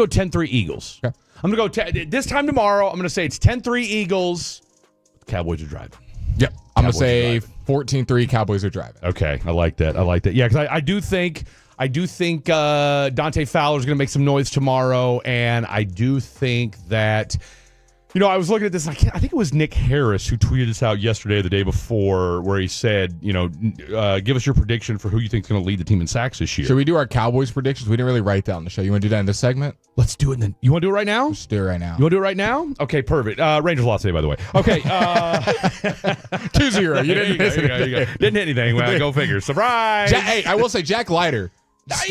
to go 10-3 Eagles. Okay. I'm going to go this time tomorrow. I'm going to say it's 10-3 Eagles. The Cowboys are driving. Yep. I'm going to say 14-3 Cowboys are driving. Okay. I like that. Yeah, because I do think Dante Fowler's going to make some noise tomorrow, and I do think that, I was looking at this, and I think it was Nick Harris who tweeted this out yesterday or the day before, where he said, give us your prediction for who you think is going to lead the team in sacks this year. Should we do our Cowboys predictions? We didn't really write that on the show. You want to do that in this segment? Let's do it then. You want to do it right now? Let's do it right now. You want to do it right now? Okay, perfect. Rangers lost today, by the way. Okay. 2-0. You didn't miss anything. Didn't hit anything. Well, go figure. Surprise. Hey, I will say Jack Leiter.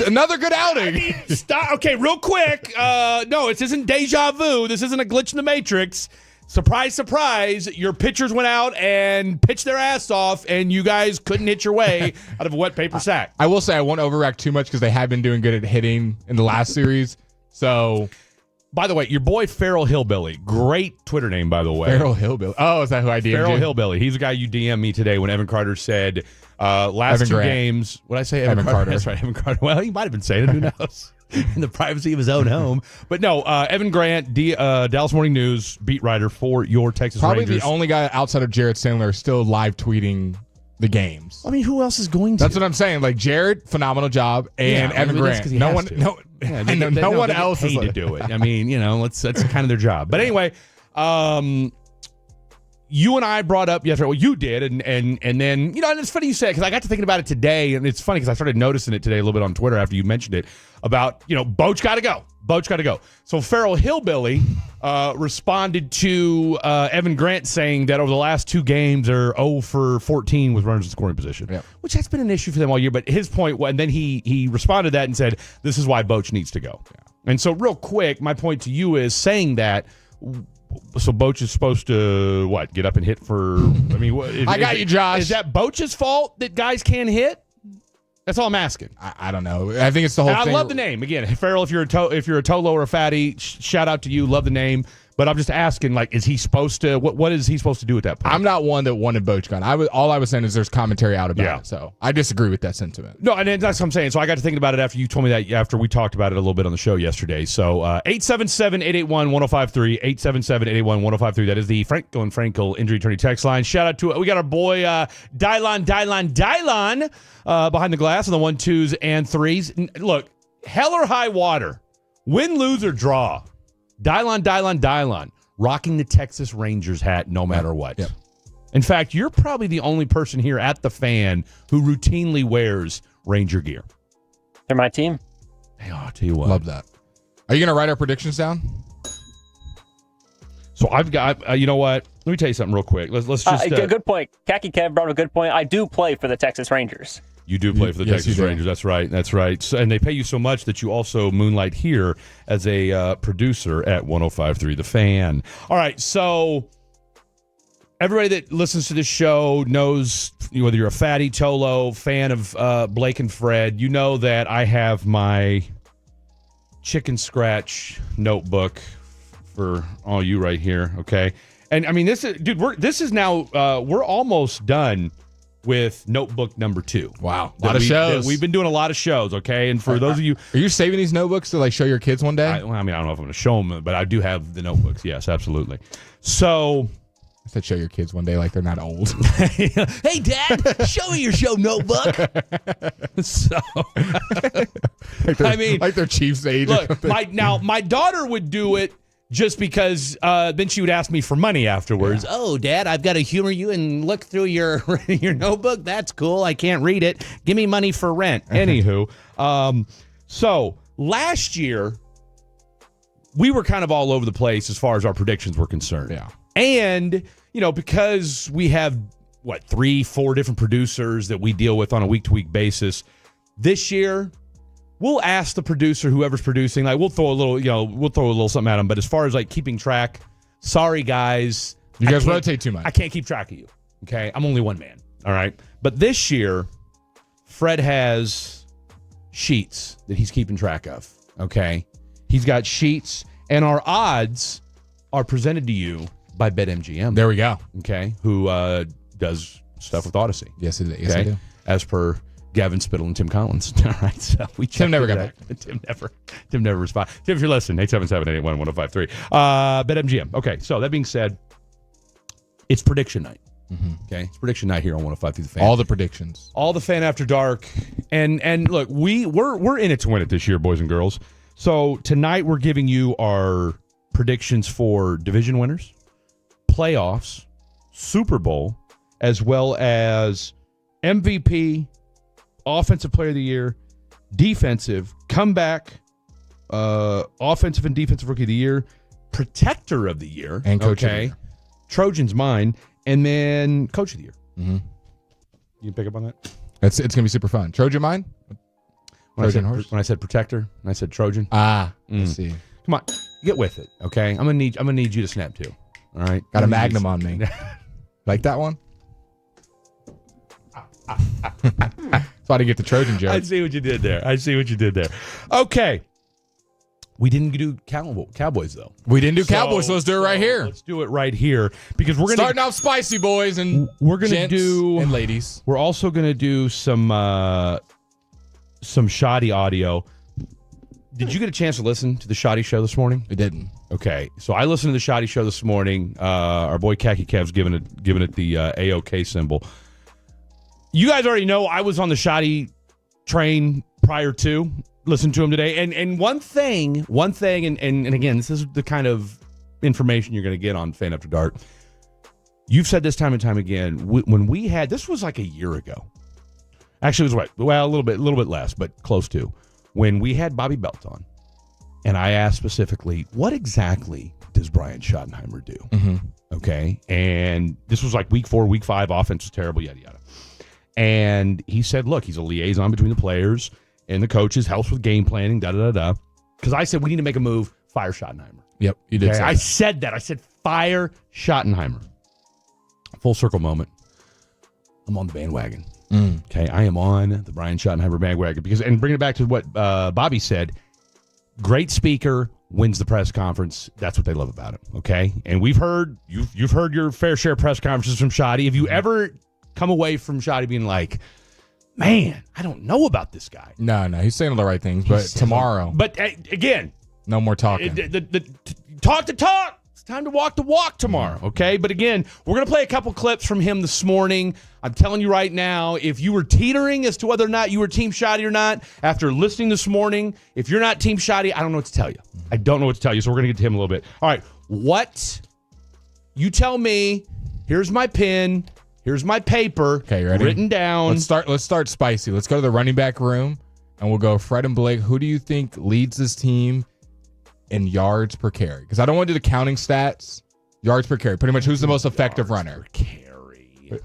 Another good outing. Stop. Okay, real quick. No, this isn't deja vu. This isn't a glitch in the Matrix. Surprise, surprise. Your pitchers went out and pitched their ass off, and you guys couldn't hit your way out of a wet paper sack. I will say I won't overreact too much because they have been doing good at hitting in the last series. So, by the way, your boy Feral Hillbilly, great Twitter name, by the way. Feral Hillbilly. Oh, is that who I DM'd Feral you? Hillbilly. He's the guy you DM'd me today when Evan Carter said last Evan two Grant. games. What did I say? Evan Carter. That's right, Evan Carter. Well, he might have been saying it. Who knows? In the privacy of his own home. But no, Evan Grant, Dallas Morning News beat writer for your Texas Probably Rangers. the only guy outside of Jarrett Sandler still live tweeting the games. I mean, who else is going to? That's what I'm saying. Like Jarrett, phenomenal job, and Evan Grant. No one else is paid to do it. I mean, that's kind of their job. But anyway, you and I brought up yesterday. Well, you did, and then and it's funny you said, because I got to thinking about it today, and it's funny because I started noticing it today a little bit on Twitter after you mentioned it about Boach got to go. Boach got to go. So Feral Hillbilly responded to Evan Grant saying that over the last two games are 0 for 14 with runners in scoring position, which has been an issue for them all year. But his point, and then he responded to that and said, "This is why Boach needs to go." Yeah. And so, real quick, my point to you is saying that. So Boach is supposed to get up and hit for? I mean, I got you, Josh. Is that Boach's fault that guys can't hit? That's all I'm asking. I don't know. I think it's the whole thing. I love the name again, Farrell. If you're a Tolo or a Fatty, shout out to you. Love the name. But I'm just asking, is he supposed to? What is he supposed to do at that point? I'm not one that wanted Boach gone. All I was saying is there's commentary out about it. So I disagree with that sentiment. No, and that's what I'm saying. So I got to thinking about it after you told me that, after we talked about it a little bit on the show yesterday. So 877-881-1053, 877-881-1053. That is the Franco and Frankel Injury Attorney text line. Shout out to we got our boy Dylon behind the glass on the 1, 2s, and 3s. Look, hell or high water, win, lose, or draw. Dylon, rocking the Texas Rangers hat no matter what. Yep. In fact, you're probably the only person here at the Fan who routinely wears Ranger gear. They're my team. Hey, I'll tell you what. Love that. Are you going to write our predictions down? So I've got, you know what? Let me tell you something real quick. Let's just. Good point. Khaki Kev brought up a good point. I do play for the Texas Rangers. You do play for the Texas Rangers. That's right. So, and they pay you so much that you also moonlight here as a producer at 105.3 The Fan. All right, so everybody that listens to this show knows, whether you're a Fatty, Tolo, fan of Blake and Fred, you know that I have my chicken scratch notebook for all you right here, okay? And, I mean, this is now, we're almost done with notebook number 2. Wow. A lot of shows. We've been doing a lot of shows, okay? And for those of you... Are you saving these notebooks to show your kids one day? I don't know if I'm going to show them, but I do have the notebooks. Yes, absolutely. So... I said show your kids one day they're not old. Hey, Dad, show me your show notebook. So... they're Chiefs age. Look, my daughter would do it just because then she would ask me for money afterwards. Yeah. Oh, Dad, I've got to humor you and look through your notebook. That's cool. I can't read it. Give me money for rent. Anywho, so last year, we were kind of all over the place as far as our predictions were concerned. Yeah. And, because we have, 3-4 different producers that we deal with on a week-to-week basis, this year... We'll ask the producer, whoever's producing, we'll throw a little something at them. But as far as keeping track, sorry guys, you guys rotate too much. I can't keep track of you. Okay, I'm only one man. All right, but this year, Fred has sheets that he's keeping track of. Okay, he's got sheets, and our odds are presented to you by BetMGM. There we go. Okay, who does stuff with Odyssey? Yes, it is. Yes, okay? I do. As per Gavin Spittle and Tim Collins. All right, so Tim never got back. Tim never responded. Tim, if you're listening, 877-881-1053. BetMGM. Okay, so that being said, it's prediction night. Okay, it's prediction night here on 105 through the Fan. All the predictions, all the Fan After Dark, and look, we're in it to win it this year, boys and girls. So tonight we're giving you our predictions for division winners, playoffs, Super Bowl, as well as MVP, Offensive Player of the Year, defensive, comeback, offensive and defensive Rookie of the Year, Protector of the Year, and Coach of the Year. Trojans mine, and then Coach of the Year. Mm-hmm. You pick up on that? It's going to be super fun. Trojan mine? When I said Protector, and I said Trojan. Let's see. Come on, get with it, okay? I'm gonna need you to snap too. All right, got a Magnum on me. Like that one? That's why I didn't get the Trojan joke. I see what you did there. Okay. We didn't do Cowboys, though. We didn't do Cowboys, so let's do it right here. Let's do it right here because we're going to... Starting off spicy, boys and we're going to do... and ladies. We're also going to do some shoddy audio. Did you get a chance to listen to the Shoddy Show this morning? I didn't. Okay. So I listened to the Shoddy Show this morning. Our boy Khaki Kev's giving it the AOK symbol. You guys already know I was on the Shoddy train prior to listen to him today. And one thing, and again, this is the kind of information you're going to get on Fan After Dark. You've said this time and time again. When we had, this was like a year ago. Actually, it was what? Well, a little bit less, but close to. When we had Bobby Belt on, and I asked specifically, what exactly does Brian Schottenheimer do? Mm-hmm. Okay. And this was like week 4, week 5, offense was terrible, yada, yada. And he said, look, he's a liaison between the players and the coaches, helps with game planning, da-da-da-da. Because I said, we need to make a move, fire Schottenheimer. Yep, you did say I said that. I said, fire Schottenheimer. Full circle moment. I'm on the bandwagon. Okay, I am on the Brian Schottenheimer bandwagon. And bringing it back to what Bobby said, great speaker, wins the press conference. That's what they love about him, okay? And you've heard your fair share of press conferences from Shoddy. Have you ever come away from Shoddy being like, man, I don't know about this guy? No, he's saying all the right things, but tomorrow. But again, no more talking. Talk the talk. It's time to walk the walk tomorrow, okay? But again, we're going to play a couple clips from him this morning. I'm telling you right now, if you were teetering as to whether or not you were Team Shoddy or not, after listening this morning, if you're not Team Shoddy, I don't know what to tell you. I don't know what to tell you, so we're going to get to him a little bit. All right, what? You tell me. Here's my pen. Here's my paper. Okay, ready? Written down. Let's start spicy. Let's go to the running back room, and we'll go Fred and Blake. Who do you think leads this team in yards per carry? Because I don't want to do the counting stats. Yards per carry. Pretty much who's the most effective runner? Per carry.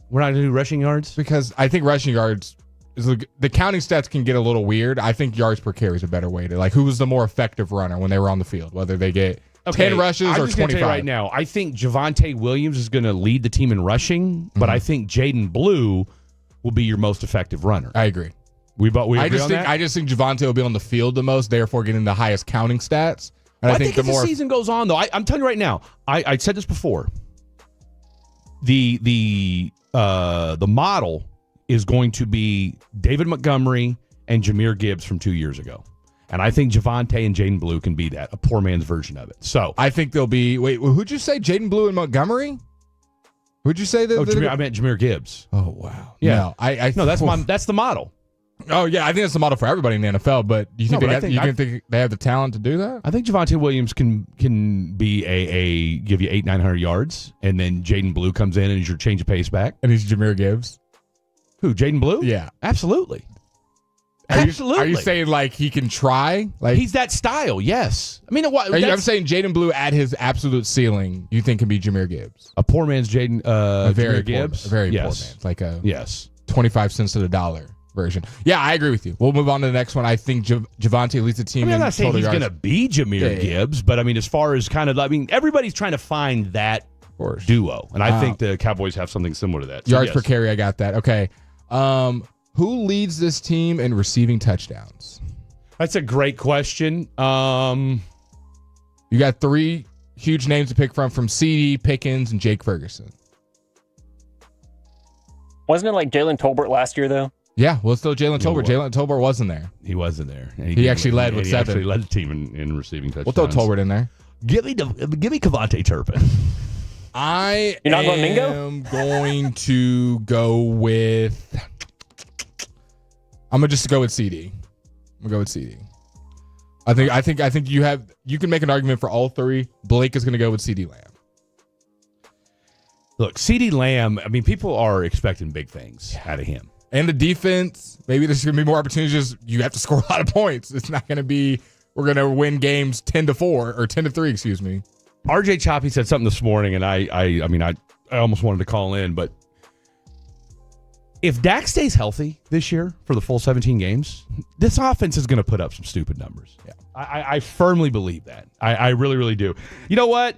We're not going to do rushing yards? Because I think rushing yards, the counting stats can get a little weird. I think yards per carry is a better way to, like, who was the more effective runner when they were on the field, whether they get 10 rushes or 25. I'm just going to tell you right now, I think Javonte Williams is going to lead the team in rushing, but I think Jaden Blue will be your most effective runner. I agree. We agree on that? I just think Javonte will be on the field the most, therefore getting the highest counting stats. And I think as the season goes on, though, I'm telling you right now, I said this before. The model is going to be David Montgomery and Jahmyr Gibbs from 2 years ago. And I think Javonte and Jaden Blue can be that, a poor man's version of it. So I think they'll be. Wait, who'd you say? Jaden Blue and Montgomery? Who'd you say that? I meant Jahmyr Gibbs. Oh wow. Yeah. No, that's the model. Oh yeah, I think that's the model for everybody in the NFL. But do you think they have the talent to do that? I think Javonte Williams can be a give you 800-900 yards, and then Jaden Blue comes in and is your change of pace back. And he's Jahmyr Gibbs. Who? Jaden Blue? Yeah, absolutely. Are you saying like he can try? Like he's that style? Yes. I mean, I'm saying Jaden Blue at his absolute ceiling. You think can be Jahmyr Gibbs? A poor man's Jahmyr Gibbs. A very poor man. Like a 25 cents to the dollar version. Yeah, I agree with you. We'll move on to the next one. I think Javonte leads the team. I'm not saying he's going to be Jahmyr Gibbs, but I mean, as far as everybody's trying to find that duo, and I think the Cowboys have something similar to that. So yards per carry, I got that. Okay. Who leads this team in receiving touchdowns? That's a great question. You got 3 huge names to pick from CD, Pickens, and Jake Ferguson. Wasn't it like Jalen Tolbert last year, though? Yeah, well, it's still Jalen Tolbert. Jalen Tolbert wasn't there. He wasn't there. And he actually led with 7. He actually led the team in receiving touchdowns. We'll throw Tolbert in there. Give me Kavontae Turpin. You're not going Mingo? I'm going to go with. I'm gonna just go with CD. I'm gonna go with CD. I think you can make an argument for all 3. Blake is gonna go with CD Lamb. Look, CD Lamb. I mean, people are expecting big things out of him. And the defense, maybe there's going to be more opportunities. You have to score a lot of points. It's not going to be, we're going to win games 10-4 or 10-3, excuse me. RJ Choppy said something this morning, and I almost wanted to call in, but if Dak stays healthy this year for the full 17 games, this offense is going to put up some stupid numbers. Yeah. I firmly believe that. I really, really do. You know what?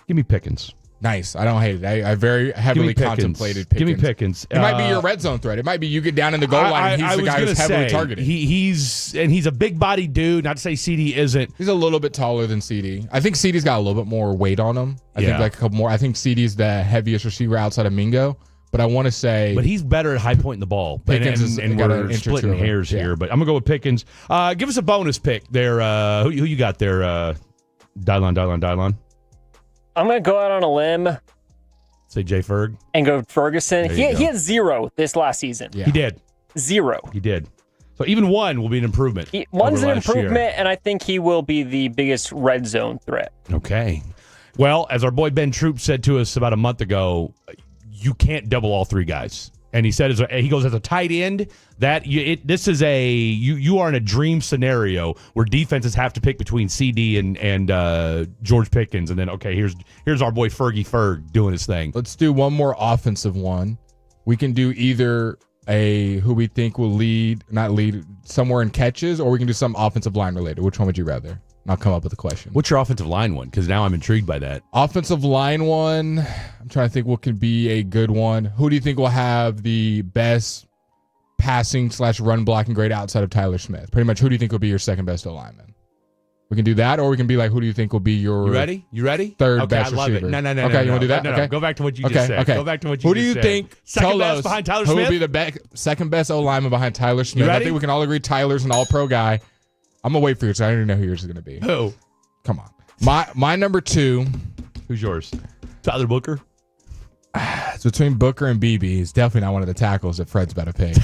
Give me Pickens. Nice. I don't hate it. I very heavily contemplated Pickens. Give me Pickens. It might be your red zone threat. It might be you get down in the goal line and he's the guy who's heavily targeted. He's a big-bodied dude. Not to say CD isn't. He's a little bit taller than CD. I think CD's got a little bit more weight on him. I think like a couple more. I think CD's the heaviest receiver outside of Mingo. But I want to say... But he's better at high pointing the ball. Pickens and we're splitting hairs here. But I'm going to go with Pickens. Give us a bonus pick there. Who you got there? Dylon. I'm going to go out on a limb. Say Jay Ferg. And go Ferguson. He had 0 this last season. Yeah. He did. 0. He did. So even 1 will be an improvement. One's an improvement, and I think he will be the biggest red zone threat. Okay. Well, as our boy Ben Troop said to us about a month ago, you can't double all 3 guys. And he said, he goes, as a tight end, this is you are in a dream scenario where defenses have to pick between CD and George Pickens, and then here's our boy Fergie Ferg doing his thing. Let's do one more offensive one. We can do either who we think will not lead somewhere in catches, or we can do some offensive line related. Which one would you rather? And I'll come up with a question. What's your offensive line one? Because now I'm intrigued by that. Offensive line one, I'm trying to think what could be a good one. Who do you think will have the best passing / run blocking grade outside of Tyler Smith? Pretty much, who do you think will be your second best lineman? We can do that, or we can be like, who do you think will be your You ready? Third best I love receiver? It. No. Okay, you want to do that? No. Okay. Go back to what you just said. Okay. Go back to what you just said. Who do you think? Second best behind Tyler Smith? Who will be the second best O-lineman behind Tyler Smith? I think we can all agree Tyler's an all-pro guy. I'm going to wait for you, so I don't even know who yours is going to be. Who? Come on. My number 2. Who's yours? Tyler Booker? It's between Booker and BB. He's definitely not one of the tackles that Fred's about to pick.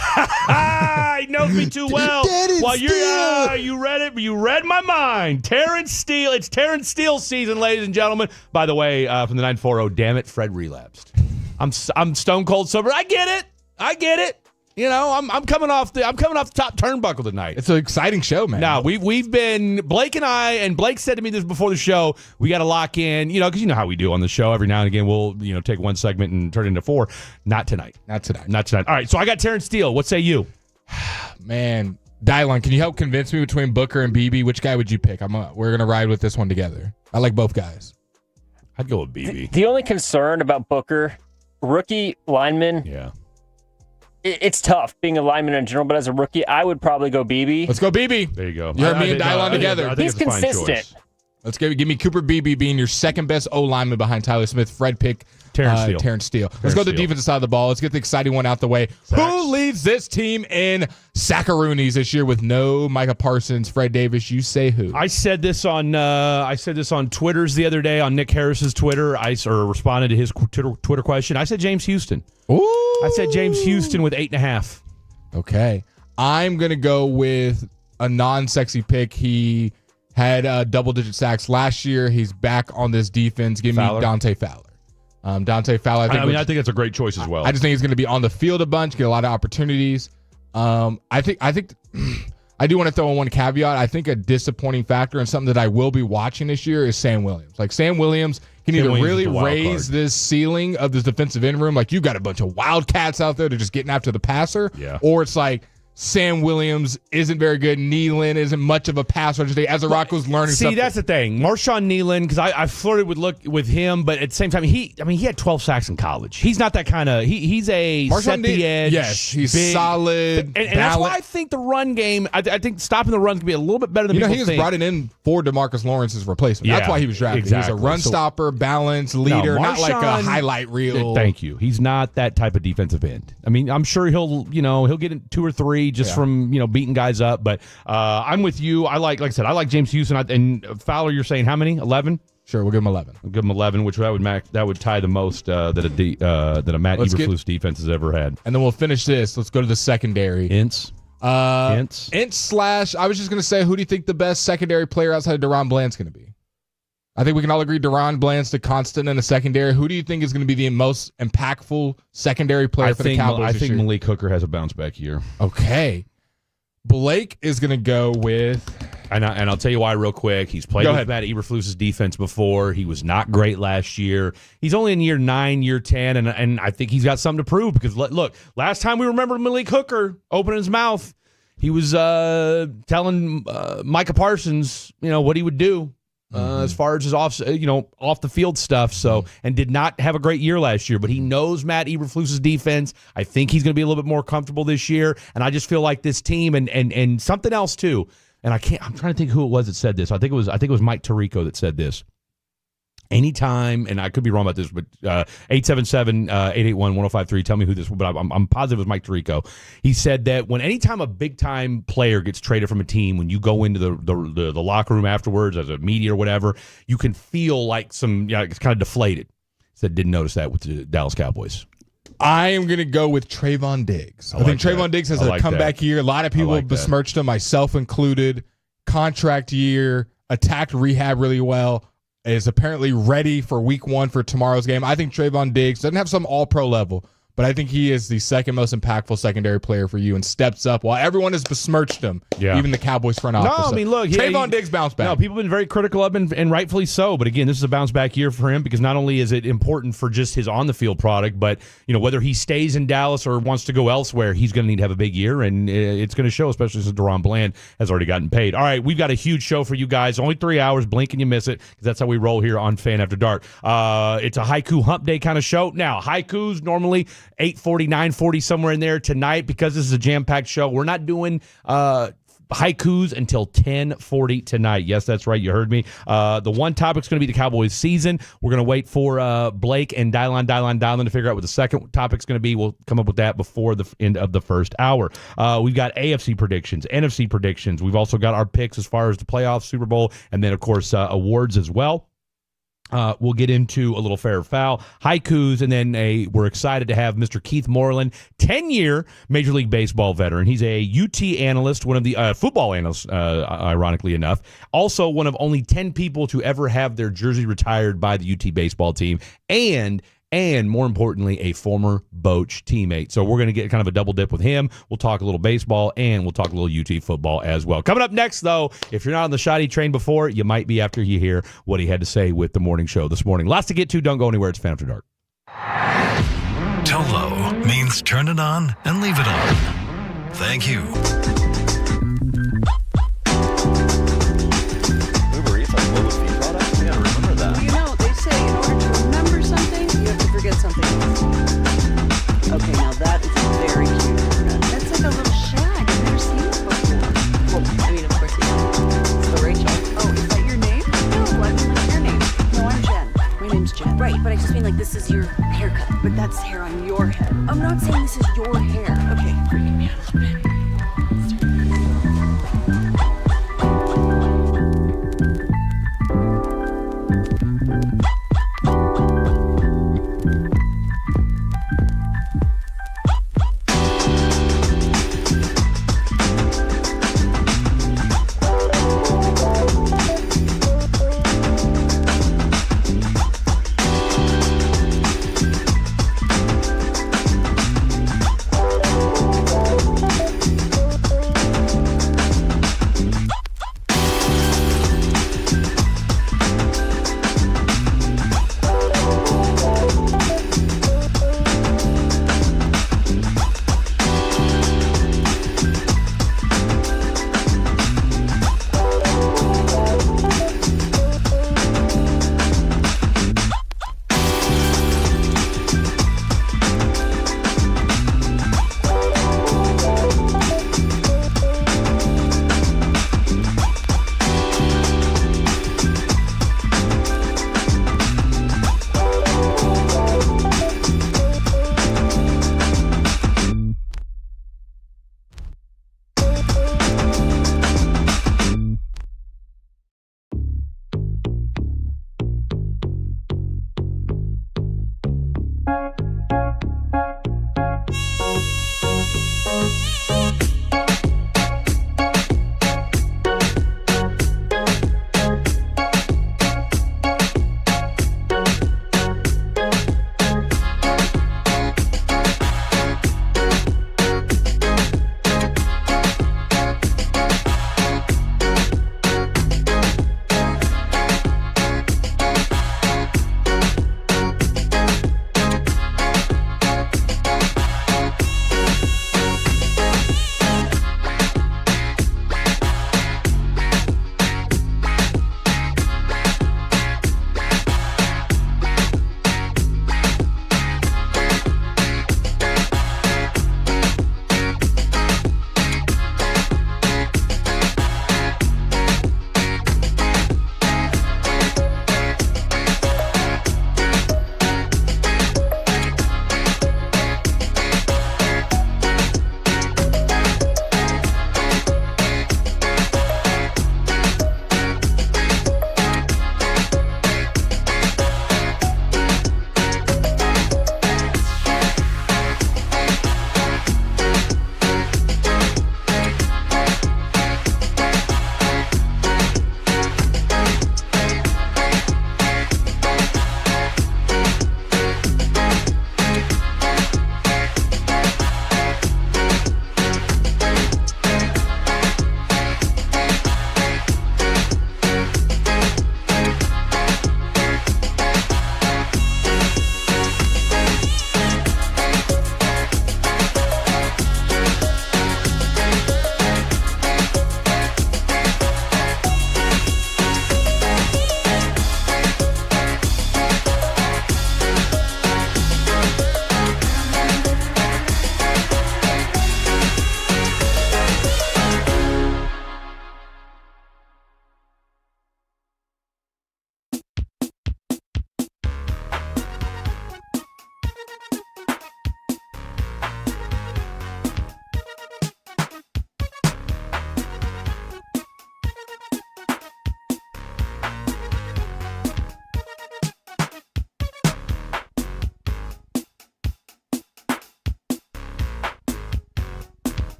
He knows me too well. Well, you read it. You read my mind. Terrence Steele. It's Terrence Steele season, ladies and gentlemen. By the way, from the 940, damn it, Fred relapsed. I'm stone cold sober. I get it. You know, I'm coming off the top turnbuckle tonight. It's an exciting show, man. Now we've been Blake and I, and Blake said to me this before the show. We got to lock in, because you know how we do on the show. Every now and again, we'll take one segment and turn it into 4. Not tonight. Not tonight. All right, so I got Terrence Steele. What say you? Man, Dylon, can you help convince me between Booker and BB? Which guy would you pick? We're gonna ride with this one together. I like both guys. I'd go with BB. The only concern about Booker, rookie lineman. Yeah. It's tough being a lineman in general, but as a rookie, I would probably go BB. Let's go BB. There you go. You heard me and Dylon together. I think he's consistent. Let's give me Cooper BB being your second best O lineman behind Tyler Smith. Fred pick Terrence Steele. Let's go to the defensive side of the ball. Let's get the exciting one out the way. Sacks. Who leads this team in sackaroonies this year with no Micah Parsons, Fred Davis? You say who? I said this on Twitter's the other day, on Nick Harris's Twitter. I responded to his Twitter question. I said James Houston. Ooh. I said James Houston with 8.5. Okay. I'm going to go with a non-sexy pick. He had double-digit sacks last year. He's back on this defense. Give me Dante Fowler. Dante Fowler. I think that's a great choice as well. I just think he's going to be on the field a bunch, get a lot of opportunities. I think I do want to throw in one caveat. I think a disappointing factor and something that I will be watching this year is Sam Williams. Like, Sam Williams can either really raise this ceiling of this defensive end room, like you got a bunch of wildcats out there that are just getting after the passer, or it's like Sam Williams isn't very good. Nealon isn't much of a pass rusher today. Azarako's learning something. See, that's the thing. Marshawn Nealon, because I flirted with him, but at the same time, he had 12 sacks in college. He's not that kind of. He's a set the edge. Yes, he's big, solid. And that's why I think the run game. I think stopping the run can be a little bit better than people think. He was brought in for DeMarcus Lawrence's replacement. That's why he was drafted. Exactly. He's a run stopper, balance, leader, not like a highlight reel. Thank you. He's not that type of defensive end. I mean, I'm sure he'll get in 2 or 3 just from beating guys up. But I'm with you. Like I said, I like James Houston and Fowler. You're saying how many? 11? Sure, we'll give him 11. I'll give him 11, which that would tie the most that a Matt Eberflus defense has ever had. And then we'll finish this. Let's go to the secondary. Ints. Ints / I was just going to say, who do you think the best secondary player outside of Deron Bland's going to be? I think we can all agree Deron Bland's the constant in the secondary. Who do you think is going to be the most impactful secondary player for the Cowboys I think Malik Hooker has a bounce back year. Okay. Blake is going to go with... And I'll tell you why real quick. He's played with Matt Eberflus's defense before. He was not great last year. He's only in year 9, year 10, and I think he's got something to prove because, look, last time we remember Malik Hooker opening his mouth, he was telling Micah Parsons, what he would do as far as his off the field stuff. So, and did not have a great year last year, but he knows Matt Eberflus's defense. I think he's going to be a little bit more comfortable this year, and I just feel like this team and something else too. And I'm trying to think who it was that said this. I think it was Mike Tirico that said this. Anytime, and I could be wrong about this, but 877-881-1053. Tell me who this was, but I'm positive it was Mike Tirico. He said that anytime a big time player gets traded from a team, when you go into the locker room afterwards as a media or whatever, you can feel like it's kind of deflated. He said didn't notice that with the Dallas Cowboys. I am going to go with Trayvon Diggs. I think Trayvon Diggs has a comeback year. A lot of people have besmirched him, myself included. Contract year, attacked rehab really well, is apparently ready for week 1 for tomorrow's game. I think Trayvon Diggs doesn't have some all-pro level, but I think he is the second most impactful secondary player for you and steps up while everyone has besmirched him, even the Cowboys front office. No, I mean, look. Trayvon Diggs bounced back. No, people have been very critical of him, and rightfully so. But again, this is a bounce-back year for him because not only is it important for just his on-the-field product, but whether he stays in Dallas or wants to go elsewhere, he's going to need to have a big year, and it's going to show, especially since Deron Bland has already gotten paid. All right, we've got a huge show for you guys. Only 3 hours. Blink and you miss it because that's how we roll here on Fan After Dark. It's a Haiku Hump Day kind of show. Now, Haiku's normally 8:40, 9:40, somewhere in there. Tonight, because this is a jam-packed show, we're not doing haikus until 10:40 tonight. Yes, that's right. You heard me. The one topic's going to be the Cowboys season. We're going to wait for Blake and Dylan to figure out what the second topic's going to be. We'll come up with that before the end of the first hour. We've got AFC predictions, NFC predictions. We've also got our picks as far as the playoffs, Super Bowl, and then, of course, awards as well. We'll get into a little fair or foul, haikus, and then we're excited to have Mr. Keith Morland, 10-year Major League Baseball veteran. He's a UT analyst, one of the football analysts, ironically enough. Also one of only 10 people to ever have their jersey retired by the UT baseball team, and more importantly, a former Boch teammate. So we're going to get kind of a double dip with him. We'll talk a little baseball, and we'll talk a little UT football as well. Coming up next, though, if you're not on the Shotty train before, you might be after you hear what he had to say with the morning show this morning. Lots to get to. Don't go anywhere. It's Fan After Dark. Tolo means turn it on and leave it on. Thank you. Uber Eats on global feed products? Yeah, remember that. They say in order to remember something, you have to forget something else. Okay, now that is very cute. That's like a little shack. I've never seen it before. Well, I mean, of course, it's the Rachel. Oh, is that your name? No, I mean, like your name. No, I'm Jen. My name's Jen. Right, but I just mean like this is your haircut. But that's hair on your head. I'm not saying this is your hair. Okay, freaking me out a little bit.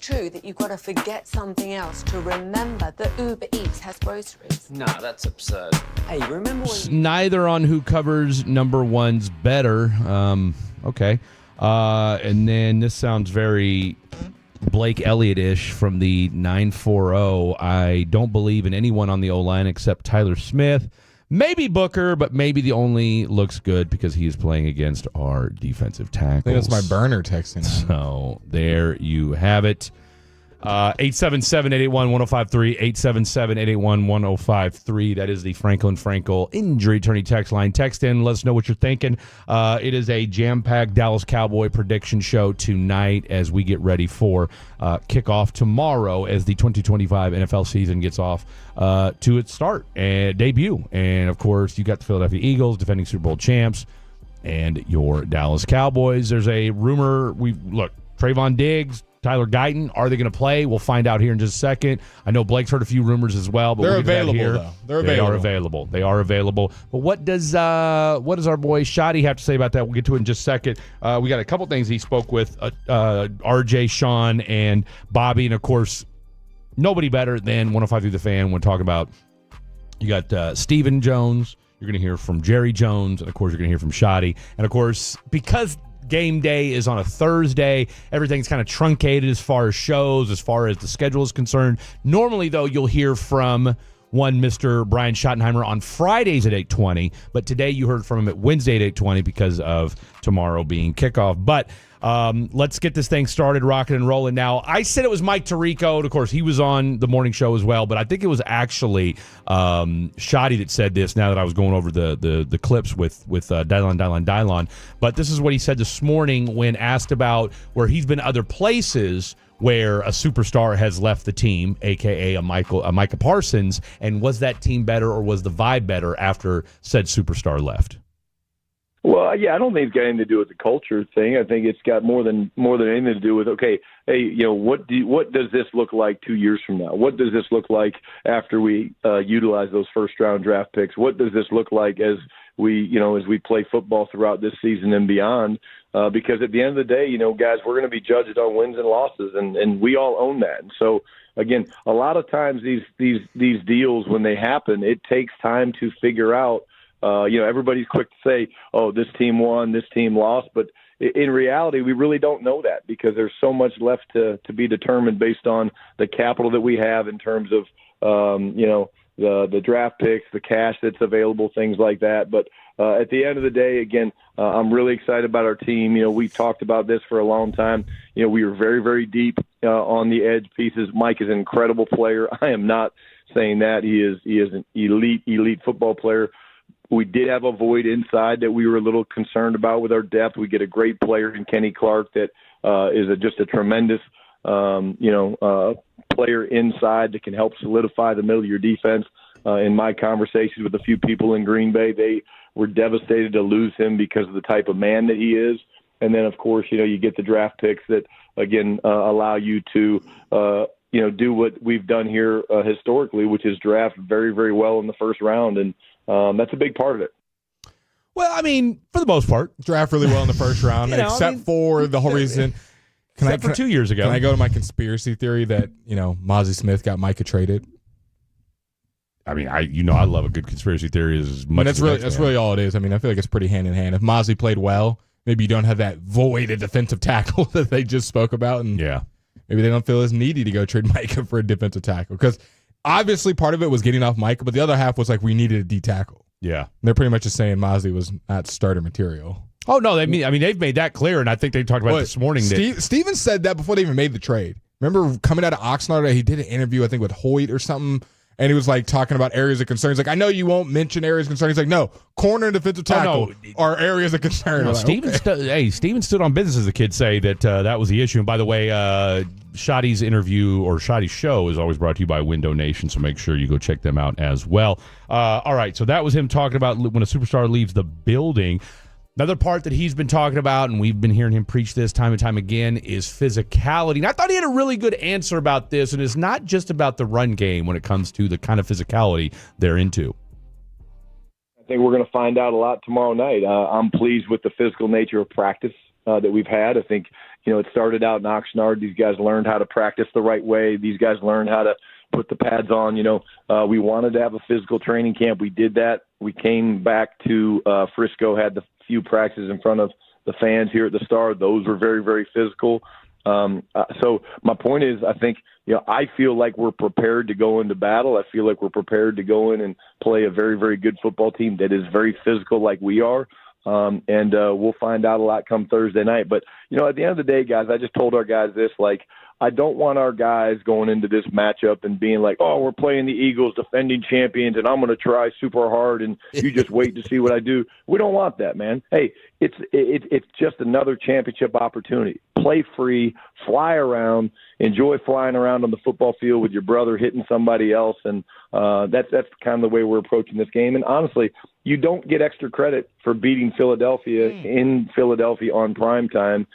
true that you've got to forget something else to remember that Uber Eats has groceries? Nah, that's absurd. Hey, remember when Neither on who covers number one's better. Okay. And then this sounds very Blake Elliott-ish from the 940. I don't believe in anyone on the O-line except Tyler Smith. Maybe Booker, but maybe the only looks good because he is playing against our defensive tackles. I think that's my burner texting. So there you have it. 877-881-1053, 877-881-1053. That is the Franklin Frankel Injury Attorney text line. Text in, let us know what you're thinking. It is a jam-packed Dallas Cowboy prediction show tonight as we get ready for kickoff tomorrow as the 2025 NFL season gets off to its start and debut. And, of course, you got the Philadelphia Eagles, defending Super Bowl champs, and your Dallas Cowboys. There's a rumor. Trayvon Diggs, Tyler Guyton, are they going to play? We'll find out here in just a second. I know Blake's heard a few rumors as well. But they're available, though. They are available. But what does our boy Shotty have to say about that? We'll get to it in just a second. We got a couple things he spoke with RJ, Sean, and Bobby. And, of course, nobody better than 105 Through the Fan when talking about you got Stephen Jones. You're going to hear from Jerry Jones. And, of course, you're going to hear from Shotty. And, of course, because game day is on a Thursday, everything's kind of truncated as far as shows, as far as the schedule is concerned. Normally, though, you'll hear from one Mr. Brian Schottenheimer on Fridays at 8:20, but today you heard from him at Wednesday at 8:20 because of tomorrow being kickoff. But let's get this thing started, rocking and rolling now. I said it was Mike Tirico, and of course he was on the morning show as well, but I think it was actually Shotty that said this now that I was going over the clips with Dylon. But this is what he said this morning when asked about where he's been other places where a superstar has left the team, a.k.a. a Micah Parsons, and was that team better or was the vibe better after said superstar left? Well, yeah, I don't think it's got anything to do with the culture thing. I think it's got more than anything to do with, okay, hey, what does this look like 2 years from now? What does this look like after we utilize those first-round draft picks? What does this look like as we play football throughout this season and beyond? Because at the end of the day, guys, we're going to be judged on wins and losses, and we all own that. And so, again, a lot of times these deals, when they happen, it takes time to figure out. Everybody's quick to say, oh, this team won, this team lost. But in reality, we really don't know that because there's so much left to be determined based on the capital that we have in terms of, the draft picks, the cash that's available, things like that. But at the end of the day, again, I'm really excited about our team. We've talked about this for a long time. We are very, very deep on the edge pieces. Mike is an incredible player. I am not saying that. He is an elite football player. We did have a void inside that we were a little concerned about with our depth. We get a great player in Kenny Clark that is just a tremendous, player inside that can help solidify the middle of your defense. In my conversations with a few people in Green Bay, they were devastated to lose him because of the type of man that he is. And then, of course, you get the draft picks that, again, allow you to, do what we've done here historically, which is draft very, very well in the first round. And that's a big part of it. Well, I mean, for the most part. Draft really well in the first round, for the whole reason. For 2 years ago. Can I go to my conspiracy theory that, Mozzie Smith got Micah traded? I mean, I love a good conspiracy theory as much that's really all it is. I mean, I feel like it's pretty hand in hand. If Mozzie played well, maybe you don't have that void of defensive tackle that they just spoke about. And yeah, maybe they don't feel as needy to go trade Micah for a defensive tackle. Because obviously part of it was getting off Micah, but the other half was like we needed a D tackle. Yeah. And they're pretty much just saying Mozzie was not starter material. Oh, no, they've made that clear, and I think they talked about it this morning. Steven said that before they even made the trade. Remember coming out of Oxnard, he did an interview, I think, with Hoyt or something, and he was like talking about areas of concern. He's like, I know you won't mention areas of concern. He's like, no, corner and defensive tackle are areas of concern. No, Steven stood on business, as the kids say, that was the issue. And by the way, Shotty's interview or Shotty's show is always brought to you by Window Nation, so make sure you go check them out as well. All right, so that was him talking about when a superstar leaves the building. Another part that he's been talking about, and we've been hearing him preach this time and time again, is physicality. And I thought he had a really good answer about this, and it's not just about the run game when it comes to the kind of physicality they're into. I think we're going to find out a lot tomorrow night. I'm pleased with the physical nature of practice that we've had. I think it started out in Oxnard. These guys learned how to practice the right way. These guys learned how to put the pads on. We wanted to have a physical training camp. We did that. We came back to Frisco, had the few practices in front of the fans here at the Star. Those were very, very physical. So my point is, I think, I feel like we're prepared to go into battle. I feel like we're prepared to go in and play a very, very good football team that is very physical like we are. And we'll find out a lot come Thursday night. But, at the end of the day, guys, I just told our guys this, I don't want our guys going into this matchup and being like, oh, we're playing the Eagles, defending champions, and I'm going to try super hard, and you just wait to see what I do. We don't want that, man. Hey, it's just another championship opportunity. Play free, fly around, enjoy flying around on the football field with your brother hitting somebody else, and that's kind of the way we're approaching this game. And honestly, you don't get extra credit for beating Philadelphia in Philadelphia on prime time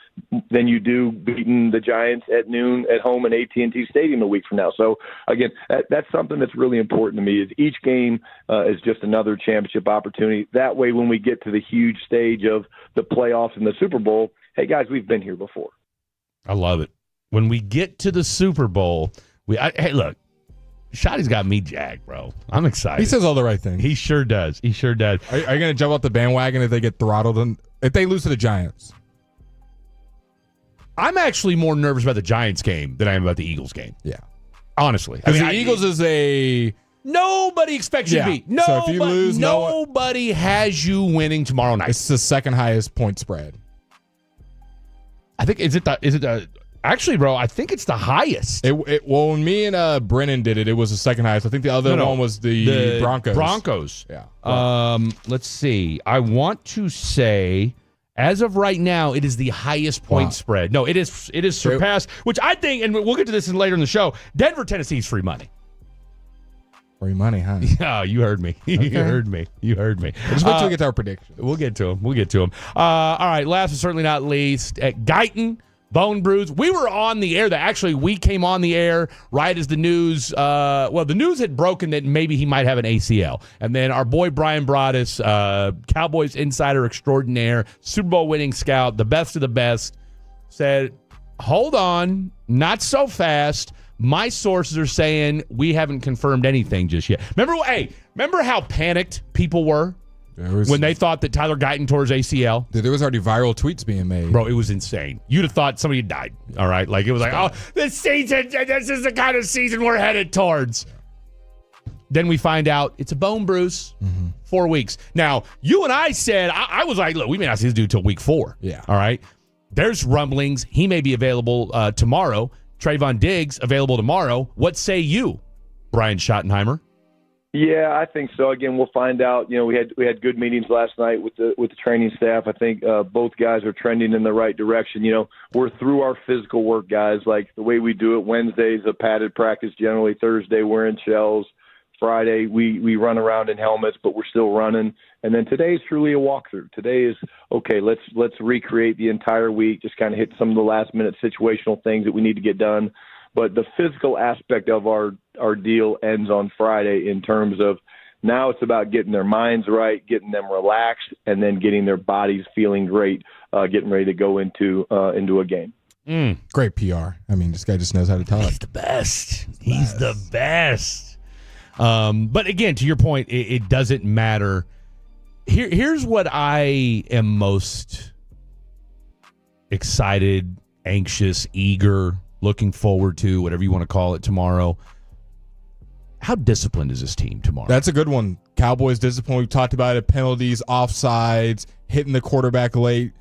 than you do beating the Giants at noon at home in AT&T Stadium a week from now. So, again, that's something that's really important to me is each game is just another championship opportunity. That way, when we get to the huge stage of the playoffs and the Super Bowl, hey, guys, we've been here before. I love it. When we get to the Super Bowl, hey, look, Shotty's got me jacked, bro. I'm excited. He says all the right things. He sure does. He sure does. Are you going to jump off the bandwagon if they get throttled? If they lose to the Giants? I'm actually more nervous about the Giants game than I am about the Eagles game. Yeah. Honestly. The Eagles is a... Nobody expects you to beat. So if you lose, nobody has you winning tomorrow night. It's the second highest point spread. I think, actually, bro, I think it's the highest. Well, when me and Brennan did it, it was the second highest. I think the other one was the Broncos. Broncos. Yeah. Let's see. I want to say, as of right now, it is the highest point spread. No, it is surpassed, which I think, and we'll get to this later in the show, Denver, Tennessee's free money. Free money, huh? Yeah, you heard me. Okay. You heard me. Just wait till we get to our prediction. We'll get to them. All right, last but certainly not least, at Guyton, bone bruise. We were on the air. We came on the air right as the news, the news had broken that maybe he might have an ACL. And then our boy Brian Broaddus, Cowboys insider extraordinaire, Super Bowl winning scout, the best of the best, said, hold on, not so fast. My sources are saying we haven't confirmed anything just yet. Remember how panicked people were when they thought that Tyler Guyton tore his ACL? Dude, there was already viral tweets being made. Bro, it was insane. You'd have thought somebody had died, all right? Like, it was like, oh, this is the kind of season we're headed towards. Then we find out it's a bone bruise, 4 weeks. Now, you and I said, I was like, look, we may not see this dude till week 4. Yeah. All right? There's rumblings. He may be available tomorrow. Trayvon Diggs available tomorrow. What say you, Brian Schottenheimer? Yeah, I think so. Again, we'll find out. We had good meetings last night with the training staff. I think both guys are trending in the right direction. We're through our physical work, guys. Like the way we do it. Wednesday's a padded practice. Generally, Thursday we're in shells. Friday we run around in helmets, but we're still running. And then today's truly a walkthrough. Today is okay. Let's recreate the entire week. Just kind of hit some of the last minute situational things that we need to get done. But the physical aspect of our deal ends on Friday in terms of now it's about getting their minds right, getting them relaxed, and then getting their bodies feeling great, getting ready to go into a game. Great PR. I mean, this guy just knows how to talk. He's the best. He's the best. But again, to your point, it doesn't matter. Here's what I am most excited, anxious, eager, looking forward to, whatever you want to call it tomorrow. How disciplined is this team tomorrow? That's a good one. Cowboys discipline. We've talked about it. Penalties, offsides, hitting the quarterback late,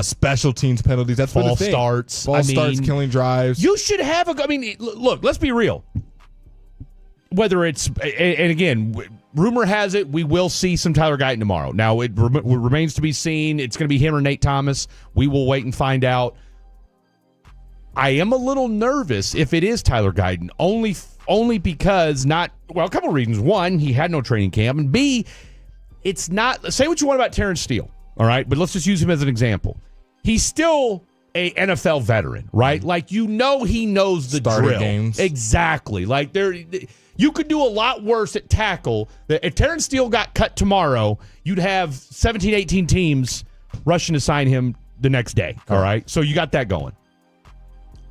special teams penalties. That's false starts. False starts, killing drives. You should have look, let's be real. Whether it's, and again, rumor has it we will see some Tyler Guyton tomorrow. Now, it remains to be seen. It's going to be him or Nate Thomas. We will wait and find out. I am a little nervous if it is Tyler Guyton, only because a couple of reasons. One, he had no training camp, and B, it's not, say what you want about Terrence Steele, all right, but let's just use him as an example. He's still a NFL veteran, right? Like, he knows the drill. Games. Exactly. Like, you could do a lot worse at tackle. If Terrence Steele got cut tomorrow, you'd have 17, 18 teams rushing to sign him the next day, all right? So you got that going.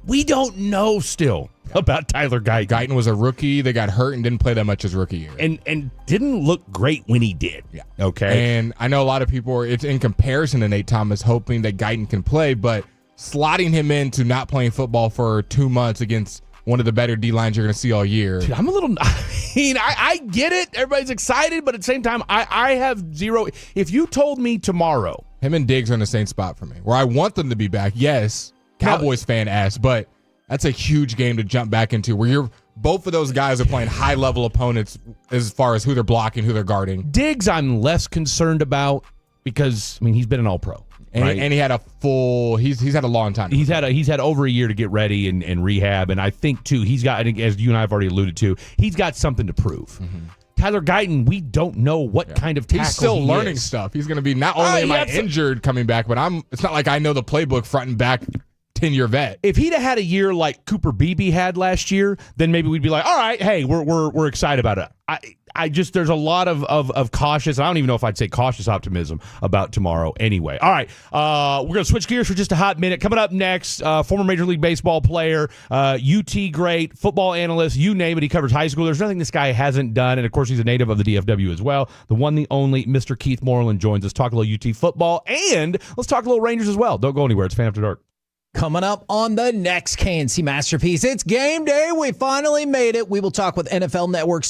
We don't know still about Tyler Guyton. Guyton was a rookie. They got hurt and didn't play that much his rookie year. And didn't look great when he did. Yeah. Okay. And I know a lot of people it's in comparison to Nate Thomas, hoping that Guyton can play, but slotting him into not playing football for 2 months against one of the better D-lines you're going to see all year. Dude, I'm a little, I get it. Everybody's excited, but at the same time, I have zero. If you told me tomorrow. Him and Diggs are in the same spot for me, where I want them to be back. Yes, Cowboys fan ass, but that's a huge game to jump back into where both of those guys are playing high-level opponents as far as who they're blocking, who they're guarding. Diggs, I'm less concerned about because, he's been an all-pro. Right? And he had he's had a long time. He's had over a year to get ready and rehab, and I think, too, he's got, as you and I have already alluded to, he's got something to prove. Mm-hmm. Tyler Guyton, we don't know what kind of tackle he's still learning is. Stuff. He's going to be not only am I injured coming back, but it's not like I know the playbook front and back. 10-year vet. If he'd have had a year like Cooper Beebe had last year, then maybe we'd be like, all right, hey, we're excited about it. I just there's a lot of cautious. I don't even know if I'd say cautious optimism about tomorrow. Anyway, all right, we're gonna switch gears for just a hot minute. Coming up next, former Major League Baseball player, UT great, football analyst, you name it. He covers high school. There's nothing this guy hasn't done, and of course he's a native of the DFW as well. The one, the only, Mr. Keith Morland joins us. Talk a little UT football, and let's talk a little Rangers as well. Don't go anywhere. It's Fan After Dark. Coming up on the next KNC Masterpiece, it's game day. We finally made it. We will talk with NFL Network.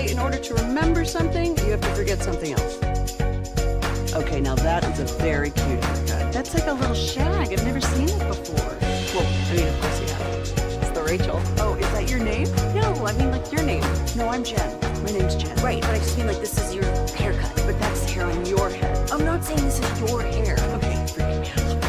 say in order to remember something, you have to forget something else. Okay, now that is a very cute haircut. That's like a little shag. I've never seen it before. Well, I mean, of course you have. It's the Rachel. Oh, is that your name? No, I mean like your name. No, I'm Jen. My name's Jen. Right, but I just mean like this is your haircut. But that's the hair on your head. I'm not saying this is your hair. Okay, forgive me a little bit.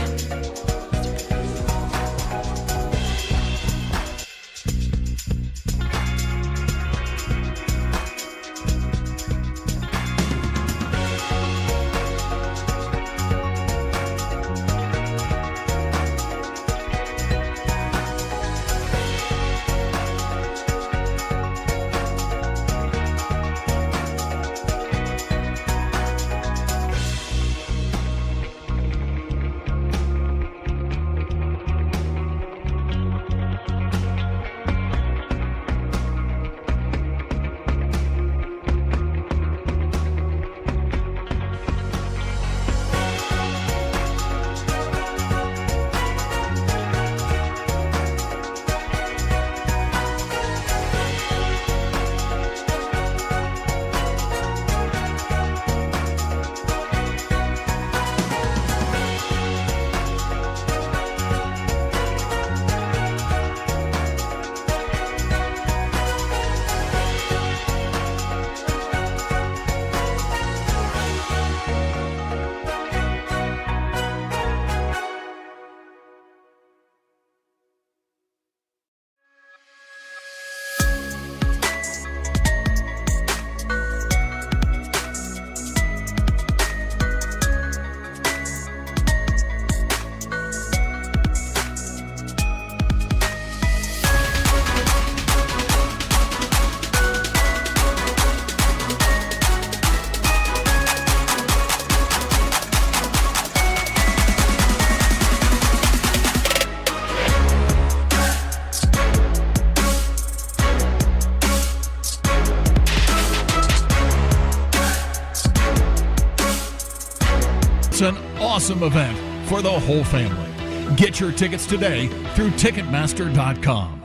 It's an awesome event for the whole family. Get your tickets today through Ticketmaster.com.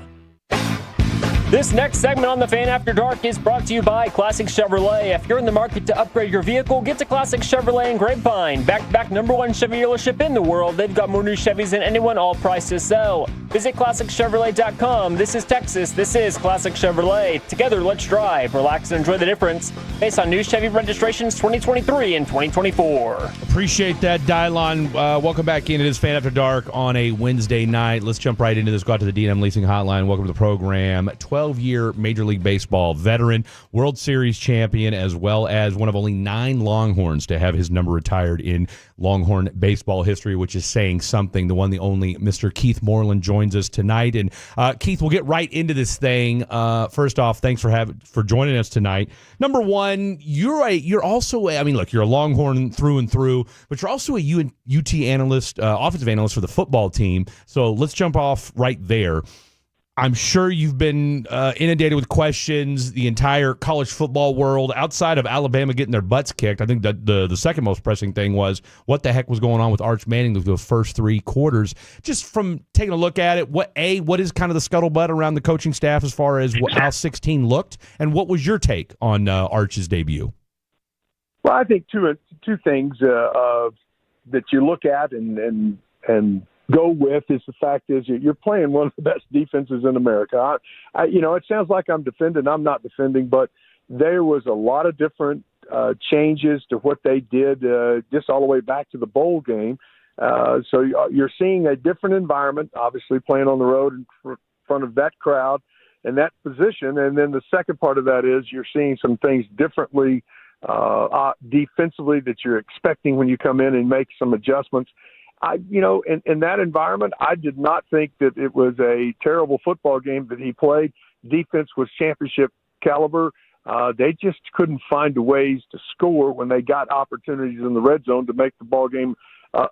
This next segment on The Fan After Dark is brought to you by Classic Chevrolet. If you're in the market to upgrade your vehicle, get to Classic Chevrolet in Grapevine. Back-to-back #1 Chevy dealership in the world. They've got more new Chevys than anyone, all prices sell. Visit ClassicChevrolet.com. This is Texas. This is Classic Chevrolet. Together, let's drive, relax, and enjoy the difference based on new Chevy registrations 2023 and 2024. Appreciate that, Dylon. Welcome back into this Fan After Dark on a Wednesday night. Let's jump right into this. Go out to the D&M Leasing Hotline. Welcome to the program. 12-year Major League Baseball veteran, World Series champion, as well as one of only 9 Longhorns to have his number retired in Longhorn baseball history, which is saying something. The one, the only, Mr. Keith Morland joins us tonight. And Keith, we'll get right into this thing. First off, thanks for joining us tonight. Number one, you're also, I mean, look, you're a Longhorn through and through, but you're also a UT analyst, offensive analyst for the football team. So let's jump off right there. I'm sure you've been inundated with questions, the entire college football world, outside of Alabama getting their butts kicked. I think that the second most pressing thing was what the heck was going on with Arch Manning with those first 3 quarters. Just from taking a look at it, what is kind of the scuttlebutt around the coaching staff as far as how 16 looked, and what was your take on Arch's debut? Well, I think two things that you look at and go with is the fact is you're playing one of the best defenses in America. It sounds like I'm defending. I'm not defending, but there was a lot of different changes to what they did just all the way back to the bowl game. So you're seeing a different environment, obviously playing on the road in front of that crowd and that position. And then the second part of that is you're seeing some things differently defensively that you're expecting when you come in and make some adjustments. In that environment, I did not think that it was a terrible football game that he played. Defense was championship caliber. They just couldn't find ways to score when they got opportunities in the red zone to make the ball game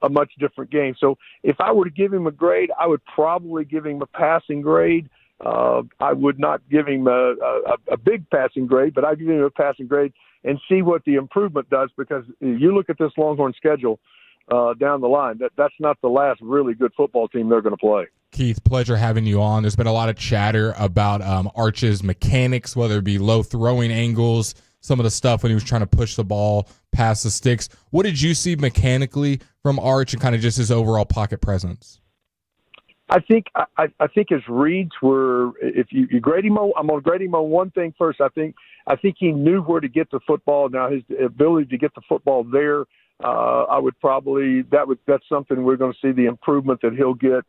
a much different game. So if I were to give him a grade, I would probably give him a passing grade. I would not give him a big passing grade, but I'd give him a passing grade and see what the improvement does, because you look at this Longhorn schedule, down the line, that's not the last really good football team they're going to play. Keith, pleasure having you on. There's been a lot of chatter about Arch's mechanics, whether it be low throwing angles, some of the stuff when he was trying to push the ball past the sticks. What did you see mechanically from Arch and kind of just his overall pocket presence? I think his reads were, if you grade him on, I'm going to grade him on one thing first. I think he knew where to get the football. Now his ability to get the football there, I would probably, that's something we're going to see the improvement that he'll get.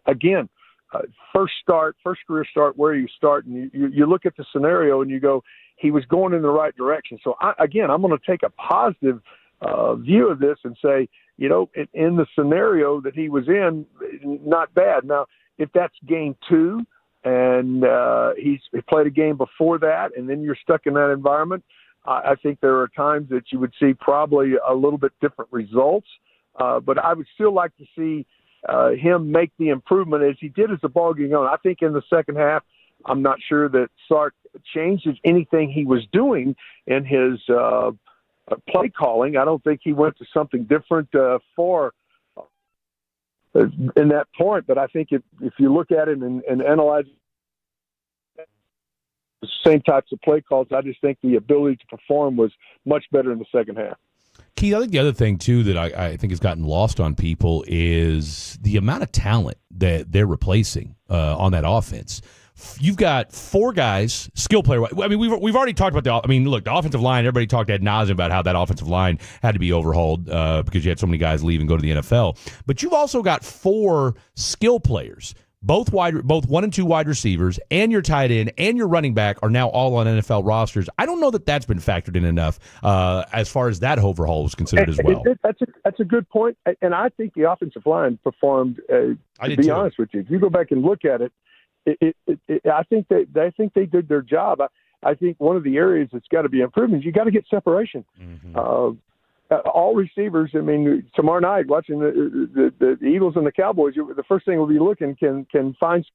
Again, first career start, where you start, and you look at the scenario and you go, he was going in the right direction. So I'm going to take a positive view of this and say, you know, in the scenario that he was in, not bad. Now, if that's game 2 and he played a game before that, and then you're stuck in that environment, I think there are times that you would see probably a little bit different results. But I would still like to see him make the improvement as he did as the ball getting on. I think in the second half, I'm not sure that Sark changes anything he was doing in his play calling. I don't think he went to something different for in that point. But I think if you look at it and analyze the same types of play calls, I just think the ability to perform was much better in the second half. Keith, I think the other thing, too, that I think has gotten lost on people is the amount of talent that they're replacing on that offense. You've got 4 guys, skill player. I mean, we've already talked about look, the offensive line, everybody talked ad nauseum about how that offensive line had to be overhauled because you had so many guys leave and go to the NFL. But you've also got 4 skill players. Both 1 and 2 wide receivers and your tight end and your running back are now all on NFL rosters. I don't know that that's been factored in enough as far as that overhaul was considered as well. That's a good point, and I think the offensive line performed. To be honest with you, if you go back and look at it, I think they did their job. I think one of the areas that's got to be improved is you got to get separation. Mm-hmm. All receivers. I mean, tomorrow night watching the Eagles and the Cowboys, the first thing we'll be looking can find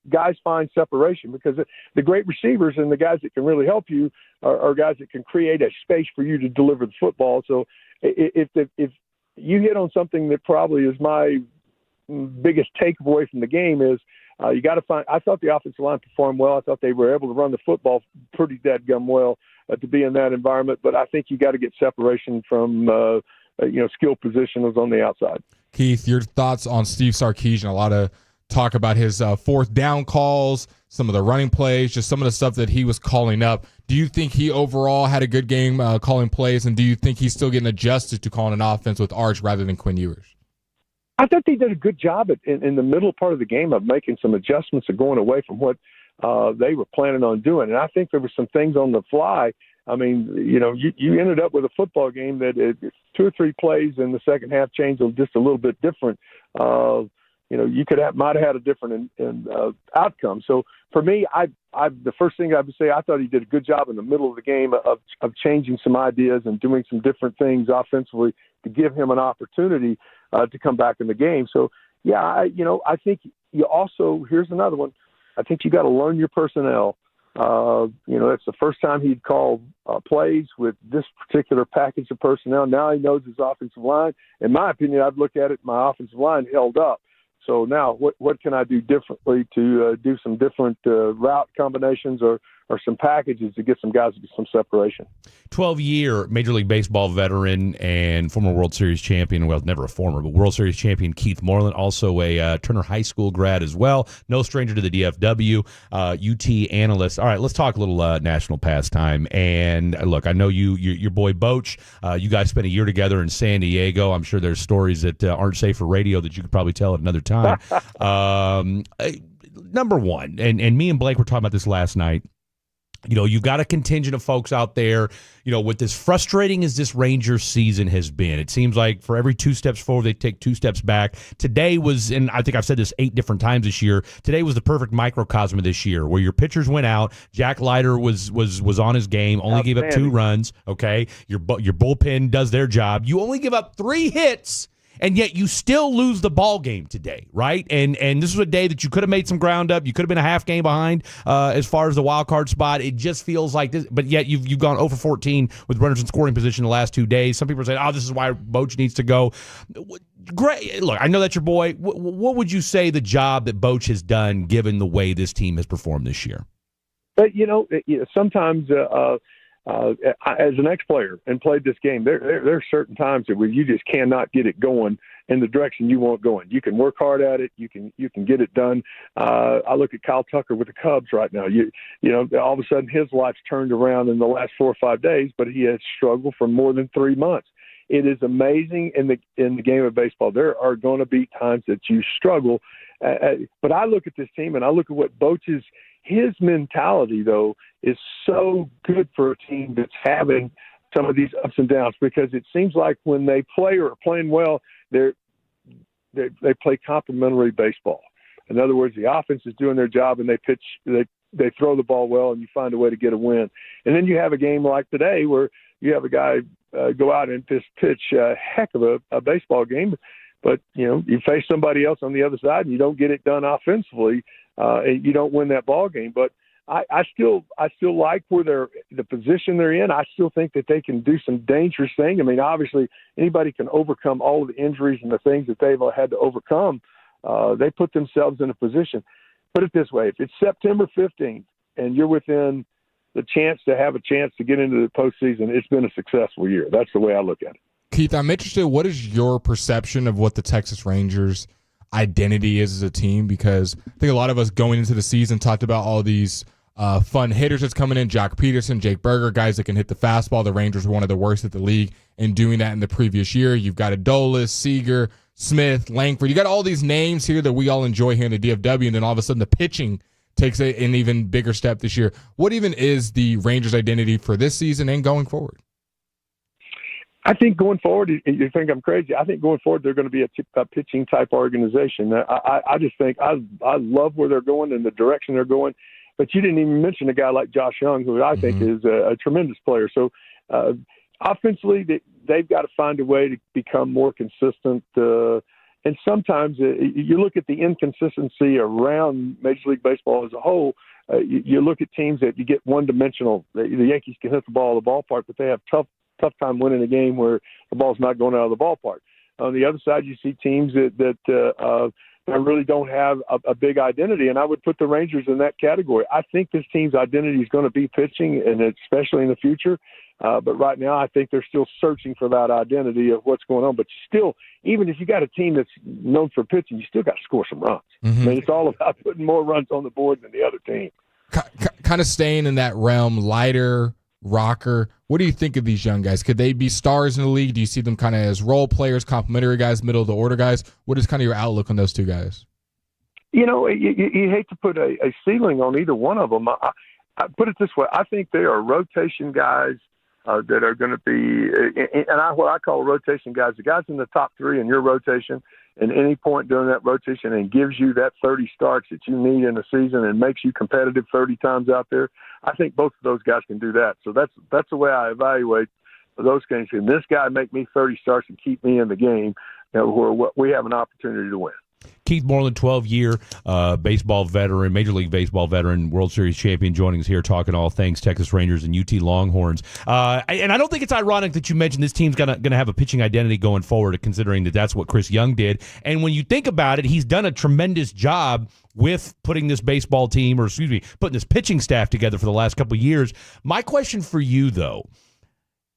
separation, because the great receivers and the guys that can really help you are guys that can create a space for you to deliver the football. So if you hit on something that probably is my biggest takeaway from the game is you got to find. I thought the offensive line performed well. I thought they were able to run the football pretty dadgum well to be in that environment. But I think you got to get separation from skill positioners on the outside. Keith, your thoughts on Steve Sarkeesian? A lot of talk about his 4th down calls, some of the running plays, just some of the stuff that he was calling up. Do you think he overall had a good game calling plays, and do you think he's still getting adjusted to calling an offense with Arch rather than Quinn Ewers? I thought they did a good job in the middle part of the game of making some adjustments and going away from what they were planning on doing. And I think there were some things on the fly. I mean, you ended up with a football game that 2 or 3 plays in the second half changed just a little bit different. You might have had a different outcome. So for me, the first thing I would say, I thought he did a good job in the middle of the game of changing some ideas and doing some different things offensively to give him an opportunity to come back in the game. So, yeah, I think you also, here's another one. I think you got to learn your personnel. It's the first time he'd called plays with this particular package of personnel. Now he knows his offensive line. In my opinion, I've looked at it, my offensive line held up. So now what can I do differently to do some different route combinations or some packages to get some guys to get some separation? 12-year Major League Baseball veteran and former World Series champion, well, never a former, but World Series champion Keith Morland, also a Turner High School grad as well. No stranger to the DFW, UT analyst. All right, let's talk a little national pastime. And look, I know your boy Boach, you guys spent a year together in San Diego. I'm sure there's stories that aren't safe for radio that you could probably tell at another time. Number one, and me and Blake were talking about this last night. You've got a contingent of folks out there, with as frustrating as this Rangers season has been. It seems like for every 2 steps forward, they take 2 steps back. Today was, and I think I've said this 8 different times this year, today was the perfect microcosm of this year, where your pitchers went out. Jack Leiter was on his game, only gave up 2 runs, okay? Your bullpen does their job. You only give up 3 hits, and yet you still lose the ball game today, right? And this was a day that you could have made some ground up. You could have been a half game behind as far as the wild card spot. It just feels like this. But yet you've gone 0 for 14 with runners in scoring position the last 2 days. Some people are saying, this is why Boach needs to go. great. Look, I know that's your boy. What would you say the job that Boch has done, given the way this team has performed this year? But sometimes as an ex-player and played this game, there are certain times where you just cannot get it going in the direction you want going. You can work hard at it. You can get it done. I look at Kyle Tucker with the Cubs right now. All of a sudden his life's turned around in the last 4 or 5 days, but he has struggled for more than 3 months. It is amazing in the game of baseball. There are going to be times that you struggle. But I look at this team and I look at what Boch's his mentality, though, is so good for a team that's having some of these ups and downs, because it seems like when they play or are playing well, they play complementary baseball. In other words, the offense is doing their job and they pitch, they throw the ball well, and you find a way to get a win. And then you have a game like today where you have a guy go out and pitch a heck of a baseball game, but you face somebody else on the other side and you don't get it done offensively, and you don't win that ball game. But I still like where the position they're in. I still think that they can do some dangerous things. I mean, obviously anybody can overcome all of the injuries and the things that they've had to overcome. They put themselves in a position. Put it this way: if it's September 15th and you're within the chance to have a chance to get into the postseason, it's been a successful year. That's the way I look at it. Keith, I'm interested, what is your perception of what the Texas Rangers identity is as a team? Because I think a lot of us going into the season talked about all these fun hitters that's coming in, Jock Peterson, Jake Berger, guys that can hit the fastball. The Rangers were one of the worst at the league in doing that in the previous year. You've got Adolis, Seager, Smith, Langford. You got all these names here that we all enjoy here in the DFW, and then all of a sudden the pitching takes an even bigger step this year. What even is the Rangers' identity for this season and going forward? I think going forward, you think I'm crazy. I think going forward, they're going to be a pitching type organization. I just think I love where they're going and the direction they're going. But you didn't even mention a guy like Josh Young, who I think is a tremendous player. So offensively, they've got to find a way to become more consistent. And sometimes you look at the inconsistency around Major League Baseball as a whole. You look at teams that you get one-dimensional. The Yankees can hit the ball out of the ballpark, but they have tough time winning a game where the ball's not going out of the ballpark. On the other side, you see teams that really don't have a big identity, and I would put the Rangers in that category. I think this team's identity is going to be pitching, and especially in the future. But right now, I think they're still searching for that identity of what's going on. But still, even if you got a team that's known for pitching, you still got to score some runs. I mean, it's all about putting more runs on the board than the other team. Kind of staying in that realm, Leiter, Rocker. What do you think of these young guys? Could they be stars in the league? Do you see them kind of as role players, complimentary guys, middle of the order guys? What is kind of your outlook on those two guys? You hate to put a ceiling on either one of them. I put it this way: I think they are rotation guys that are going to be, what I call rotation guys, the guys in the top three in your rotation, and any point during that rotation, and gives you that 30 starts that you need in a season and makes you competitive 30 times out there. I think both of those guys can do that. So that's the way I evaluate those games. Can this guy make me 30 starts and keep me in the game, where we have an opportunity to win? Keith Morland, 12-year baseball veteran, Major League Baseball veteran, World Series champion, joining us here talking all things Texas Rangers and UT Longhorns. And I don't think it's ironic that you mentioned this team's going to have a pitching identity going forward, considering that that's what Chris Young did. And when you think about it, he's done a tremendous job with putting this baseball team, putting this pitching staff together for the last couple of years. My question for you, though,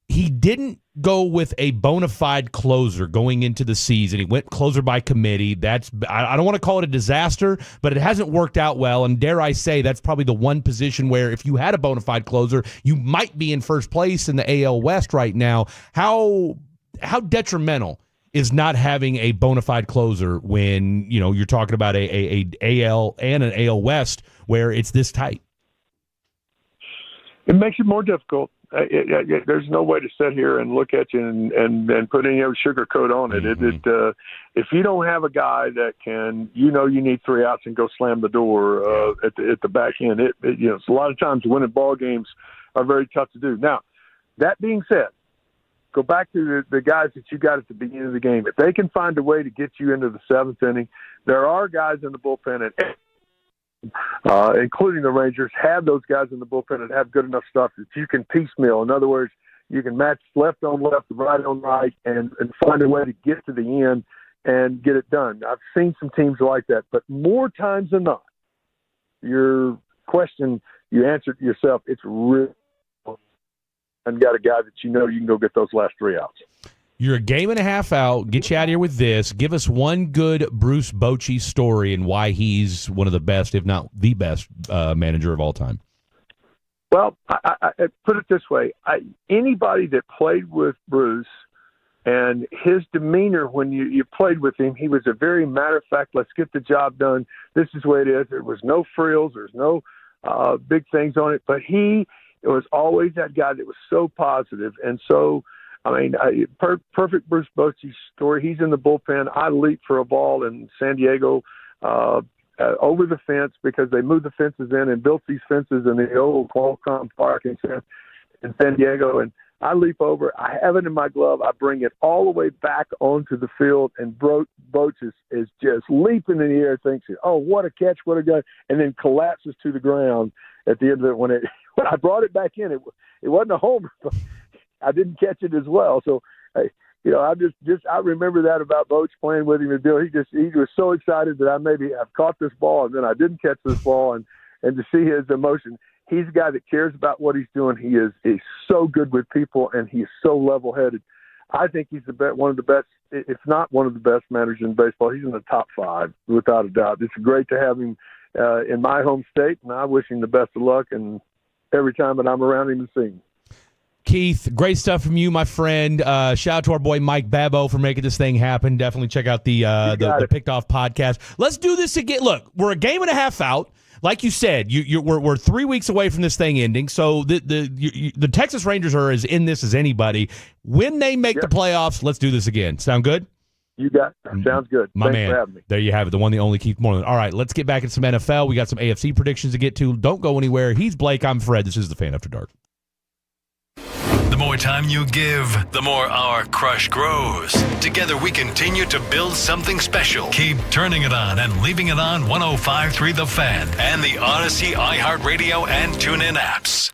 he didn't go with a bona fide closer going into the season. He went closer by committee. I don't want to call it a disaster, but it hasn't worked out well. And dare I say, that's probably the one position where if you had a bona fide closer, you might be in first place in the AL West right now. How detrimental is not having a bona fide closer when you're talking about a AL and an AL West where it's this tight? It makes it more difficult. There's no way to sit here and look at you and put any sugar coat on it. If you don't have a guy that can, you need 3 outs and go slam the door at the back end, a lot of times winning ball games are very tough to do. Now, that being said, go back to the guys that you got at the beginning of the game. If they can find a way to get you into the 7th inning, there are guys in the bullpen including the Rangers, have those guys in the bullpen that have good enough stuff that you can piecemeal. In other words, you can match left on left, right on right, and find a way to get to the end and get it done. I've seen some teams like that, but more times than not, your question, you answered yourself, it's real. And got a guy that you can go get those last 3 outs. You're a game and a half out. Get you out of here with this. Give us one good Bruce Bochy story and why he's one of the best, if not the best, manager of all time. Well, I put it this way. Anybody that played with Bruce and his demeanor when you played with him, he was a very matter-of-fact, let's get the job done. This is the way it is. There was no frills. There's no big things on it. But he was always that guy that was so positive. And so, perfect Bruce Bochy story. He's in the bullpen. I leaped for a ball in San Diego over the fence because they moved the fences in and built these fences in the old Qualcomm Park in San Diego. And I leap over. I have it in my glove. I bring it all the way back onto the field, and Boch is just leaping in the air, thinks, oh, what a catch, what a guy, and then collapses to the ground at the end of it. When I brought it back in, it wasn't a homer. But I didn't catch it as well. So, I remember that about Boch playing with him. He was so excited that I maybe have caught this ball, and then I didn't catch this ball, and to see his emotion. He's a guy that cares about what he's doing. He's so good with people, and he's so level-headed. I think he's one of the best, if not one of the best managers in baseball. He's in the top 5, without a doubt. It's great to have him in my home state, and I wish him the best of luck and every time that I'm around him and see him. Keith, great stuff from you, my friend. Shout out to our boy Mike Babbo for making this thing happen. Definitely check out the Picked Off podcast. Let's do this again. Look, we're a game and a half out. Like you said, we're 3 weeks away from this thing ending. So the Texas Rangers are as in this as anybody. When they make the playoffs, let's do this again. Sound good? You got it. Sounds good. My Thanks man. for having me. There you have it. The one, the only Keith Morland. All right, let's get back into some NFL. We got some AFC predictions to get to. Don't go anywhere. He's Blake. I'm Fred. This is the Fan After Dark. The more time you give, the more our crush grows. Together we continue to build something special. Keep turning it on and leaving it on 105.3 The Fan and the Odyssey, iHeartRadio, and TuneIn apps.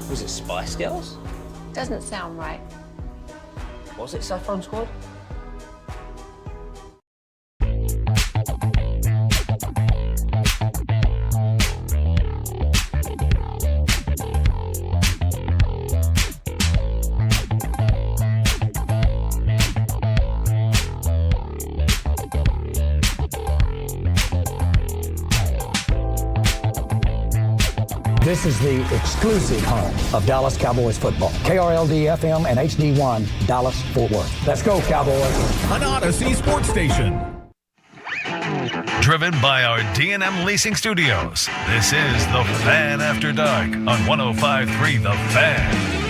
Was it Spice Girls? Doesn't sound right. Was it Saffron Squad? This is the exclusive home of Dallas Cowboys football. KRLD-FM and HD1, Dallas, Fort Worth. Let's go, Cowboys. An Odyssey sports station. Driven by our D&M Leasing Studios, this is The Fan After Dark on 105.3 The Fan.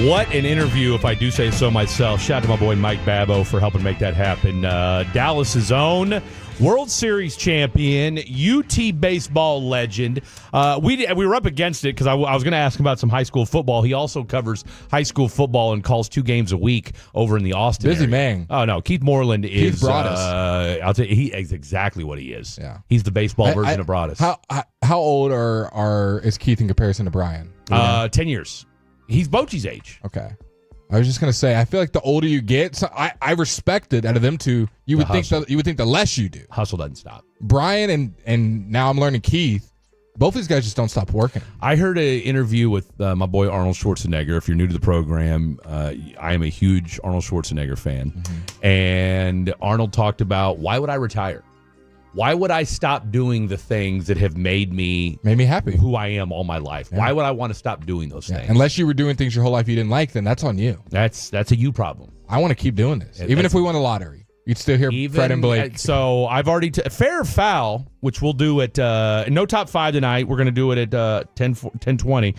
What an interview, if I do say so myself. Shout out to my boy Mike Babbo for helping make that happen. Dallas's own World Series champion, UT baseball legend. We were up against it because I was going to ask him about some high school football. He also covers high school football and calls 2 games a week over in the Austin Busy area. Man. Oh, no. Keith Morland is... Keith Broadus. I'll tell you, he is exactly what he is. Yeah. He's the baseball version of Broadus. How old is Keith in comparison to Brian? 10 years. He's Bochy's age. Okay. I was just gonna say, I feel like the older you get, so I respect it out of them two. You would think the less you do. Hustle doesn't stop. Brian and now I'm learning Keith. Both these guys just don't stop working. I heard an interview with my boy Arnold Schwarzenegger. If you're new to the program, I am a huge Arnold Schwarzenegger fan. Mm-hmm. And Arnold talked about, why would I retire? Why would I stop doing the things that have made me happy, who I am all my life? Yeah. Why would I want to stop doing those things? Unless you were doing things your whole life you didn't like, then that's on you. That's a you problem. I want to keep doing this. Even if we won the lottery, you'd still hear Fred and Blake. So I've already fair or foul, which we'll do at no top 5 tonight. We're going to do it at 10:20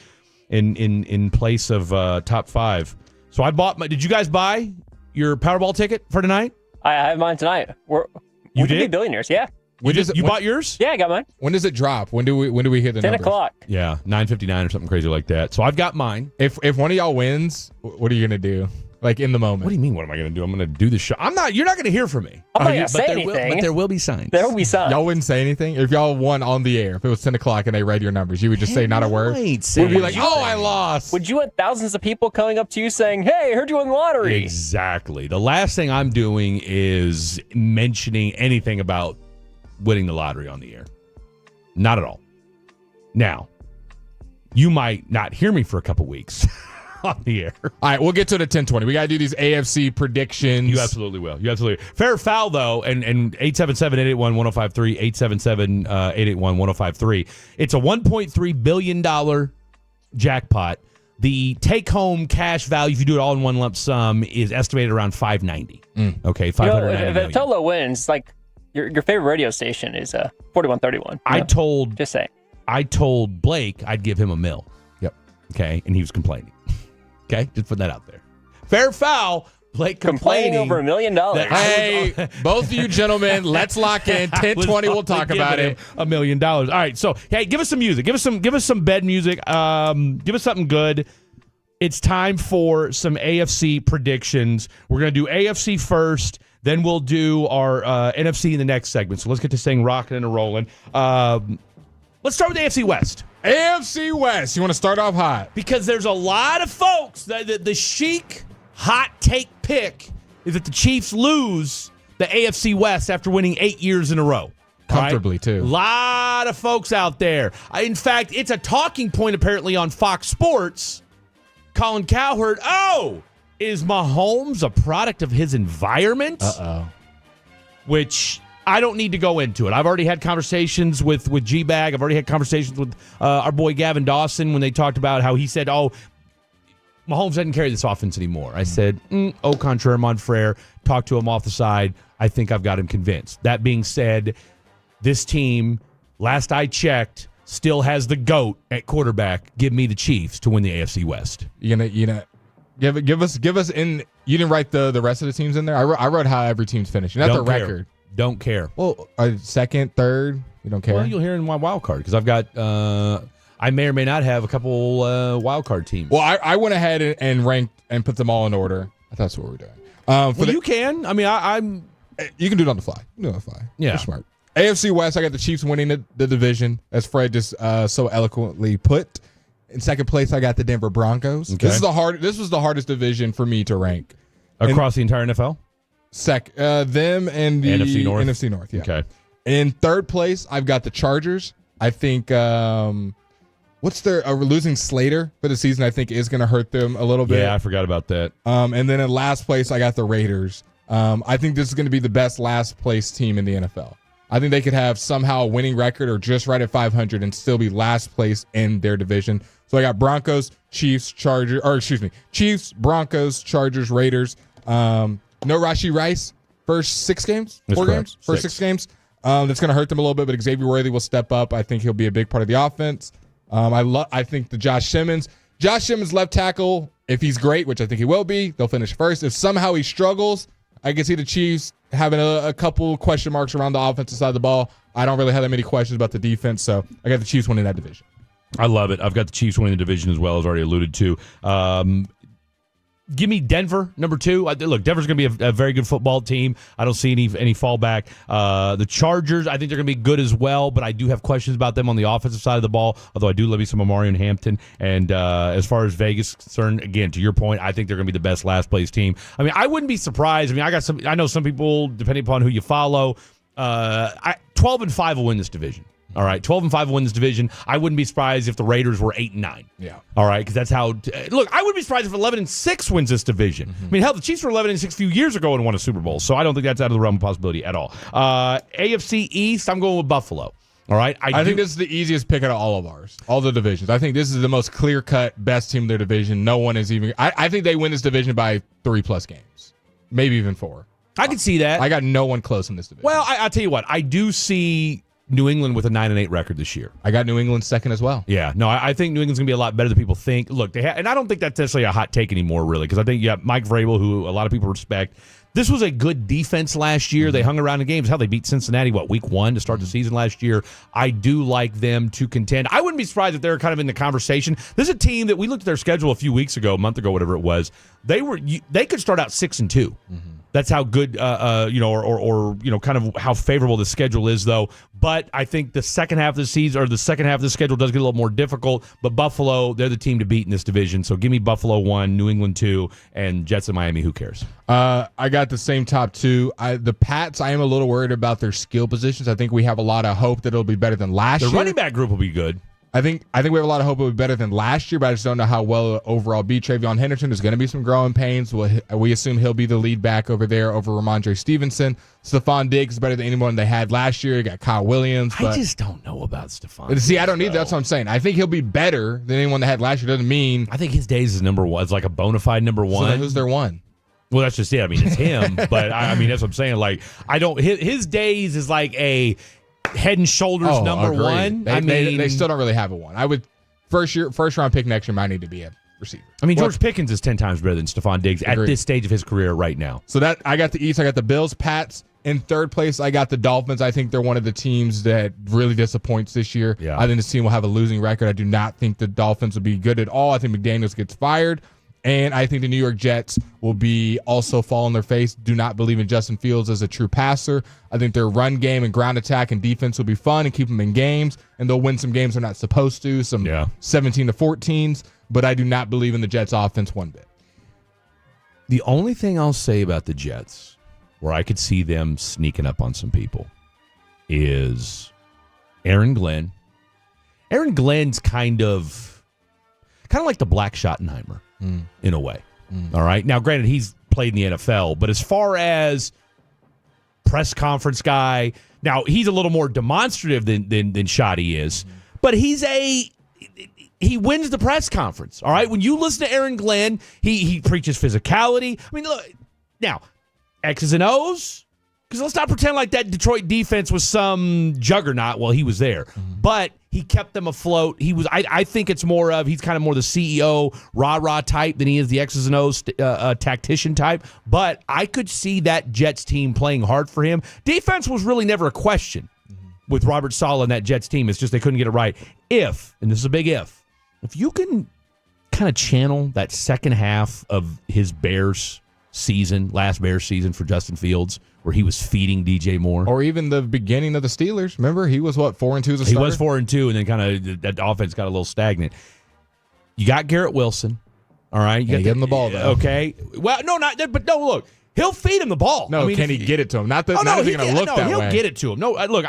in place of top 5. So I bought did you guys buy your Powerball ticket for tonight? I have mine tonight. We could be billionaires, yeah. You bought yours? Yeah, I got mine. When does it drop? When do we hear the 10 numbers? o'clock. Yeah, 9:59 or something crazy like that. So I've got mine. If one of y'all wins, what are you gonna do? Like in the moment? What do you mean? What am I gonna do? I'm gonna do the show. You're not gonna hear from me. I'm not gonna say anything. But there will be signs. There will be signs. Y'all wouldn't say anything if y'all won on the air. If it was 10 o'clock and they read your numbers, you would just say not a word. We'd be like, I lost. Would you want thousands of people coming up to you saying, "Hey, I heard you won the lottery"? Exactly. The last thing I'm doing is mentioning anything about winning the lottery on the air. Not at all. Now, you might not hear me for a couple weeks on the air. All right, we'll get to the 10:20. We got to do these AFC predictions. You absolutely will. Fair or foul, though, and 877-881-1053, 877-881-1053. It's a $1.3 billion jackpot. The take-home cash value, if you do it all in one lump sum, is estimated around $590. Okay, $590 if Tolo wins, like, your favorite radio station is 4131. Just saying. I told Blake I'd give him $1 million. Yep. Okay, and he was complaining. Okay, just put that out there. Fair or foul, Blake complaining over $1 million. Hey, both of you gentlemen, let's lock in 10:20. We'll talk about it. $1 million. All right, so hey, give us some music. Give us some bed music. Give us something good. It's time for some AFC predictions. We're gonna do AFC first. Then we'll do our NFC in the next segment. So let's get this thing rocking and rolling. Let's start with AFC West. AFC West. You want to start off hot? Because there's a lot of folks. The chic hot take pick is that the Chiefs lose the AFC West after winning 8 years in a row. Comfortably, right? too. A lot of folks out there. In fact, it's a talking point apparently on Fox Sports. Colin Cowherd, is Mahomes a product of his environment? Uh-oh. Which I don't need to go into it. I've already had conversations with GBAG. I've already had conversations with our boy Gavin Dawson when they talked about how he said, Mahomes doesn't carry this offense anymore. I said, au contraire, mon frere. Talk to him off the side. I think I've got him convinced. That being said, this team, last I checked, still has the GOAT at quarterback. Give me the Chiefs to win the AFC West. You know. Give us in. You didn't write the rest of the teams in there. I wrote how every team's finishing. Not the record. Don't care. Well, second, third. You don't care. Well, you'll hear in my wild card because I've got. I may or may not have a couple wild card teams. Well, I went ahead and ranked and put them all in order. I thought that's what we're doing. You can. I mean, I'm. You can do it on the fly. You can do it on the fly. Yeah, you're smart. AFC West. I got the Chiefs winning the division, as Fred just so eloquently put. In second place, I got the Denver Broncos. Okay. This was the hardest division for me to rank across the entire NFL. Them and the NFC North. NFC North. Yeah. Okay. In third place, I've got the Chargers. I think losing Slater for the season, I think, is going to hurt them a little bit. Yeah, I forgot about that. And then in last place, I got the Raiders. I think this is going to be the best last place team in the NFL. I think they could have somehow a winning record or just right at 500 and still be last place in their division. So I got Chiefs, Broncos, Chargers, Raiders. No Rashee Rice. First 6 games? That's 4 correct. games? First 6 games. That's going to hurt them a little bit, but Xavier Worthy will step up. I think he'll be a big part of the offense. I think the Josh Simmons left tackle, if he's great, which I think he will be, they'll finish first. If somehow he struggles, I can see the Chiefs having a couple question marks around the offensive side of the ball. I don't really have that many questions about the defense, so I got the Chiefs winning that division. I love it. I've got the Chiefs winning the division as well, as already alluded to. Give me Denver, number 2. Look, Denver's going to be a very good football team. I don't see any fallback. The Chargers, I think they're going to be good as well, but I do have questions about them on the offensive side of the ball, although I do love me some Omarion Hampton. And as far as Vegas is concerned, again, to your point, I think they're going to be the best last-place team. I mean, I wouldn't be surprised. I mean, I know some people, depending upon who you follow, 12-5 will win this division. All right, 12-5 will win this division. I wouldn't be surprised if the Raiders were 8-9. Yeah. All right, because that's how. Look, I wouldn't be surprised if 11-6 wins this division. I mean, hell, the Chiefs were 11-6 a few years ago and won a Super Bowl, so I don't think that's out of the realm of possibility at all. AFC East, I'm going with Buffalo. All right, I think this is the easiest pick out of all of ours, all the divisions. I think this is the most clear-cut, best team in their division. No one is even. I think they win this division by 3+ games, maybe even 4. I can see that. I got no one close in this division. Well, I'll tell you what, I do see New England with a 9-8 record this year. I got New England second as well. Yeah, no, I think New England's going to be a lot better than people think. Look, and I don't think that's necessarily a hot take anymore, really, because I think, Mike Vrabel, who a lot of people respect. This was a good defense last year. They hung around in games. How they beat Cincinnati, week 1 to start the season last year. I do like them to contend. I wouldn't be surprised if they're kind of in the conversation. This is a team that we looked at their schedule a few weeks ago, a month ago, whatever it was. They could start out 6-2. That's how good, kind of how favorable the schedule is, though. But I think the second half of the season or the second half of the schedule does get a little more difficult. But Buffalo, they're the team to beat in this division. So give me Buffalo 1, New England 2, and Jets and Miami. Who cares? I got the same top 2. The Pats, I am a little worried about their skill positions. I think we have a lot of hope that it'll be better than last year. The running back group will be good. I think we have a lot of hope it will be better than last year, but I just don't know how well overall be. Travion Henderson is going to be some growing pains. We assume he'll be the lead back over there over Ramondre Stevenson. Stephon Diggs is better than anyone they had last year. You got Kyle Williams. I just don't know about Stephon. See, I don't need that. That's what I'm saying. I think he'll be better than anyone they had last year. Doesn't mean. I think his days is number 1. It's like a bona fide number 1. So then who's their 1? Well, that's just it. I mean, it's him. But that's what I'm saying. Like, I don't. His days is like a head and shoulders number agreed. 1. They still don't really have a 1. I would. First round pick next year might need to be a receiver. I mean, George Pickens is 10 times better than Stephon Diggs at this stage of his career right now. So that I got the East. I got the Bills, Pats. In third place, I got the Dolphins. I think they're one of the teams that really disappoints this year. Yeah. I think this team will have a losing record. I do not think the Dolphins will be good at all. I think McDaniels gets fired. And I think the New York Jets will be also fall on their face. Do not believe in Justin Fields as a true passer. I think their run game and ground attack and defense will be fun and keep them in games. And they'll win some games they're not supposed to, some 17-14s. But I do not believe in the Jets' offense one bit. The only thing I'll say about the Jets, where I could see them sneaking up on some people, is Aaron Glenn. Aaron Glenn's kind of like the Black Schottenheimer. In a way. All right. Now, granted, he's played in the NFL, but as far as press conference guy, now he's a little more demonstrative than Shotty is, but he wins the press conference. All right. When you listen to Aaron Glenn, he preaches physicality. I mean, look, now, X's and O's, because let's not pretend like that Detroit defense was some juggernaut while he was there. But he kept them afloat. I think it's more of he's kind of more the CEO rah-rah type than he is the X's and O's tactician type. But I could see that Jets team playing hard for him. Defense was really never a question with Robert Saleh and that Jets team. It's just they couldn't get it right. If you can kind of channel that second half of his last Bears season for Justin Fields, where he was feeding DJ Moore. Or even the beginning of the Steelers. Remember, he was 4-2 as a starter? He was 4-2, and then kind of that offense got a little stagnant. You got Garrett Wilson. All right. You get him the ball, though. Okay. Well, no, not that. But no, look. He'll feed him the ball. No, can he get it to him? Not that. Not he's going to look that way. He'll get it to him. No, look,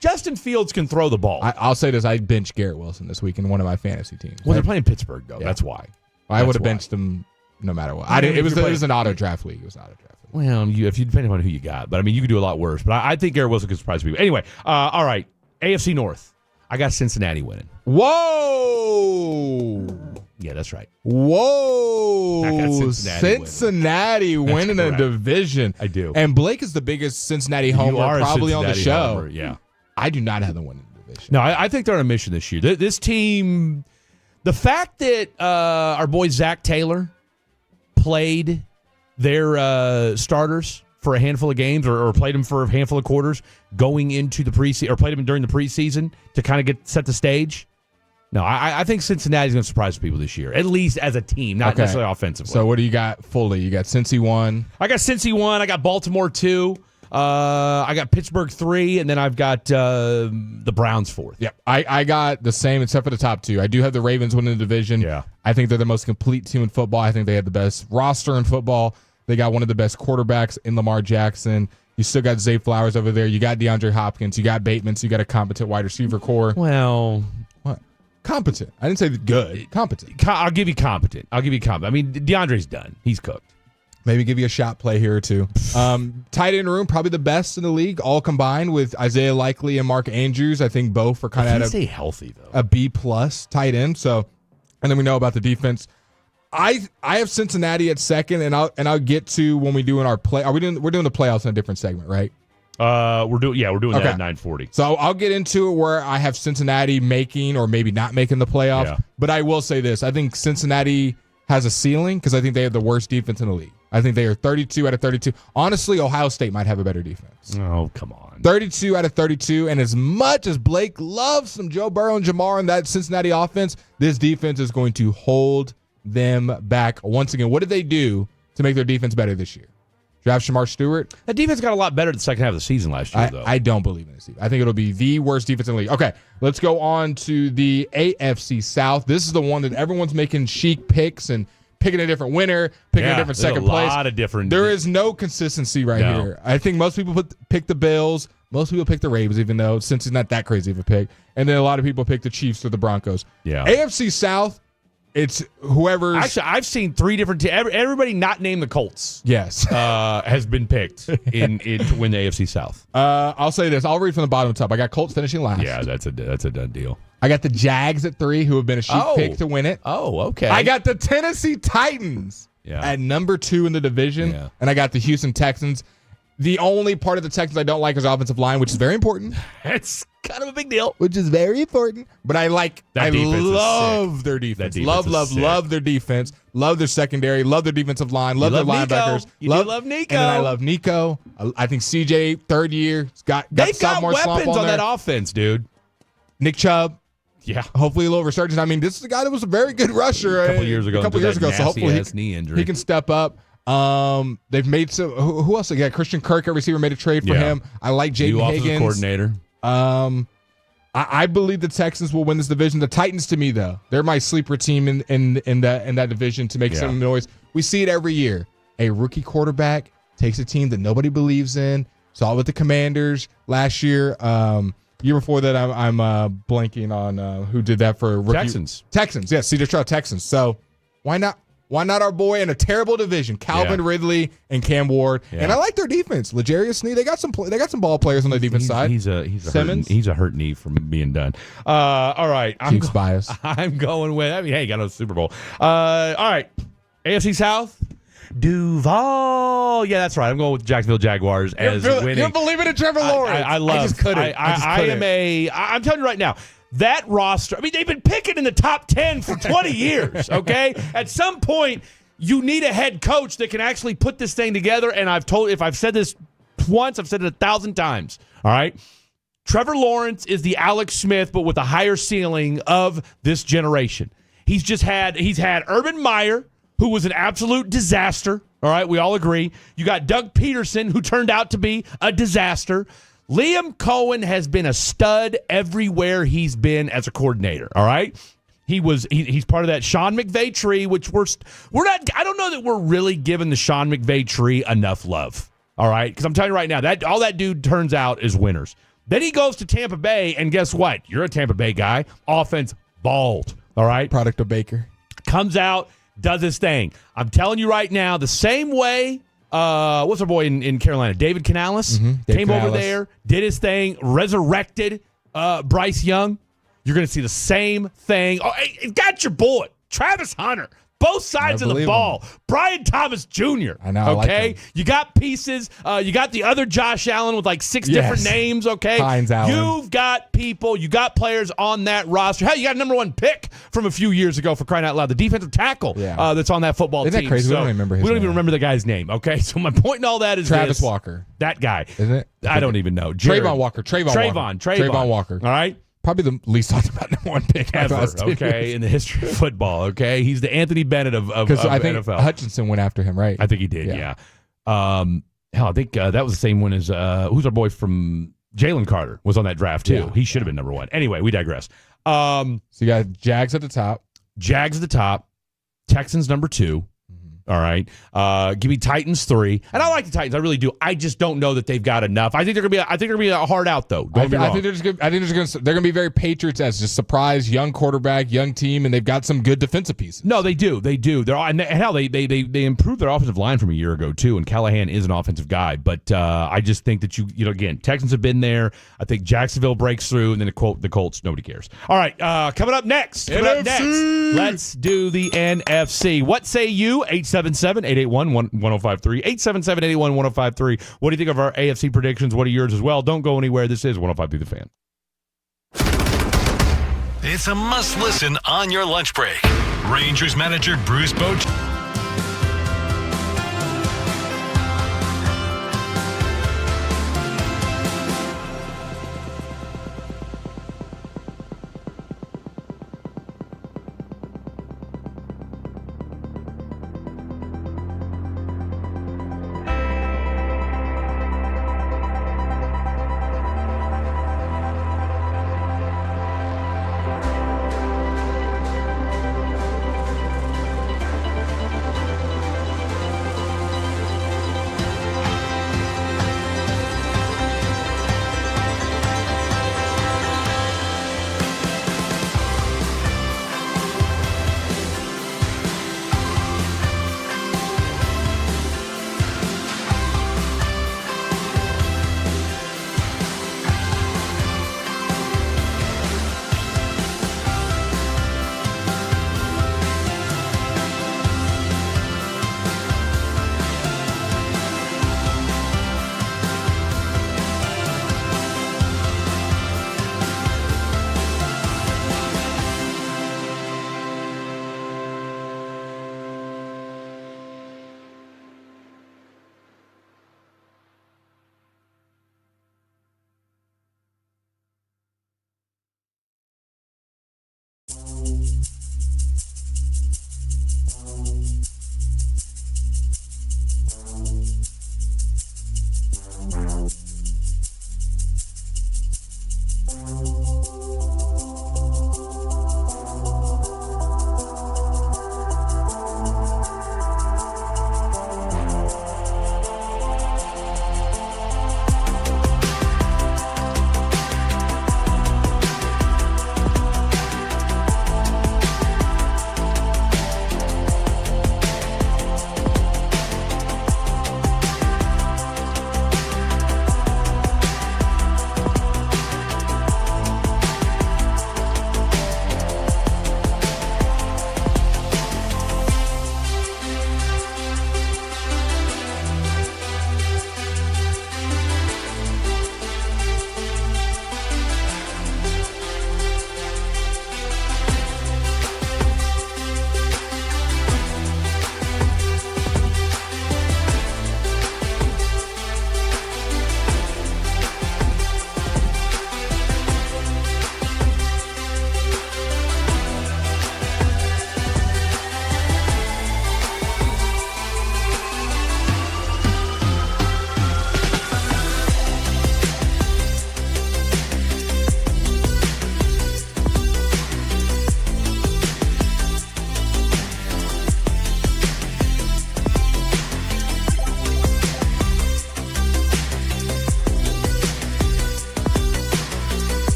Justin Fields can throw the ball. I'll say this: I benched Garrett Wilson this week in one of my fantasy teams. Well, they're playing Pittsburgh, though. Yeah. That's why. I would have benched him no matter what. It was an auto draft league. It was an auto draft league. Well, if you depending on who you got, but I mean, you could do a lot worse. But I think Garrett Wilson could surprise people. Anyway, all right, AFC North. I got Cincinnati winning. Whoa. Yeah, that's right. Whoa. I got Cincinnati winning a division. I do. And Blake is the biggest Cincinnati homer probably on the show. Homer, yeah. I do not have them winning the division. No, I think they're on a mission this year. This team, the fact that our boy Zach Taylor played their starters for a handful of games or played them for a handful of quarters going into the preseason or played them during the preseason to kind of set the stage. No, I think Cincinnati's going to surprise people this year, at least as a team, not necessarily offensively. So what do you got fully? You got Cincy 1. I got Cincy 1. I got Baltimore 2. I got Pittsburgh 3, and then I've got the Browns 4th. Yep, I got the same except for the top 2. I do have the Ravens winning the division. Yeah, I think they're the most complete team in football. I think they have the best roster in football. They got one of the best quarterbacks in Lamar Jackson. You still got Zay Flowers over there. You got DeAndre Hopkins. You got Bateman. So you got a competent wide receiver core. Well, what? Competent. I didn't say good. Competent. I'll give you competent. I mean, DeAndre's done. He's cooked. Maybe give you a shot play here or two. Tight end room, probably the best in the league, all combined with Isaiah Likely and Mark Andrews. I think both are kind of stay healthy though. A B+ tight end. So, and then we know about the defense. I have Cincinnati at second, and I'll get to when we do in our play. We're doing the playoffs in a different segment, right? We're doing that at 9:40. So I'll get into it where I have Cincinnati making or maybe not making the playoffs. Yeah. But I will say this: I think Cincinnati has a ceiling because I think they have the worst defense in the league. I think they are 32 out of 32. Honestly, Ohio State might have a better defense. Oh, come on. 32 out of 32. And as much as Blake loves some Joe Burrow and Jamar and that Cincinnati offense, this defense is going to hold them back once again. What did they do to make their defense better this year? Draft Shamar Stewart. That defense got a lot better the second half of the season last year, though. I don't believe in this. I think it'll be the worst defense in the league. Okay, let's go on to the AFC South. This is the one that everyone's making chic picks and picking a different winner, picking a different second place. A lot of different. There is no consistency here. I think most people pick the Bills. Most people pick the Ravens, even though since it's not that crazy of a pick. And then a lot of people pick the Chiefs or the Broncos. Yeah. AFC South, it's whoever's. Actually, I've seen 3 different teams. Everybody not named the Colts. Yes. Has been picked to win the AFC South. I'll say this. I'll read from the bottom to top. I got Colts finishing last. Yeah, that's a done deal. I got the Jags at 3, who have been a chic pick to win it. Oh, okay. I got the Tennessee Titans at number 2 in the division. Yeah. And I got the Houston Texans. The only part of the Texans I don't like is offensive line, which is very important. It's kind of a big deal. Which is very important. But I love their defense. Love their defense. Love their secondary. Love their defensive line. Love their linebackers. You love Nico. And then I love Nico. I think CJ, third year, got sophomore slump weapons on that offense, dude. Nick Chubb. Yeah. Hopefully a little resurgence. I mean, this is a guy that was a very good rusher a couple years ago. So hopefully knee injury. He can step up. They've made some. Who else? They got Christian Kirk, a receiver, made a trade for him. I like Jaden Higgins, coordinator. I believe the Texans will win this division. The Titans, to me, though, they're my sleeper team in that division to make some noise. We see it every year. A rookie quarterback takes a team that nobody believes in. Saw it with the Commanders last year. Year before that, I'm blanking on who did that for rookie. Texans, yes, Cedar Stroud Texans. So why not? Why not our boy in a terrible division, Calvin Ridley and Cam Ward? Yeah. And I like their defense. L'Jarius Sneed, they got some ball players on the defense side. He's a hurt knee from being done. All right, Chiefs bias. I'm going with. I mean, hey, got a Super Bowl. All right, AFC South. Duval. Yeah, that's right. I'm going with Jacksonville Jaguars as winning. You're believing in Trevor Lawrence. I love. I just couldn't. I'm telling you right now. That roster, I mean, they've been picking in the top 10 for 20 years, okay? At some point, you need a head coach that can actually put this thing together, and if I've said this once, I've said it 1,000 times, all right? Trevor Lawrence is the Alex Smith, but with a higher ceiling of this generation. He's had Urban Meyer, who was an absolute disaster, all right? We all agree. You got Doug Peterson, who turned out to be a disaster. Liam Cohen has been a stud everywhere he's been as a coordinator, all right? He's part of that Sean McVay tree, which we're not. I don't know that we're really giving the Sean McVay tree enough love. All right, because I'm telling you right now that all that dude turns out is winners. Then he goes to Tampa Bay, and guess what? You're a Tampa Bay guy. Offense balled. All right, product of Baker comes out, does his thing. I'm telling you right now, the same way. What's our boy in Carolina? David Canales came over there, did his thing, resurrected Bryce Young. You're going to see the same thing. Oh, hey, got your boy, Travis Hunter. Both sides of the ball. Brian Thomas Jr. I know. Okay? I like you got pieces. You got the other Josh Allen with like 6 different names. Okay? Hines Allen. You've got people. You got players on that roster. Hell, you got a number 1 pick from a few years ago, for crying out loud. The defensive tackle that's on that football team. Isn't that crazy? So we don't remember his We don't name. even remember the guy's name. Okay? So my point in all that is Travis Walker. That guy. Isn't it? I don't even know. Jared. Trayvon Walker. Trayvon Walker. All right? Probably the least talked about number 1 pick ever, okay, in the history of football, okay? He's the Anthony Bennett of I think NFL. Hutchinson went after him, right? I think he did, yeah. Hell, I think that was the same one as, who's our boy from Jalen Carter was on that draft, too. Yeah. He should have been number 1. Anyway, we digress. So you got Jags at the top. Jags at the top. Texans number 2. All right. Give me Titans 3. And I like the Titans. I really do. I just don't know that they've got enough. I think they're gonna be a hard out though. I think they're gonna be very Patriots-esque, just surprise, young quarterback, young team, and they've got some good defensive pieces. No, they do. They're all, and hell, they improved their offensive line from a year ago too. And Callahan is an offensive guy, but I just think that you know again, Texans have been there. I think Jacksonville breaks through, and then the Colts. Nobody cares. All right, coming up next. Let's do the NFC. What say you? 877-881-1053. 877-881-1053. What do you think of our AFC predictions? What are yours as well? Don't go anywhere. This is 105.3 The Fan. It's a must-listen on your lunch break. Rangers manager Bruce Bochy.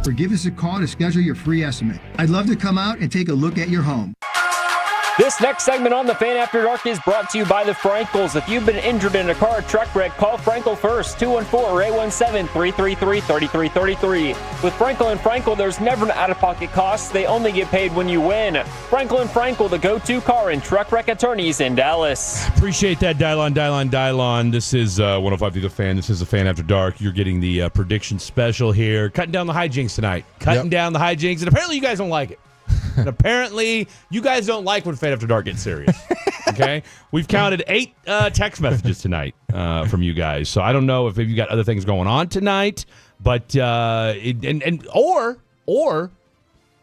or give us a call to schedule your free estimate. I'd love to come out and take a look at your home. This next segment on The Fan After Dark is brought to you by the Frankels. If you've been injured in a car or truck wreck, call Frankel first, 214-817-333-3333. With Frankel and Frankel, there's never an out-of-pocket cost. They only get paid when you win. Frankel and Frankel, the go-to car and truck wreck attorneys in Dallas. Appreciate that, Dylon. This is 105 through The Fan. This is The Fan After Dark. You're getting the prediction special here. Cutting down the hijinks tonight. Cutting down the hijinks. And apparently you guys don't like it. And apparently, you guys don't like when Fan After Dark gets serious. Okay? We've counted 8 text messages tonight from you guys. So I don't know if you got other things going on tonight, but or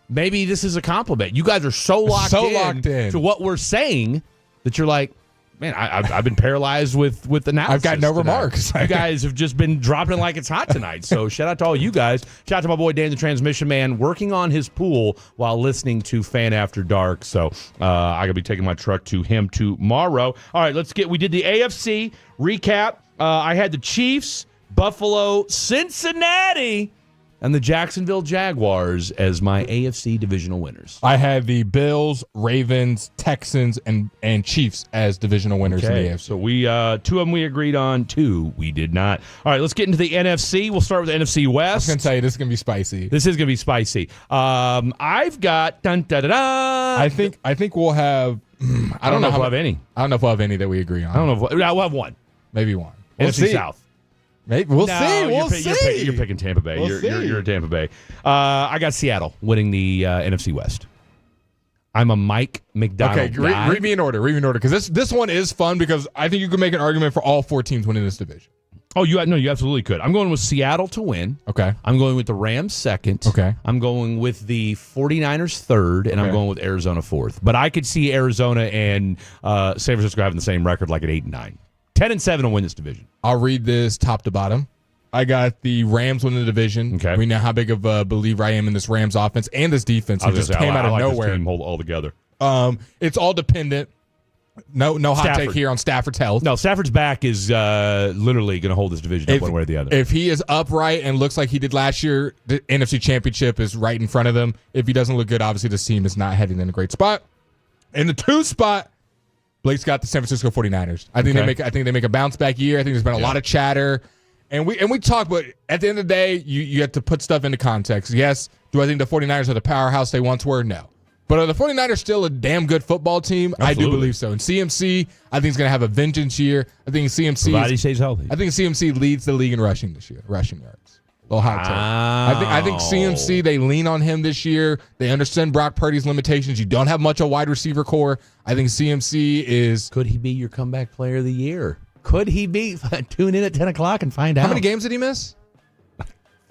maybe this is a compliment. You guys are so locked in to what we're saying that you're like, man, I've been paralyzed with analysis. I've got no remarks. You guys have just been dropping it like it's hot tonight. So shout out to all you guys. Shout out to my boy Dan, the Transmission Man, working on his pool while listening to Fan After Dark. So I gotta be taking my truck to him tomorrow. All right, we did the AFC recap. I had the Chiefs, Buffalo, Cincinnati, and the Jacksonville Jaguars as my AFC divisional winners. I had the Bills, Ravens, Texans, and Chiefs as divisional winners in the AFC. So we 2 of them we agreed on, 2 we did not. All right, let's get into the NFC. We'll start with the NFC West. I was going to tell you, this is going to be spicy. This is going to be spicy. I've got I think we'll have I don't know if we'll have any. I don't know if we'll have any that we agree on. I don't know if we'll have one. Maybe one. NFC South. Maybe we'll see. We'll see. You're picking Tampa Bay. You're Tampa Bay. I got Seattle winning the NFC West. I'm a Mike McDonald guy. Read me in order. Because this one is fun because I think you can make an argument for all 4 teams winning this division. Oh, you absolutely could. I'm going with Seattle to win. Okay. I'm going with the Rams second. Okay. I'm going with the 49ers third, and I'm going with Arizona fourth. But I could see Arizona and San Francisco having the same record, like at 8-9. 10-7 will win this division. I'll read this top to bottom. I got the Rams winning the division. Okay. We know how big of a believer I am in this Rams offense and this defense. It just came out of nowhere. This team all together. It's all dependent. No hot take here on Stafford's health. No, Stafford's back is literally going to hold this division up one way or the other. If he is upright and looks like he did last year, the NFC Championship is right in front of them. If he doesn't look good, obviously this team is not heading in a great spot. In the 2 spot, Blake's got the San Francisco 49ers. I think they make a bounce back year. I think there's been a lot of chatter. And we talk, but at the end of the day, you have to put stuff into context. Yes, do I think the 49ers are the powerhouse they once were? No. But are the 49ers still a damn good football team? Absolutely. I do believe so. And CMC, I think, is going to have a vengeance year. I think CMC Provided stays healthy. I think CMC leads the league in rushing this year, rushing yards. Little hot take. I think CMC, they lean on him this year. They understand Brock Purdy's limitations. You don't have much of a wide receiver core. I think CMC is... Could he be your comeback player of the year? Could he be? Tune in at 10 o'clock and find out. How many games did he miss?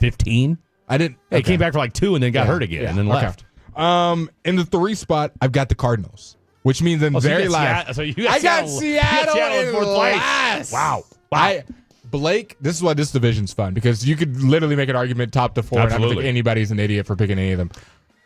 15. I didn't... He came back for like 2 and then got hurt again and then left. In the 3 spot, I've got the Cardinals, which means in very last. I got Seattle in fourth place. Wow. Blake, this is why this division's fun, because you could literally make an argument top to 4, and I don't think anybody's an idiot for picking any of them.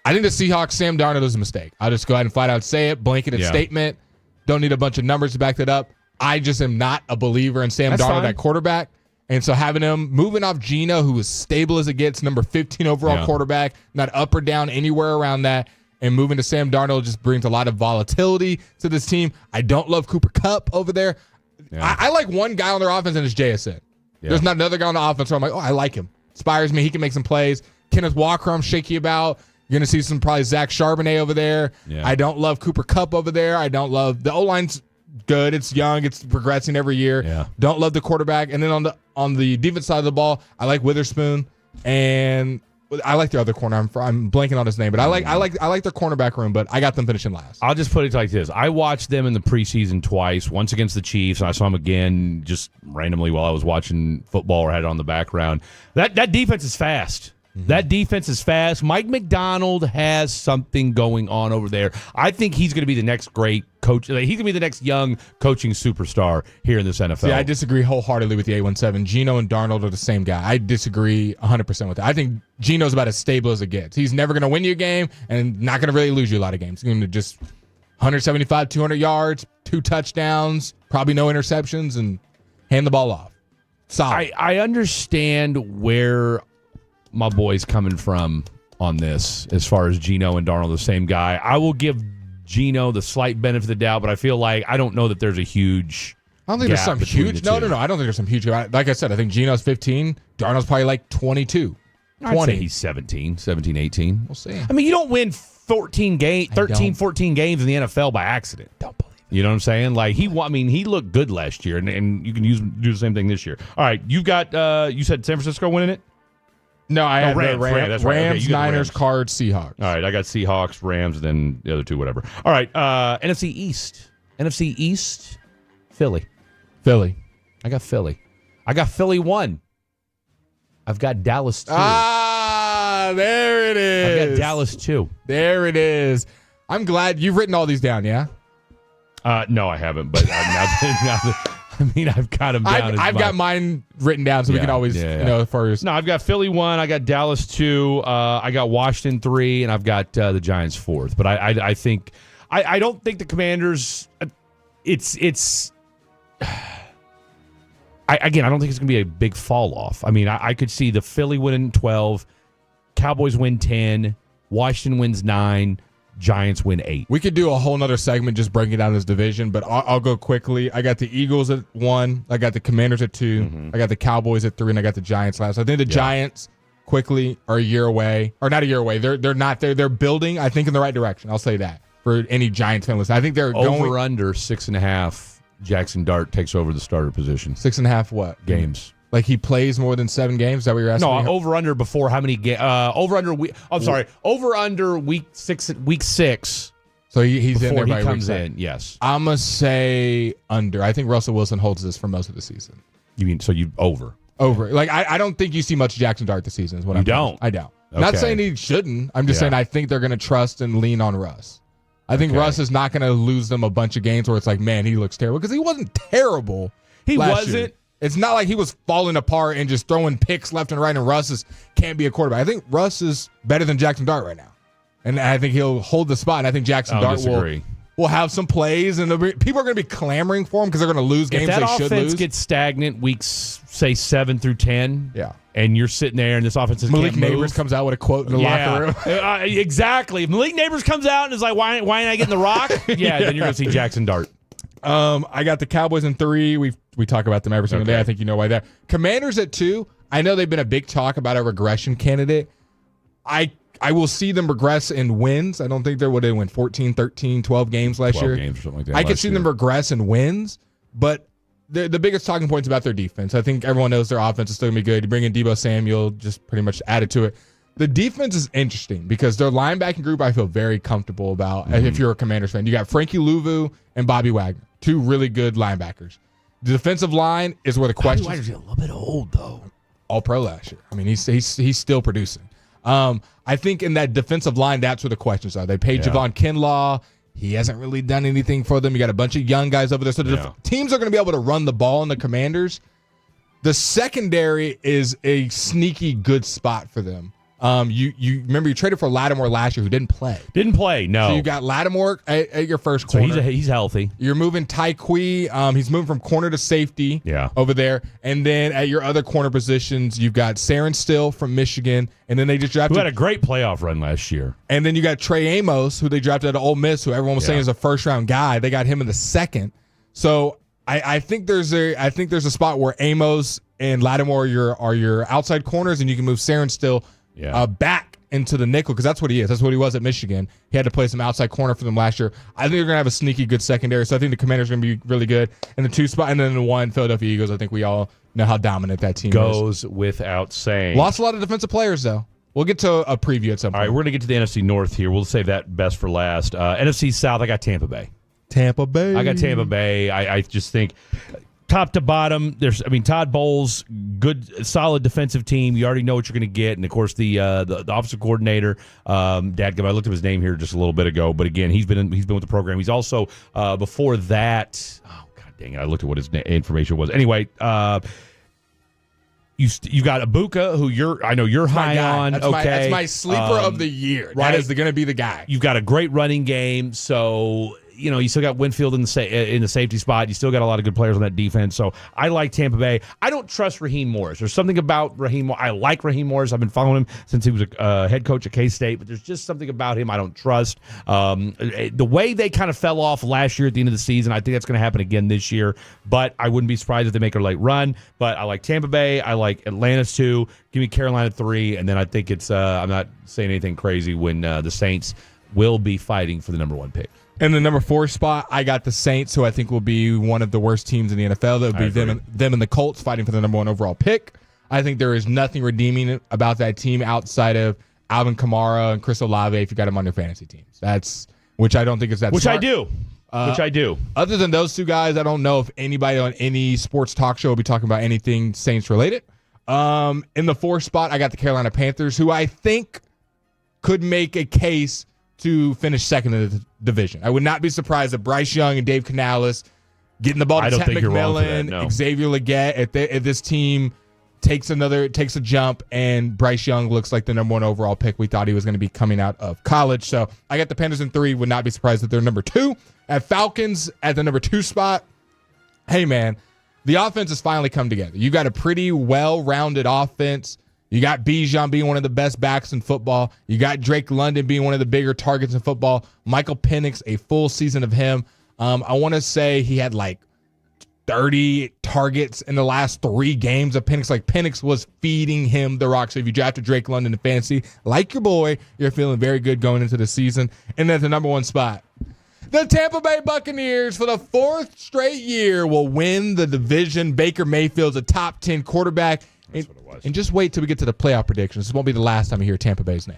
I think the Seahawks, Sam Darnold is a mistake. I'll just go ahead and flat out say it, blanketed statement. Don't need a bunch of numbers to back that up. I just am not a believer in Sam Darnold at quarterback. And so having him moving off Geno, who is stable as it gets, number 15 overall quarterback, not up or down anywhere around that, and moving to Sam Darnold just brings a lot of volatility to this team. I don't love Cooper Kupp over there. Yeah. I like one guy on their offense, and it's JSN. Yeah. There's not another guy on the offense where I'm like, oh, I like him. Inspires me. He can make some plays. Kenneth Walker, I'm shaky about. You're going to see some probably Zach Charbonnet over there. Yeah. I don't love Cooper Kupp over there. I don't love the O-line's good. It's young. It's progressing every year. Yeah. Don't love the quarterback. And then on the defense side of the ball, I like Witherspoon, and I like the other corner. I'm blanking on his name, but I like their cornerback room. But I got them finishing last. I'll just put it like this: I watched them in the preseason twice. Once against the Chiefs, and I saw them again just randomly while I was watching football or had it on the background. That defense is fast. That defense is fast. Mike McDonald has something going on over there. I think he's going to be the next great coach. He's going to be the next young coaching superstar here in this NFL. See, I disagree wholeheartedly with the 817. Geno and Darnold are the same guy. I disagree 100% with that. I think Geno's about as stable as it gets. He's never going to win you a game and not going to really lose you a lot of games. He's going to just 175, 200 yards, 2 touchdowns, probably no interceptions, and hand the ball off. Solid. I understand where my boy's coming from on this as far as Geno and Darnold, the same guy. I will give Geno the slight benefit of the doubt, but I feel like I don't know that there's a huge. I don't think there's some huge. No. I don't think there's some huge. Like I said, I think Geno's 15. Darnold's probably like 22. 20. I'd say he's 17, 18. We'll see. I mean, you don't win 14 games in the NFL by accident. Don't believe it. You know what I'm saying? Like he looked good last year, and you can do the same thing this year. All right, you've got you said San Francisco winning it. No, I had Rams. Rams, Okay, Niners, Cards, Seahawks. All right, I got Seahawks, Rams, and then the other two, whatever. All right, NFC East, Philly. I got Philly. I got Philly 1. I've got Dallas 2. There it is. I've got Dallas 2. There it is. I'm glad you've written all these down, yeah? No, I haven't, but I've got them down. I've got mine written down, so we can always, first. No, I've got Philly 1, I got Dallas 2, I got Washington 3, and I've got the Giants 4th. But I think I don't think the Commanders. I don't think it's going to be a big fall off. I mean, I could see the Philly winning 12, Cowboys win 10, Washington wins 9, Giants win 8. We could do a whole nother segment just breaking down this division, but I'll go quickly. I got the Eagles at 1, I got the Commanders at 2, I got the Cowboys at 3, and I got the Giants last. I think the Giants quickly are a year away, or not a year away. They're not there. They're building, I think, in the right direction. I'll say that for any Giants fan listening. I think they're over under 6.5. Jackson Dart takes over the starter position. 6.5 what? Games. Like he plays more than 7 games? Is that what you're asking? No, over under before how many games? Over under week 6. So he's in there before by he comes week in. Yes. I'm going to say under. I think Russell Wilson holds this for most of the season. You mean, so you over? Over. Like, I don't think you see much Jackson Dart this season is what I don't. I don't. Okay. Not saying he shouldn't. I'm just saying I think they're going to trust and lean on Russ. I think Russ is not going to lose them a bunch of games where it's like, man, he looks terrible. Because he wasn't terrible. He wasn't. Year. It's not like he was falling apart and just throwing picks left and right, and Russ can't be a quarterback. I think Russ is better than Jackson Dart right now. And I think he'll hold the spot. And I think Jackson Dart will have some plays. And people are going to be clamoring for him because they're going to lose games they should lose. If that offense gets stagnant weeks, say, 7 through 10, and you're sitting there and this offense is Malik Neighbors comes out with a quote in the locker room. Exactly. If Malik Neighbors comes out and is like, why ain't I getting the rock? Then you're going to see Jackson Dart. I got the Cowboys in 3. We talk about them every single day. I think you know why that. Commanders at 2. I know they've been a big talk about a regression candidate. I will see them regress in wins. I don't think they win 14, 13, 12 games last year. 12 games or something like that. I could see them regress in wins, but the biggest talking points about their defense. I think everyone knows their offense is still going to be good. You bring in Deebo Samuel, just pretty much added to it. The defense is interesting because their linebacking group I feel very comfortable about if you're a Commanders fan. You got Frankie Louvu and Bobby Wagner, 2 really good linebackers. The defensive line is where the question. Bobby Wagner's a little bit old, though. All pro last year. I mean, he's still producing. I think in that defensive line, that's where the questions are. They paid Javon Kinlaw. He hasn't really done anything for them. You got a bunch of young guys over there. So the teams are going to be able to run the ball in the Commanders. The secondary is a sneaky good spot for them. You remember you traded for Lattimore last year, who didn't play. No. So you got Lattimore at your first corner. So he's healthy. You're moving Tyquee. He's moving from corner to safety. Over there, and then at your other corner positions, you've got Saren Still from Michigan, and then they just drafted. Who had a great playoff run last year. And then you got Trey Amos, who they drafted out of Ole Miss, who everyone was saying is a first round guy. They got him in the 2nd. So I think there's a spot where Amos and Lattimore are your outside corners, and you can move Saren Still. Back into the nickel because that's what he is. That's what he was at Michigan. He had to play some outside corner for them last year. I think they're going to have a sneaky good secondary, so I think the Commanders are going to be really good. And the 2 spot, and then the 1, Philadelphia Eagles. I think we all know how dominant that team goes without saying. Lost a lot of defensive players, though. We'll get to a preview at some point. All right, we're going to get to the NFC North here. We'll save that best for last. NFC South, I got Tampa Bay. I got Tampa Bay. I just think top to bottom, Todd Bowles, good, solid defensive team. You already know what you're going to get, and of course the offensive coordinator, Dadgum. I looked up his name here just a little bit ago, but again, he's been with the program. He's also before that. Oh God dang it! I looked at what his information was. Anyway, you got Ibuka, who I know you're high on. That's my sleeper of the year. That is going to be the guy. You've got a great running game, so. you still got Winfield in the safety spot. You still got a lot of good players on that defense. So I like Tampa Bay. I don't trust Raheem Morris. There's something about Raheem. I like Raheem Morris. I've been following him since he was a head coach at K-State, but there's just something about him I don't trust. The way they kind of fell off last year at the end of the season, I think that's going to happen again this year, but I wouldn't be surprised if they make a late run. But I like Tampa Bay. I like Atlanta 2. Give me Carolina 3, and then I think it's I'm not saying anything crazy when the Saints will be fighting for the number 1 pick. In the number 4 spot, I got the Saints, who I think will be one of the worst teams in the NFL. That would be them and the Colts fighting for the number 1 overall pick. I think there is nothing redeeming about that team outside of Alvin Kamara and Chris Olave if you got them on your fantasy teams. Which I don't think is that Which smart. I do. Other than those 2 guys, I don't know if anybody on any sports talk show will be talking about anything Saints related. In the 4th spot, I got the Carolina Panthers, who I think could make a case to finish second in the division. I would not be surprised if Bryce Young and Dave Canales getting the ball to Ted McMillan, Xavier Legette, if this team takes a jump and Bryce Young looks like the number 1 overall pick we thought he was going to be coming out of college. So I got the Panthers in 3. Would not be surprised if they're number 2. At Falcons at the number 2 spot, hey, man, the offense has finally come together. You got a pretty well-rounded offense. You got Bijan being one of the best backs in football. You got Drake London being one of the bigger targets in football. Michael Penix, a full season of him. I want to say he had like 30 targets in the last 3 games of Penix. Like, Penix was feeding him the rock. So if you drafted Drake London in fantasy, like your boy, you're feeling very good going into the season. And then the number 1 spot, the Tampa Bay Buccaneers, for the 4th straight year, will win the division. Baker Mayfield's a top 10 quarterback. That's what it was. And just wait till we get to the playoff predictions. This won't be the last time you hear Tampa Bay's name.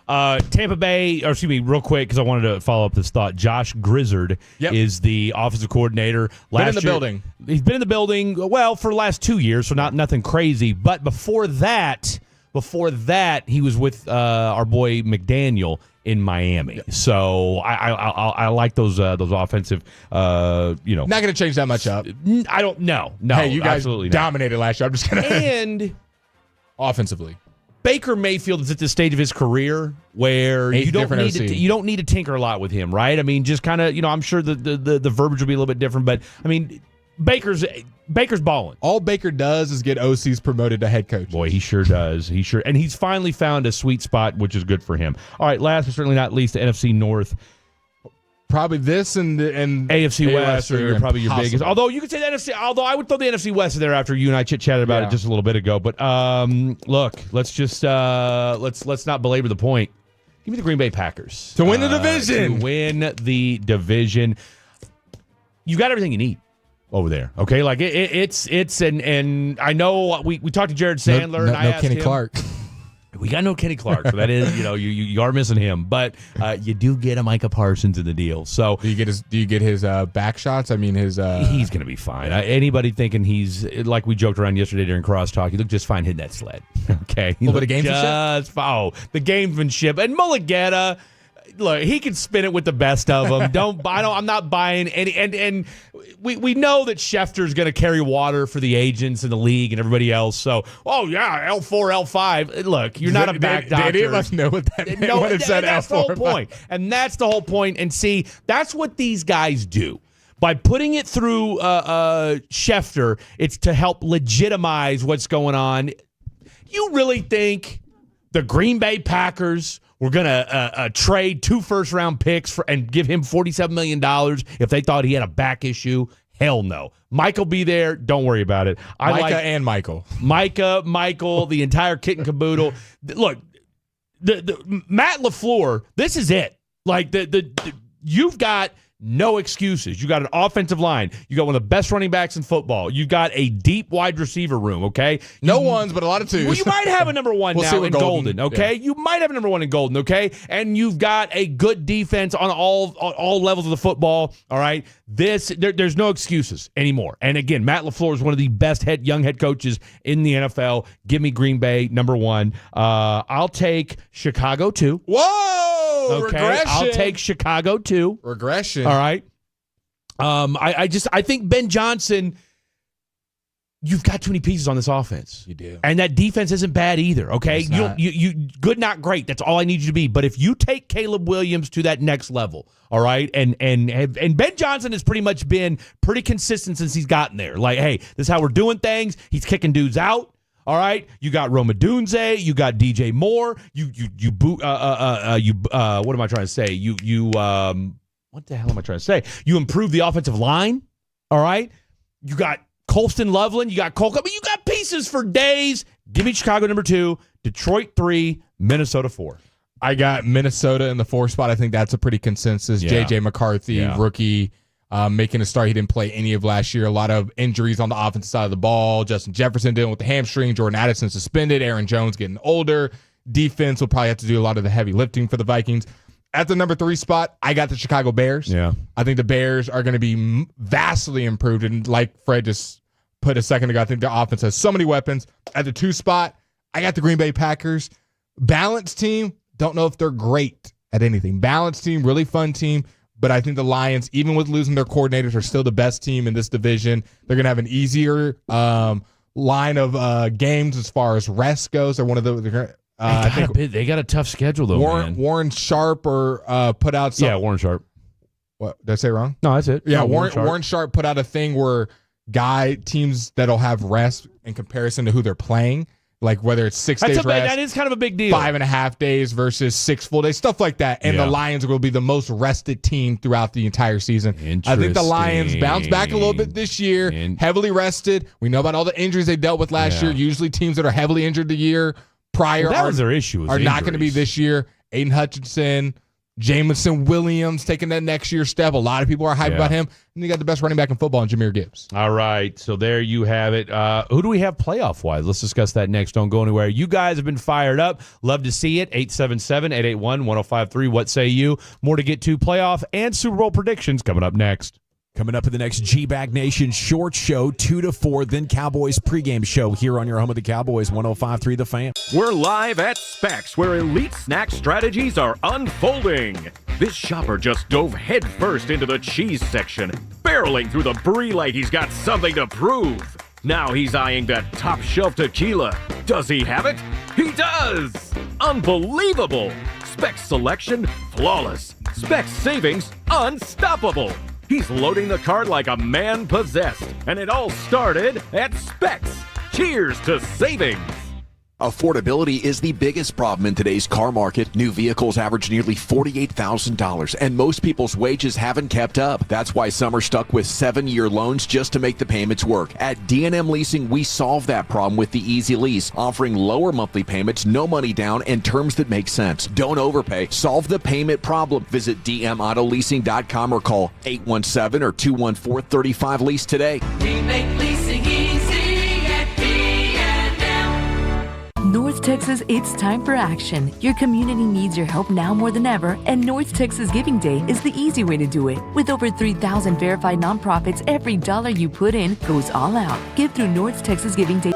Tampa Bay, real quick, because I wanted to follow up this thought. Josh Grizzard is the offensive coordinator. Been in the building. He's been in the building, well, for the last 2 years, so nothing crazy. But before that, he was with our boy McDaniel in Miami. So I like those offensive, Not going to change that much up. I don't know. No, hey, you guys absolutely dominated last year. I'm just going to. And offensively, Baker Mayfield is at this stage of his career where you don't need to tinker a lot with him, right? I mean, just kind of, I'm sure the verbiage will be a little bit different, but I mean, Baker's balling. All Baker does is get OCs promoted to head coach. Boy, he sure does. And he's finally found a sweet spot, which is good for him. All right, last but certainly not least, the NFC North. Probably this and AFC West are probably your biggest. Although you could say the NFC. Although I would throw the NFC West in there after you and I chit-chatted about it just a little bit ago. But look, let's just let's not belabor the point. Give me the Green Bay Packers to win the division. To win the division, you got everything you need over there. Okay, like it's and I know we talked to Jared Sandler and I asked Kenny him, Clark. We got no Kenny Clark, so that is, you are missing him, but you do get a Micah Parsons in the deal. So do you get his back shots? I mean, he's going to be fine. Anybody thinking he's, like we joked around yesterday during Crosstalk, he looked just fine hitting that sled. Okay, a little bit of gamesmanship. The gamesmanship and Mulligetta. Look, he can spin it with the best of them. I'm not buying any. And we know that Schefter's going to carry water for the agents in the league and everybody else. So, L4, L5. Look, you're not a back doctor. They didn't know what that meant when it said L4. That's the whole point. And that's the whole point. And see, that's what these guys do. By putting it through Schefter, it's to help legitimize what's going on. You really think the Green Bay Packers were going to trade 2 first-round picks and give him $47 million if they thought he had a back issue? Hell no. Mike will be there. Don't worry about it. Michael. Michael, the entire kit and caboodle. Look, the Matt LaFleur, this is it. Like, you've got no excuses. You got an offensive line. You got one of the best running backs in football. You got a deep wide receiver room, okay? No ones, but a lot of twos. Well, you might have a number 1 now in Golden, okay? Yeah. You might have a number 1 in Golden, okay? And you've got a good defense on all levels of the football, all right? There's no excuses anymore. And again, Matt LaFleur is one of the best young head coaches in the NFL. Give me Green Bay, number 1. I'll take Chicago 2. Whoa! Okay, regression. I'll take Chicago 2. Regression. All right. I think Ben Johnson, you've got too many pieces on this offense. You do. And that defense isn't bad either, okay? You good, not great. That's all I need you to be. But if you take Caleb Williams to that next level, all right, and Ben Johnson has pretty much been pretty consistent since he's gotten there. Like, hey, this is how we're doing things. He's kicking dudes out. All right, you got Rome Odunze, you got DJ Moore, what am I trying to say? What the hell am I trying to say? You improve the offensive line. All right, you got Colston Loveland, you got Cole. I mean, you got pieces for days. Give me Chicago number 2, Detroit 3, Minnesota 4. I got Minnesota in the 4 spot. I think that's a pretty consensus. Yeah. JJ McCarthy, rookie. Making a start. He didn't play any of last year. A lot of injuries on the offensive side of the ball. Justin Jefferson dealing with the hamstring. Jordan Addison suspended. Aaron Jones getting older. Defense will probably have to do a lot of the heavy lifting for the Vikings. At the number 3 spot, I got the Chicago Bears. Yeah. I think the Bears are going to be vastly improved. And like Fred just put a second ago, I think their offense has so many weapons. At the 2 spot, I got the Green Bay Packers. Balanced team. Don't know if they're great at anything. Balanced team, really fun team. But I think the Lions, even with losing their coordinators, are still the best team in this division. They're going to have an easier line of games as far as rest goes. They're one of the. I think they got a tough schedule though. Warren Sharp put out. Warren Sharp. What did I say wrong? No, that's it. Yeah, Warren Sharp put out a thing where teams that'll have rest in comparison to who they're playing. Like whether it's 6 days rest. That is kind of a big deal. 5.5 days versus 6 full days, stuff like that. And the Lions will be the most rested team throughout the entire season. I think the Lions bounce back a little bit this year, heavily rested. We know about all the injuries they dealt with last year. Usually teams that are heavily injured the year prior that was their issue. Are not going to be this year. Aiden Hutchinson, Jameson Williams taking that next year step. A lot of people are hyped about him. And you got the best running back in football in Jahmyr Gibbs. All right. So there you have it. Who do we have playoff-wise? Let's discuss that next. Don't go anywhere. You guys have been fired up. Love to see it. 877-881-1053. What say you? More to get to. Playoff and Super Bowl predictions coming up next. Coming up in the next GBAG Nation short show, 2 to 4, then Cowboys pregame show here on your home of the Cowboys, 105.3 The Fan. We're live at Specs, where elite snack strategies are unfolding. This shopper just dove headfirst into the cheese section, barreling through the brie like he's got something to prove. Now he's eyeing that top shelf tequila. Does he have it? He does! Unbelievable! Specs selection, flawless. Specs savings, unstoppable. He's loading the cart like a man possessed, and it all started at Specs. Cheers to savings. Affordability is the biggest problem in today's car market. New vehicles average nearly $48,000, and most people's wages haven't kept up. That's why some are stuck with 7-year loans just to make the payments work. At D&M Leasing, we solve that problem with the Easy Lease, offering lower monthly payments, no money down, and terms that make sense. Don't overpay. Solve the payment problem. Visit dmautoleasing.com or call 817 or 214-35-LEASE today. We make leasing easy. North Texas, it's time for action. Your community needs your help now more than ever, and North Texas Giving Day is the easy way to do it. With over 3,000 verified nonprofits, every dollar you put in goes all out. Give through North Texas Giving Day.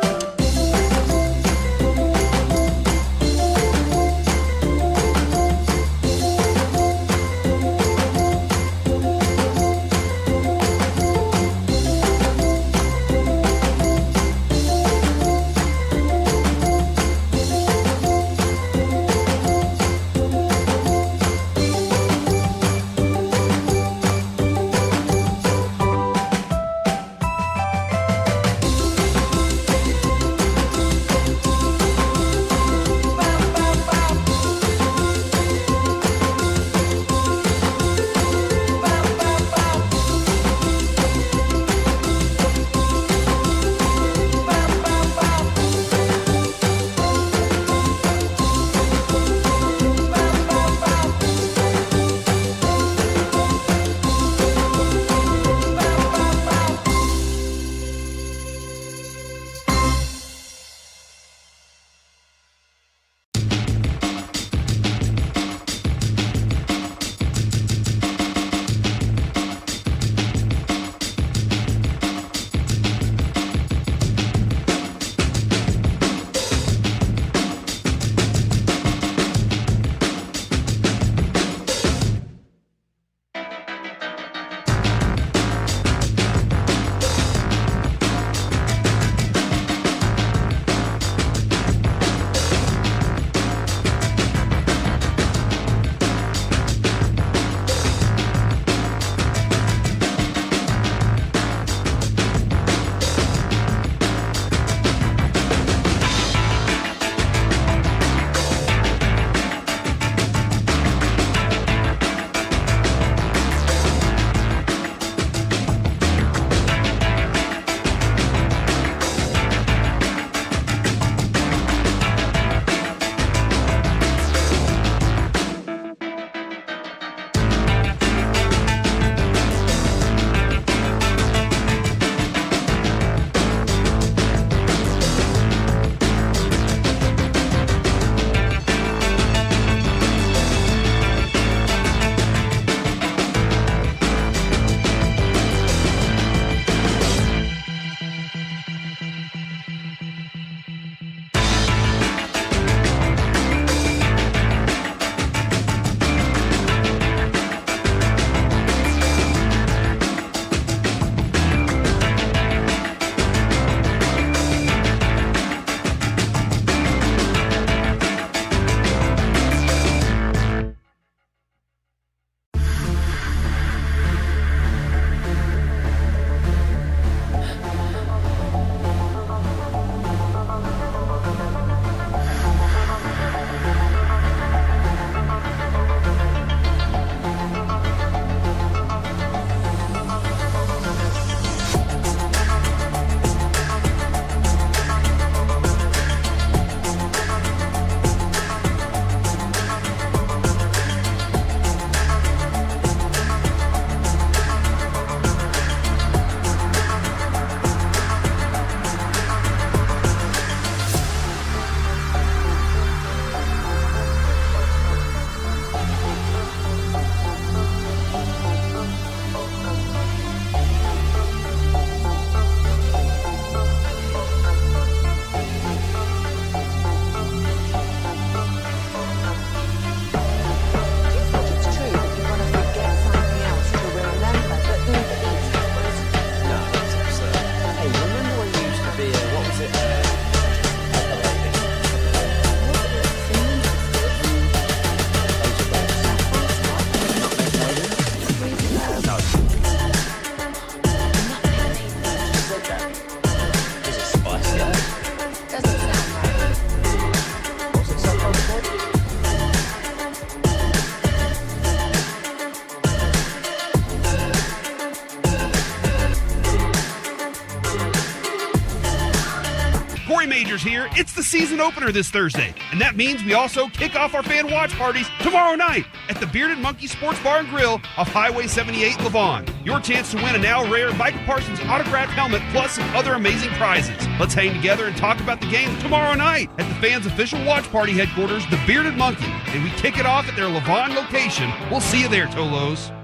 Here, it's the season opener this Thursday, and that means we also kick off our fan watch parties tomorrow night at the Bearded Monkey Sports Bar and Grill off Highway 78 in Lavon. Your chance to win a now rare Michael Parsons autographed helmet plus some other amazing prizes. Let's hang together and talk about the game tomorrow night at the fans' official watch party headquarters, the Bearded Monkey, and we kick it off at their Lavon location. We'll see you there, Tolos.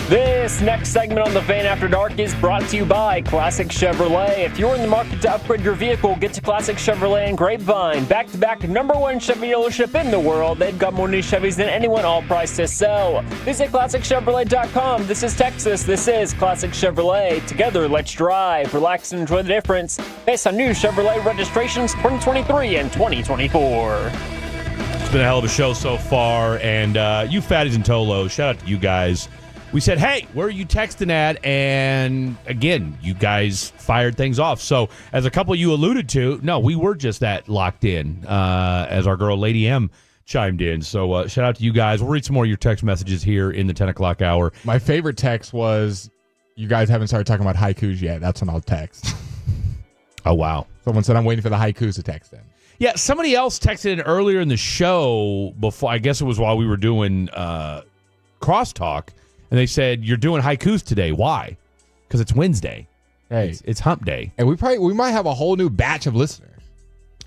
This next segment on The Fan After Dark is brought to you by Classic Chevrolet. If you're in the market to upgrade your vehicle, get to Classic Chevrolet and Grapevine. Back-to-back #1 Chevy dealership in the world. They've got more new Chevys than anyone, all priced to sell. Visit ClassicChevrolet.com. This is Texas. This is Classic Chevrolet. Together, let's drive, relax, and enjoy the difference based on new Chevrolet registrations 2023 and 2024. It's been a hell of a show so far, and you fatties and Tolos, shout out to you guys. We said, hey, where are you texting at? And again, you guys fired things off. So as a couple of you alluded to, no, we were just that locked in as our girl Lady M chimed in. So shout out to you guys. We'll read some more of your text messages here in the 10 o'clock hour. My favorite text was, you guys haven't started talking about haikus yet. That's when I'll text. Oh, wow. Someone said, I'm waiting for the haikus to text in. Yeah, somebody else texted in earlier in the show before, I guess it was while we were doing Crosstalk. And they said, you're doing haikus today. Why? Because it's Wednesday. Hey, it's hump day. And we might have a whole new batch of listeners.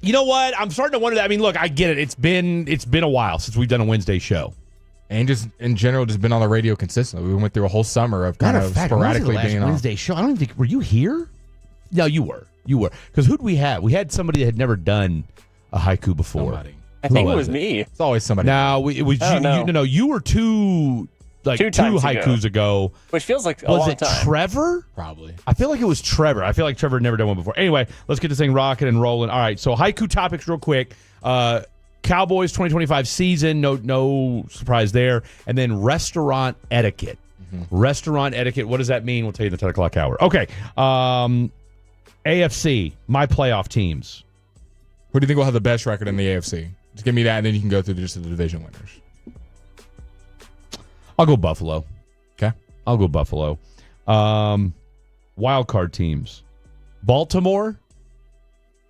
You know what? I'm starting to wonder that. I mean, look, I get it. It's been a while since we've done a Wednesday show. And just in general, just been on the radio consistently. We went through a whole summer of kind of sporadically being on. Wednesday show. I don't even think, were you here? No, you were. Because who'd we have? We had somebody that had never done a haiku before. Somebody. I think it was me. It's always somebody. No, it was you. No, you were two haikus ago. Which feels like a long time. Was it Trevor? Probably. I feel like it was Trevor. I feel like Trevor had never done one before. Anyway, let's get this thing rocking and rolling. All right, so haiku topics real quick. Cowboys 2025 season, no surprise there. And then restaurant etiquette. Mm-hmm. Restaurant etiquette, what does that mean? We'll tell you in the 10 o'clock hour. Okay, AFC, my playoff teams. Who do you think will have the best record in the AFC? Just give me that, and then you can go through just the division winners. I'll go Buffalo. Okay. I'll go Buffalo. Wild card teams. Baltimore,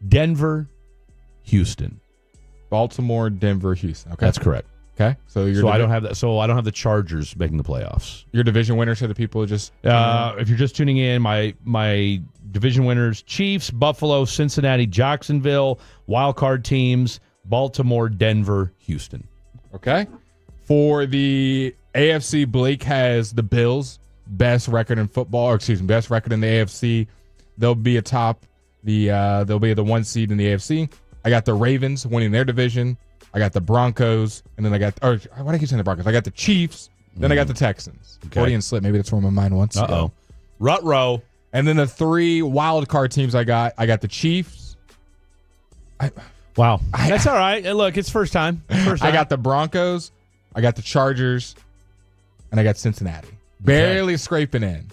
Denver, Houston. Baltimore, Denver, Houston. Okay. That's correct. Okay. So I don't have that. So I don't have the Chargers making the playoffs. Your division winners, so the people just if you're just tuning in, my division winners: Chiefs, Buffalo, Cincinnati, Jacksonville. Wild card teams: Baltimore, Denver, Houston. Okay. For the AFC, Blake has the Bills, best record in football, or best record in the AFC. They'll be atop they'll be the 1 seed in the AFC. I got the Ravens winning their division. I got the Broncos, and then why do I keep saying the Broncos? I got the Chiefs, then I got the Texans. Okay. Freudian slip, maybe that's where my mind wants to go. Ruh-roh. And then the 3 wild card teams I got the Chiefs. Wow. That's all right. Look, it's first time. I got the Broncos, I got the Chargers, and I got Cincinnati. Barely scraping in.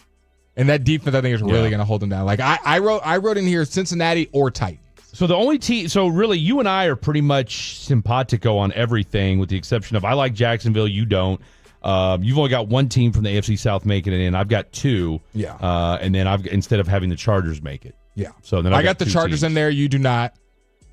And that defense, I think, is really going to hold them down. Like I wrote in here Cincinnati or Titans. So the only team, so really you and I are pretty much simpatico on everything with the exception of I like Jacksonville, you don't. You've only got one team from the AFC South making it in. I've got 2. Yeah. And then instead of having the Chargers make it. Yeah. So then I got the 2 Chargers teams in there, you do not.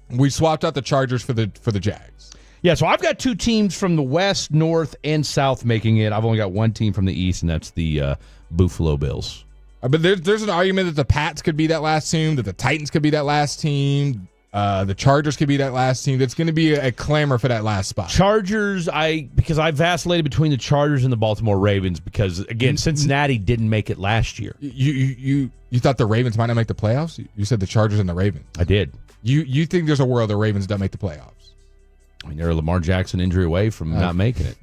We swapped out the Chargers for the Jags. Yeah, so I've got 2 teams from the West, North, and South making it. I've only got 1 team from the East, and that's the Buffalo Bills. But there's an argument that the Pats could be that last team, that the Titans could be that last team, the Chargers could be that last team. That's going to be a clamor for that last spot. Chargers, because I vacillated between the Chargers and the Baltimore Ravens because, again, Cincinnati didn't make it last year. You thought the Ravens might not make the playoffs? You said the Chargers and the Ravens. I did. You think there's a world the Ravens don't make the playoffs? I mean, they're a Lamar Jackson injury away from not making it.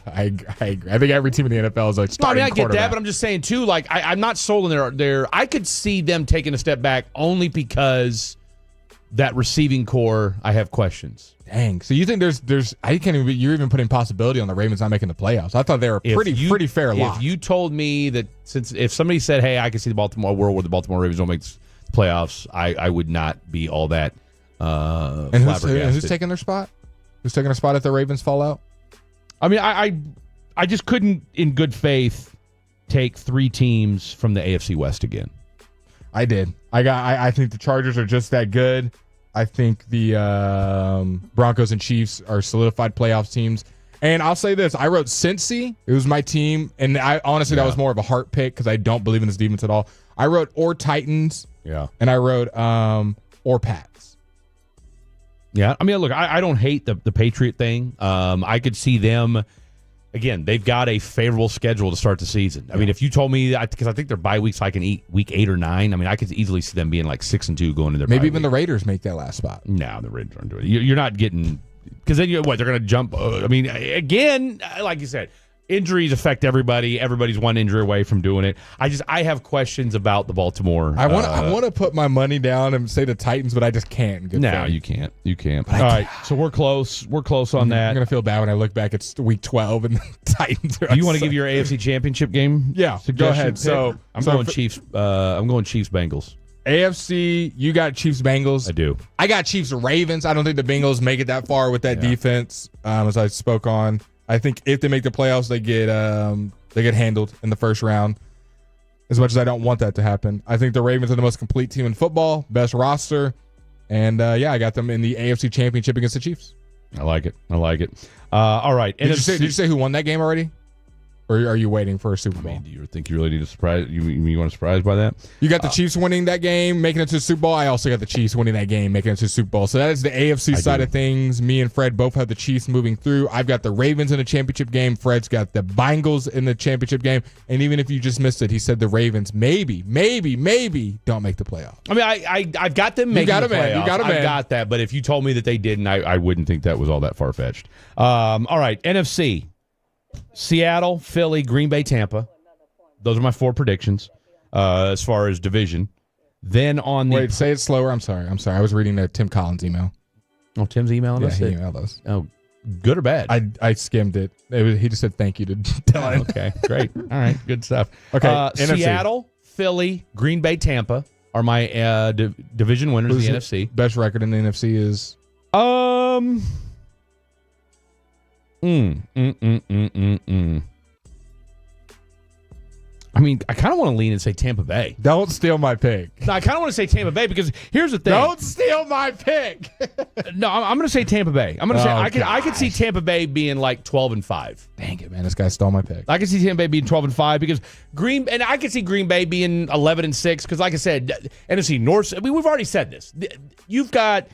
I agree. I think every team in the NFL is like starting I get that, but I'm just saying too. Like I'm not sold on their. I could see them taking a step back only because that receiving core. I have questions. Dang. So you think there's? I can't even. You're even putting possibility on the Ravens not making the playoffs. I thought they were pretty fair lock. If you told me that if somebody said, "Hey, I could see a world where the Baltimore Ravens don't make the playoffs," I would not be all that. And who's taking their spot? Who's taking a spot if the Ravens fall out? I mean, I just couldn't, in good faith, take 3 teams from the AFC West again. I did. I think the Chargers are just that good. I think the Broncos and Chiefs are solidified playoff teams. And I'll say this. I wrote Cincy. It was my team. And I honestly, that was more of a heart pick because I don't believe in this defense at all. I wrote or Titans. Yeah. And I wrote or Pats. Yeah. I mean, look, I don't hate the Patriot thing. I could see them. Again, they've got a favorable schedule to start the season. I mean, if you told me that, because I think their bye weeks like in week 8 or 9. I mean, I could easily see them being like 6-2 going into their maybe bye even week. the Raiders make that last spot. No, the Raiders aren't doing it. You're not getting, because then they're going to jump. I mean, again, like you said, injuries affect everybody. Everybody's one injury away from doing it. I have questions about the Baltimore. I want to put my money down and say the Titans, but I just can't. No, you can't. You can't. All right, so we're close. We're close on that. I'm gonna feel bad when I look back. It's week 12 and the Titans are. Do you want to give your AFC Championship game? Yeah, go ahead. So I'm going Chiefs. I'm going Chiefs Bengals. AFC, you got Chiefs Bengals. I do. I got Chiefs Ravens. I don't think the Bengals make it that far with that defense. As I spoke on. I think if they make the playoffs, they get handled in the first round. As much as I don't want that to happen, I think the Ravens are the most complete team in football, best roster, and I got them in the AFC Championship against the Chiefs. I like it. All right. Did you say who won that game already? Or are you waiting for a Super Bowl? I mean, do you think you really need a surprise? You want a surprise by that? You got the Chiefs winning that game, making it to the Super Bowl. I also got the Chiefs winning that game, making it to the Super Bowl. So that is the AFC side of things. Me and Fred both have the Chiefs moving through. I've got the Ravens in the championship game. Fred's got the Bengals in the championship game. And even if you just missed it, he said the Ravens maybe don't make the playoffs. I mean, I've got them making the playoffs. You got them in. I got that. But if you told me that they didn't, I wouldn't think that was all that far-fetched. All right, NFC. Seattle, Philly, Green Bay, Tampa. Those are my 4 predictions as far as division. Then on the... Wait, say it slower. I'm sorry. I was reading Tim Collins' email. Oh, Tim's emailing us? Yeah, he emailed us. Oh, good or bad? I skimmed it. He just said thank you to Dylan. Okay, great. All right, good stuff. Okay, Seattle, Philly, Green Bay, Tampa are my division winners of the NFC. Best record in the NFC is... I mean, I kind of want to lean and say Tampa Bay. Don't steal my pick. No, I kind of want to say Tampa Bay because here's the thing. Don't steal my pick. No, I'm going to say Tampa Bay. I'm going to say I could see Tampa Bay being like 12-5. Dang it, man! This guy stole my pick. I could see Tampa Bay being 12-5 because I could see Green Bay being 11-6 because, like I said, NFC North. I mean, we've already said this. You've got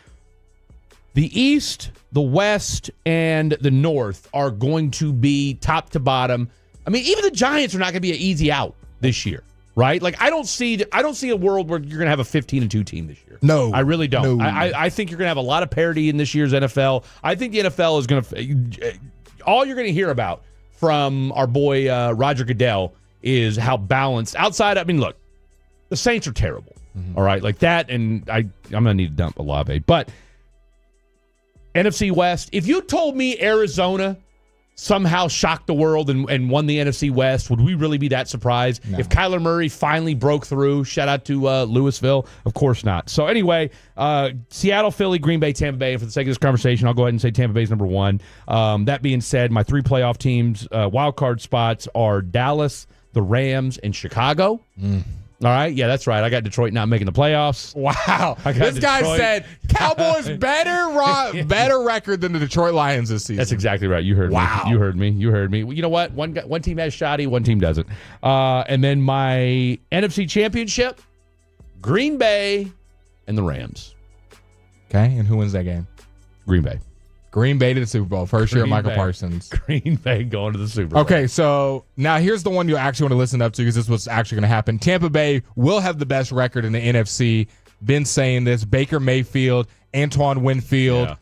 the East, the West, and the North are going to be top to bottom. I mean, even the Giants are not going to be an easy out this year, right? Like, I don't see a world where you're going to have a 15-2 team this year. No, I really don't. No. I think you're going to have a lot of parity in this year's NFL. I think the NFL is going to all you're going to hear about from our boy Roger Goodell is how balanced outside. I mean, look, the Saints are terrible. Mm-hmm. All right, like that, and I'm going to need to dump Olave, but. NFC West, if you told me Arizona somehow shocked the world and won the NFC West, would we really be that surprised? No. If Kyler Murray finally broke through, shout out to Louisville, of course not. So anyway, Seattle, Philly, Green Bay, Tampa Bay, and for the sake of this conversation, I'll go ahead and say Tampa Bay's number 1. That being said, my 3 playoff teams, wild card spots are Dallas, the Rams, and Chicago. All right, yeah, that's right. I got Detroit not making the playoffs. Wow, this guy said Cowboys better record than the Detroit Lions this season. That's exactly right. You heard me. You heard me. You know what? One team has shoddy, one team doesn't. And then my NFC Championship, Green Bay, and the Rams. Okay, and who wins that game? Green Bay. Green Bay to the Super Bowl. First year of Michael Parsons. Green Bay going to the Super Bowl. Okay, so now here's the one you actually want to listen up to because this is what's actually going to happen. Tampa Bay will have the best record in the NFC. Been saying this. Baker Mayfield, Antoine Winfield. Yeah.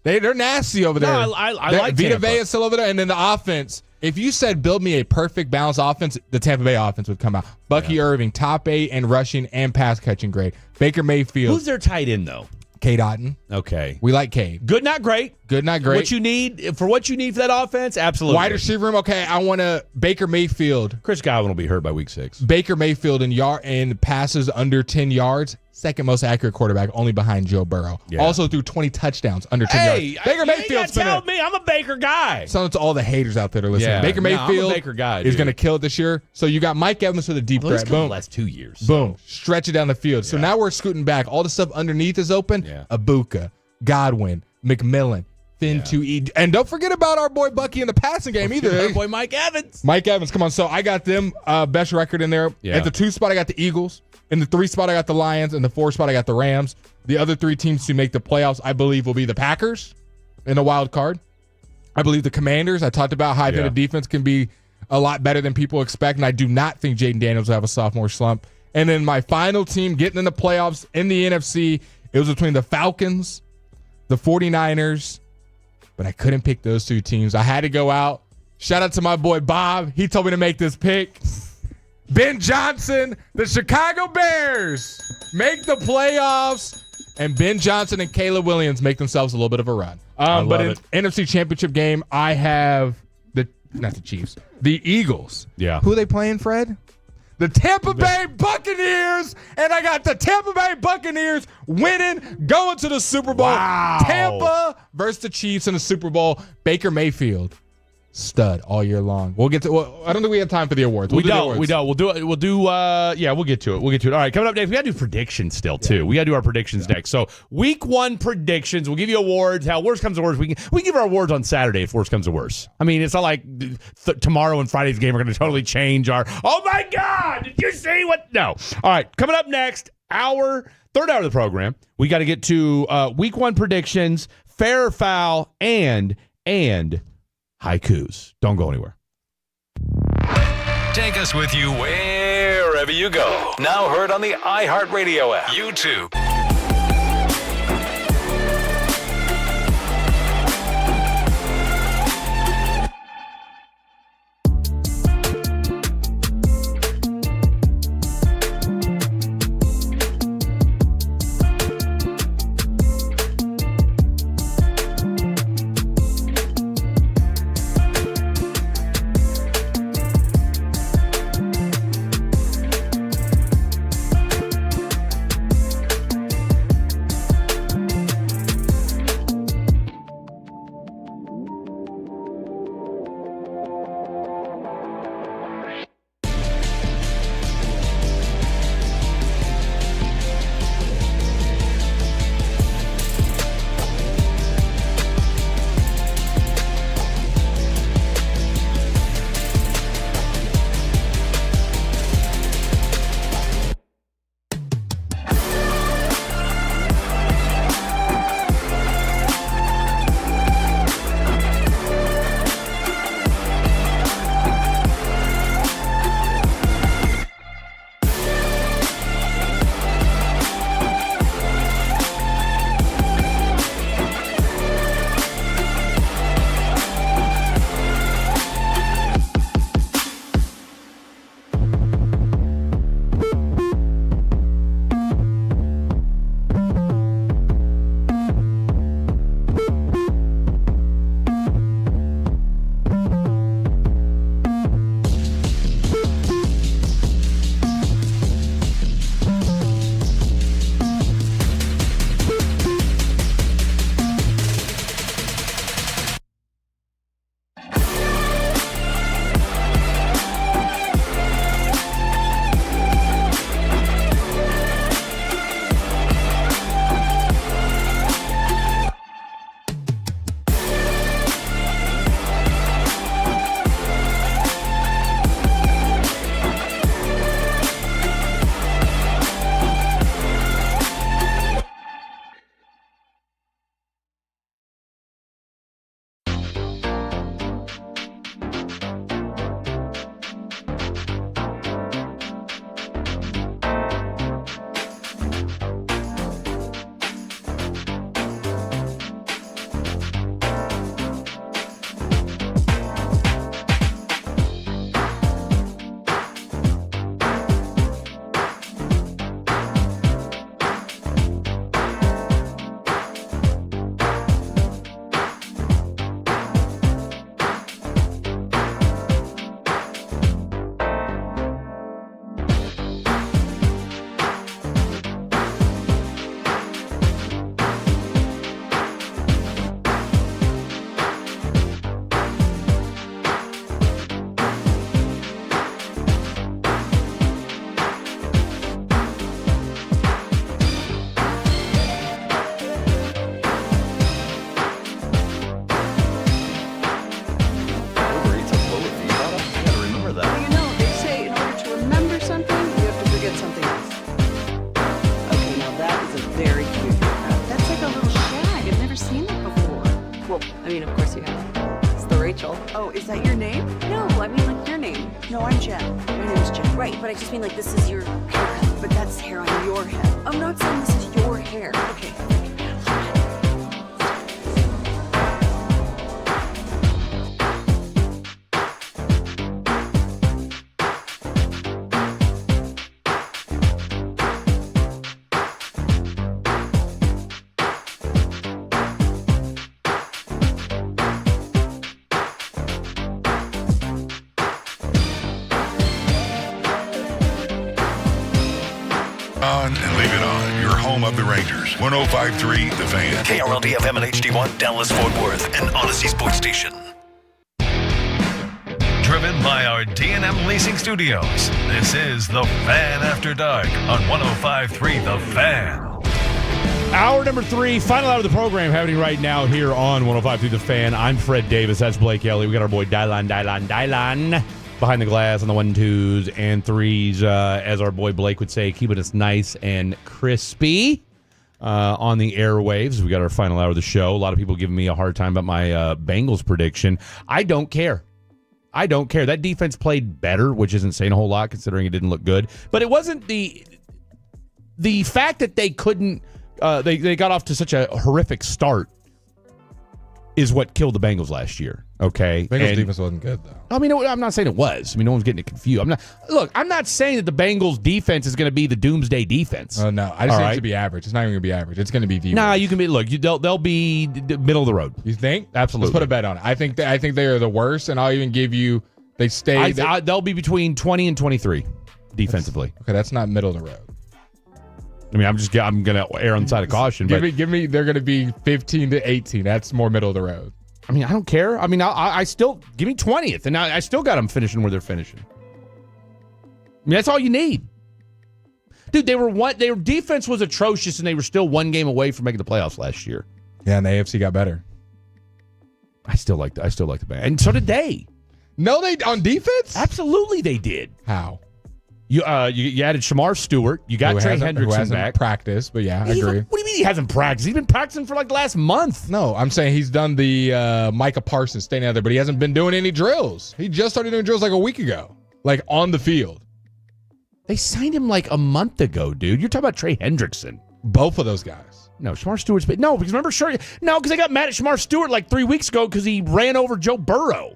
They're nasty over there. No, I like Vita Tampa. Vea is still over there. And then the offense, if you said build me a perfect balanced offense, the Tampa Bay offense would come out. Bucky Irving, top 8 in rushing and pass catching grade. Baker Mayfield. Who's their tight end, though? Cade Otton. Okay. We like Cade. Good, not great. Good, not great. What you need for that offense, absolutely. Wide receiver room, okay. I want to Baker Mayfield. Chris Godwin will be hurt by week 6. Baker Mayfield in passes under 10 yards. Second most accurate quarterback, only behind Joe Burrow. Yeah. Also threw 20 touchdowns under 10 yards. Baker Mayfield's tell me I'm a Baker guy. So to all the haters out there to listen. Yeah. Baker Mayfield I'm a Baker guy, is going to kill it this year. So you got Mike Evans for the deep threat. Boom. Boom. The last 2 years. Boom. Stretch it down the field. So now we're scooting back. All the stuff underneath is open. Abuka, Godwin, McMillan, Finn to eat. And don't forget about our boy Bucky in the passing game either. Our boy Mike Evans. Mike Evans, come on. So I got them best record in there. Yeah. At the 2 spot, I got the Eagles. In the 3 spot, I got the Lions. In the 4 spot, I got the Rams. The other 3 teams to make the playoffs, I believe, will be the Packers in the wild card. I believe the Commanders. I talked about how the defense can be a lot better than people expect, and I do not think Jaden Daniels will have a sophomore slump. And then my final team getting in the playoffs in the NFC, it was between the Falcons, the 49ers, but I couldn't pick those 2 teams. I had to go out. Shout out to my boy Bob. He told me to make this pick. Ben Johnson, the Chicago Bears make the playoffs, and Ben Johnson and Caleb Williams make themselves a little bit of a run. But in NFC Championship game, I have not the Chiefs, the Eagles. Yeah. Who are they playing, Fred? The Tampa Bay Buccaneers, and I got the Tampa Bay Buccaneers winning, going to the Super Bowl. Wow. Tampa versus the Chiefs in the Super Bowl. Baker Mayfield. Stud all year long. We'll get to. Well, I don't think we have time for the awards. We don't. We'll do it. We'll do. Yeah, we'll get to it. All right, coming up next, we got to do predictions still too. We got to do our predictions next. So week 1 predictions. We'll give you awards. How worst comes to worst, we give our awards on Saturday if worst comes to worst. I mean, it's not like tomorrow and Friday's game are going to totally change our. Oh my God! Did you see what? No. All right, coming up next, our third hour of the program. We got to get to week 1 predictions, fair or foul, and haikus. Don't go anywhere. Take us with you wherever you go. Now heard on the iHeartRadio app, YouTube. I mean, of course you have. It's the Rachel. Oh, is that your name? No, I mean like your name. No, I'm Jen. My name's Jen. Right, but I just mean like this is your haircut, but that's hair on your head. I'm not saying this is your hair. Okay. On and leave it on. Your home of the Rangers. 105.3 The Fan. KRLD-FM and HD1, Dallas, Fort Worth, and Odyssey Sports Station. Driven by our D&M Leasing Studios. This is The Fan After Dark on 105.3 The Fan. Hour number 3, final hour of the program happening right now here on 105.3 The Fan. I'm Fred Davis. That's Blake Ellie. We got our boy Dylan behind the glass on the 1, 2s, and 3s, as our boy Blake would say, keeping us nice and crispy on the airwaves. We got our final hour of the show. A lot of people giving me a hard time about my Bengals prediction. I don't care. That defense played better, which isn't saying a whole lot considering it didn't look good. But it wasn't the fact that they couldn't. They got off to such a horrific start is what killed the Bengals last year. Okay, Bengals defense wasn't good though. I mean, I'm not saying it was. I mean, no one's getting it confused. I'm not saying that the Bengals defense is going to be the doomsday defense. Oh no, I just think it to be average. It's not even going to be average. It's going to be defense. Nah, you can be. Look, they'll be middle of the road. You think? Absolutely. Let's put a bet on it. I think they are the worst, and I'll even give you. They stay. They'll be between 20 and 23 defensively. Okay, that's not middle of the road. I mean, I'm going to err on the side of caution. Give me. They're going to be 15 to 18. That's more middle of the road. I mean, I don't care. I mean, I still give me 20th, and I still got them finishing where they're finishing. I mean, that's all you need, dude. Their defense was atrocious, and they were still one game away from making the playoffs last year. Yeah, and the AFC got better. I still like the Bengals, and so did they. No, they on defense. Absolutely, they did. How? You added Shamar Stewart. You got Trey Hendrickson back. Practiced, but yeah, I agree. What do you mean he hasn't practiced? He's been practicing for like the last month. No, I'm saying he's done the Micah Parsons staying out there, but he hasn't been doing any drills. He just started doing drills like a week ago, like on the field. They signed him like a month ago, dude. You're talking about Trey Hendrickson. Both of those guys. No, Shamar Stewart's. No, because remember, because they got mad at Shamar Stewart like 3 weeks ago because he ran over Joe Burrow.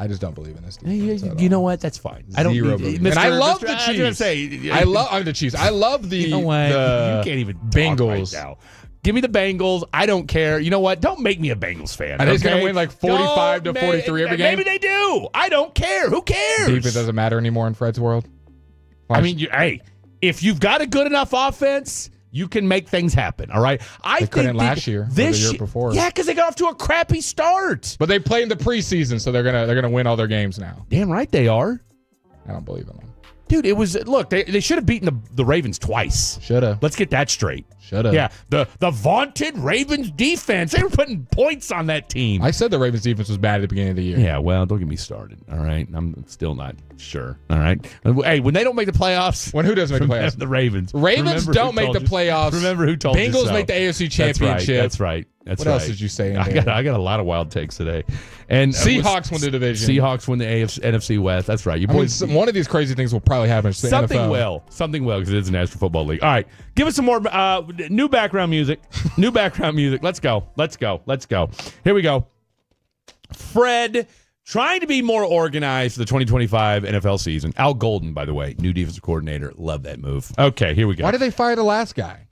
I just don't believe in this. You know what? That's fine. I don't. And I love the Chiefs. I'm the Chiefs. I love the. You know what? You can't even Bengals right now. Give me the Bengals. I don't care. You know what? Don't make me a Bengals fan. Are they going to win like 45 to 43 every game? Maybe they do. I don't care. Who cares? Defense doesn't matter anymore in Fred's world. I mean, if you've got a good enough offense, you can make things happen. All right. They couldn't last year. The year before. Yeah, because they got off to a crappy start. But they play in the preseason, so they're gonna win all their games now. Damn right they are. I don't believe in them. Dude, it was they should have beaten the Ravens twice. Should have. Let's get that straight. Should have. Yeah, the vaunted Ravens defense. They were putting points on that team. I said the Ravens defense was bad at the beginning of the year. Yeah, well, don't get me started. All right, I'm still not sure. All right. Hey, when they don't make the playoffs, who doesn't make the playoffs? The Ravens. Ravens don't make the playoffs. Remember who told you so. Bengals make the AFC Championship. That's right. What else did you say? I got a lot of wild takes today. And Seahawks win the division. Seahawks win the NFC West. That's right. One of these crazy things will probably happen. Something will because it is a National Football League. All right, give us some more new background music. New background music. Let's go. Here we go. Fred trying to be more organized for the 2025 NFL season. Al Golden, by the way, new defensive coordinator. Love that move. Okay, here we go. Why did they fire the last guy?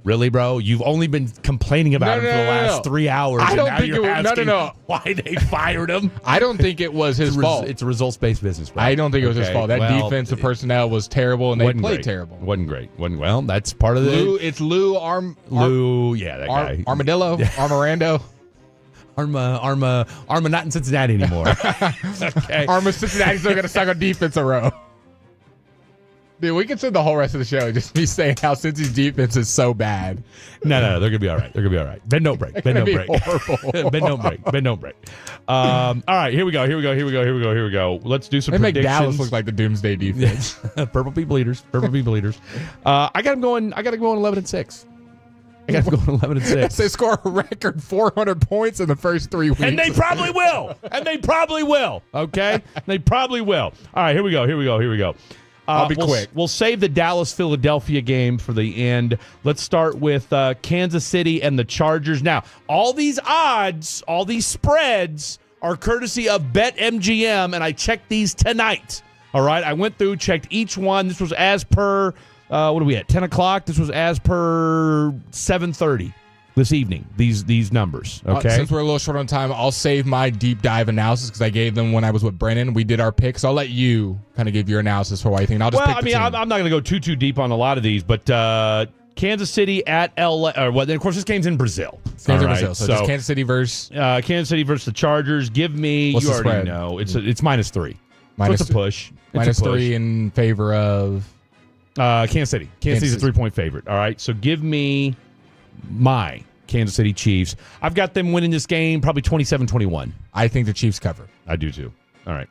Really, bro? You've only been complaining about him for the last 3 hours. I don't think it was. Why they fired him? I don't think it was his fault. It's a results-based business, bro. I don't think it was his fault. That defensive personnel was terrible, and they played terrible. Wasn't great. Well, that's part of the. It's Lou yeah, that guy. Armadillo, Armorando. Arma not in Cincinnati anymore. Okay. Arma Cincinnati's still going to suck on defense a row. Dude, we can spend the whole rest of the show just me saying how Cincy's defense is so bad. No, they're going to be all right. Bend, don't break. Bend, don't break. Horrible. Bend, don't break. All right, here we go. Let's do some predictions. Make Dallas look like the doomsday defense. Purple people eaters. I got them going 11-6. I got them going 11-6. They score a record 400 points in the first 3 weeks. And they probably will. Okay? They probably will. All right, here we go. I'll be quick. We'll save the Dallas-Philadelphia game for the end. Let's start with Kansas City and the Chargers. Now, all these odds, all these spreads are courtesy of BetMGM, and I checked these tonight. All right? I went through, checked each one. This was as per, what are we at, 10 o'clock? This was as per 7:30 this evening, these numbers. Okay. Since we're a little short on time, I'll save my deep dive analysis because I gave them when I was with Brennan. We did our picks. I'll let you kind of give your analysis for why you think. And I'll just pick the team. I'm not going to go too deep on a lot of these, but Kansas City at LA. And of course, this game's in Brazil. Brazil. So just Kansas City versus the Chargers. Give me. What's you the already spread? know it's -3. Minus so it's a push. Minus 3 in favor of Kansas City. Kansas City's a 3-point favorite. All right. So give me my Kansas City Chiefs. I've got them winning this game probably 27-21. I think the Chiefs cover. I do too. All right.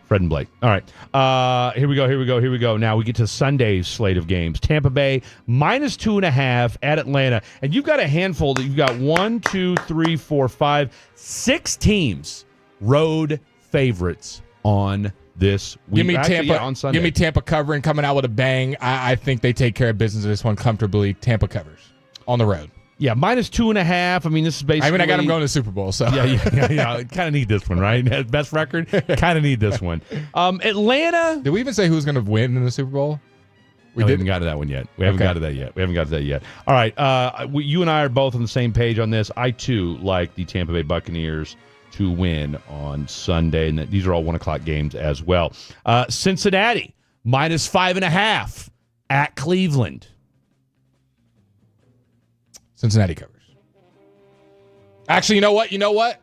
Fred and Blake. All right. Here we go. Now we get to Sunday's slate of games. Tampa Bay -2.5 at Atlanta. And you've got a handful that you've got 1, 2, 3, 4, 5, 6 teams road favorites on this week. Give me Actually, Tampa on Sunday. Give me Tampa covering, coming out with a bang. I think they take care of business in this one comfortably. Tampa covers on the road. Yeah, -2.5. I mean, this is basically. I got them going to the Super Bowl, so. Yeah. Kind of need this one, right? Best record? Kind of need this one. Atlanta. Did we even say who's going to win in the Super Bowl? We haven't got to that one yet. We haven't got to that yet. All right. You and I are both on the same page on this. I, too, like the Tampa Bay Buccaneers to win on Sunday. And these are all 1 o'clock games as well. Cincinnati, -5.5 at Cleveland. Cincinnati covers. Actually, you know what?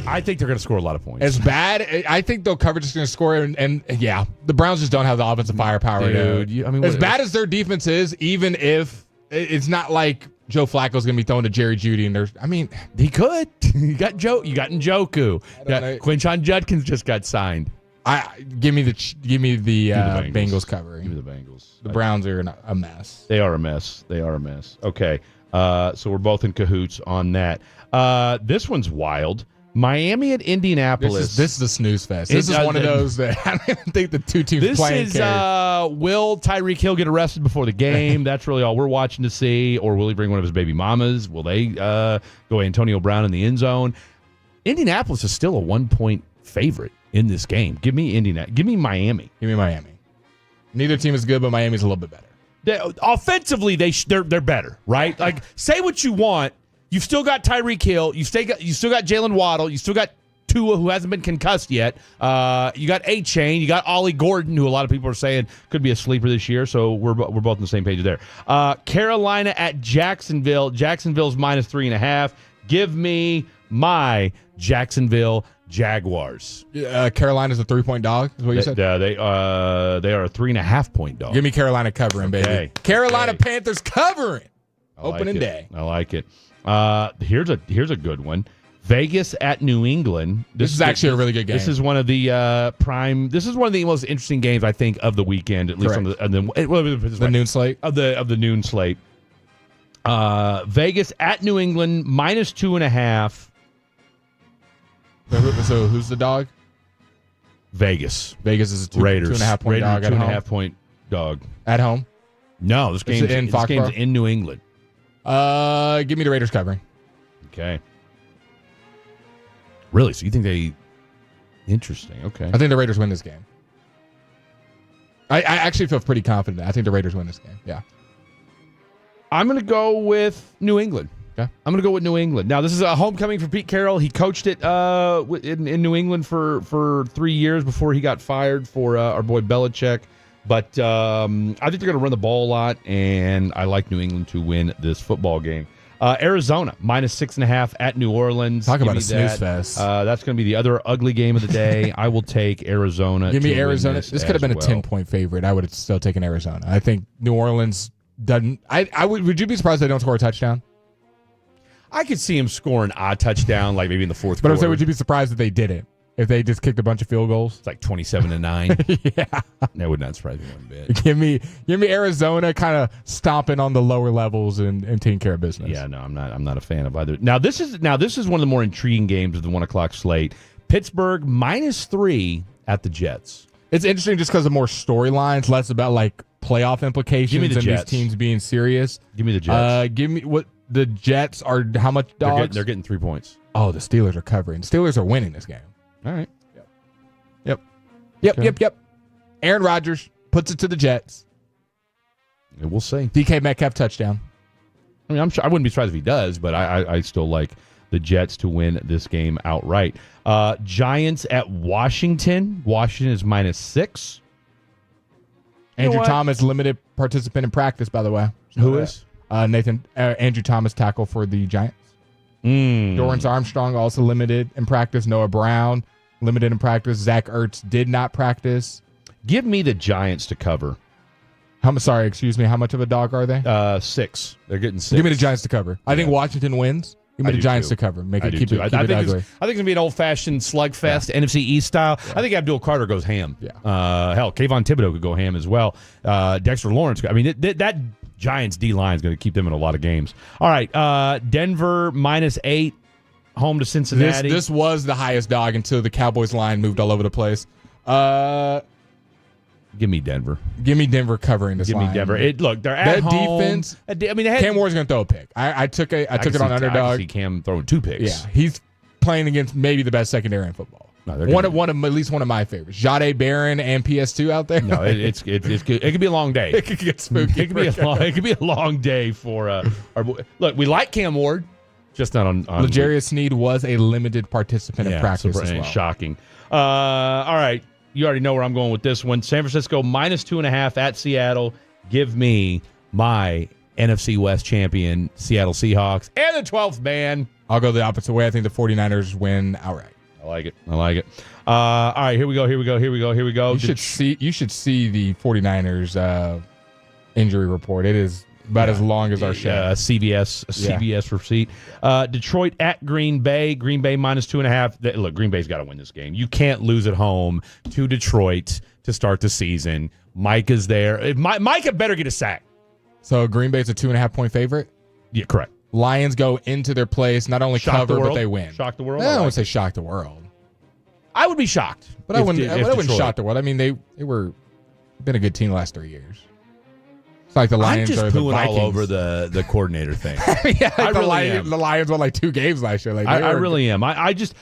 I think they're going to score a lot of points. As bad, I think they'll cover just going to score, and the Browns just don't have the offensive firepower. Dude, as bad as their defense is, even if it's not like Joe Flacco's going to be thrown to Jerry Jeudy, and he could. You got Njoku. Quinshon Judkins just got signed. Give me the Bengals covering. Give me the Bengals. The Browns are a mess. They are a mess. Okay. So we're both in cahoots on that. This one's wild. Miami at Indianapolis. This is a snooze fest. This is one of those that I don't even think the two teams playing care. Will Tyreek Hill get arrested before the game? That's really all we're watching to see. Or will he bring one of his baby mamas? Will they go Antonio Brown in the end zone? Indianapolis is still a 1-point favorite in this game. Give me Indiana. Give me Miami. Give me Miami. Neither team is good, but Miami's a little bit better. Offensively, they're better, right? Like, say what you want. You've still got Tyreek Hill. You still got Jalen Waddle. You still got Tua, who hasn't been concussed yet. You got A-Chain. You got Ollie Gordon, who a lot of people are saying could be a sleeper this year. So we're both on the same page there. Carolina at Jacksonville. Jacksonville's -3.5. Give me my Jacksonville Jaguars. Carolina's a 3-point dog, is what you said? They are a 3.5-point dog. Give me Carolina covering, baby. Okay. Carolina Panthers covering. Opening day. I like it. Here's a good one. Vegas at New England. This is actually a really good game. This is one of the prime. This is one of the most interesting games I think of the weekend, at least Correct. on the noon slate of the noon slate. Vegas at New England -2.5. So who's the dog? Vegas. Vegas is a Raiders. 2.5-point dog. 2.5-point dog At home? No, this game's in New England. Give me the Raiders covering. Okay. Really? So you think they? Interesting. Okay. I think the Raiders win this game. I actually feel pretty confident. I think the Raiders win this game. Yeah. I'm going to go with New England. Okay. I'm going to go with New England. Now, this is a homecoming for Pete Carroll. He coached it in New England for 3 years before he got fired for our boy Belichick. But I think they're going to run the ball a lot, and I like New England to win this football game. Arizona, -6.5 at New Orleans. Talk about a snooze fest. That's going to be the other ugly game of the day. I will take Arizona. Give me Arizona. This could have been a 10-point favorite. I would have still taken Arizona. I think New Orleans doesn't. Would you be surprised they don't score a touchdown? I could see him scoring a touchdown, like maybe in the fourth But quarter. I'm saying, would you be surprised if they didn't? if they just kicked a bunch of field goals. It's like 27-9. Yeah. That would not surprise me one bit. Give me Arizona kind of stomping on the lower levels and taking care of business. Yeah, no, I'm not a fan of either. Now this is one of the more intriguing games of the 1 o'clock slate. Pittsburgh -3 at the Jets. It's interesting just because of more storylines, less about like playoff implications and Jets. these teams being serious. Give me the Jets. Give me what the Jets are. How much dogs? They're getting 3 points. Oh, the Steelers are covering. Steelers are winning this game. All right. Yep. Aaron Rodgers puts it to the Jets. And we'll see. DK Metcalf touchdown. I mean, I'm sure I wouldn't be surprised if he does, but I still like the Jets to win this game outright. Giants at Washington. Washington is -6. Andrew Thomas, limited participant in practice, by the way. Who is? Andrew Thomas, tackle for the Giants. Dorrance Armstrong, also limited in practice. Noah Brown, limited in practice. Zach Ertz did not practice. Give me the Giants to cover. How much of a dog are they? 6. They're getting 6. Give me the Giants to cover. I think Washington wins. Give me the Giants to cover. I think it's ugly. I think it's going to be an old-fashioned slugfest, NFC East style. Yeah. I think Abdul Carter goes ham. Yeah. Hell, Kayvon Thibodeau could go ham as well. Dexter Lawrence. I mean, that Giants D-line is going to keep them in a lot of games. All right, Denver -8, home to Cincinnati. This was the highest dog until the Cowboys line moved all over the place. Give me Denver. Give me Denver covering this line. Give me Denver. Look, they're at home. Defense. I mean, Cam Ward's going to throw a pick. I took it on underdog. I can see Cam throwing 2 picks. Yeah, he's playing against maybe the best secondary in football. No, at least one of my favorites. Jade Barron and PS2 out there. No, it's good. It could be a long day. It could get spooky. It could be a long day for our boy. Look, we like Cam Ward, just not on. L'Jarius Sneed was a limited participant in practice as well. Shocking. All right. You already know where I'm going with this one. San Francisco -2.5 at Seattle. Give me my NFC West champion, Seattle Seahawks, and the 12th man. I'll go the opposite way. I think the 49ers win outright. I like it. All right, here we go. You should see the 49ers injury report. It is about as long as our show. CBS receipt. Detroit at Green Bay. Green Bay -2.5. Look, Green Bay's got to win this game. You can't lose at home to Detroit to start the season. Micah's there. Micah better get a sack. So Green Bay's a 2.5-point favorite? Yeah, correct. Lions go into their place, not only cover, but they win. Shock the world? I don't want to say shock the world. I would be shocked. But I wouldn't shock the world. I mean, they were been a good team the last 3 years. Like the Lions I'm just are the pooing Vikings. all over the coordinator thing. Yeah, I really am. The Lions won like 2 games last year. Like I really am. I just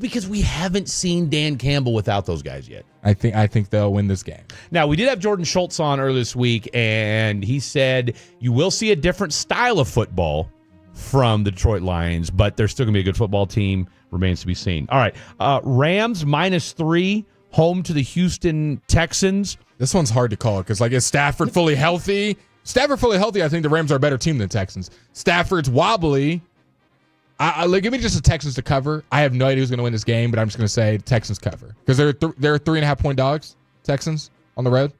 because we haven't seen Dan Campbell without those guys yet. I think they'll win this game. Now, we did have Jordan Schultz on earlier this week, and he said you will see a different style of football from the Detroit Lions, but they're still going to be a good football team. Remains to be seen. All right, Rams -3, home to the Houston Texans. This one's hard to call because, like, is Stafford fully healthy? I think the Rams are a better team than the Texans. Stafford's wobbly. Give me just the Texans to cover. I have no idea who's going to win this game, but I'm just going to say Texans cover because they're 3.5-point dogs. Texans on the road.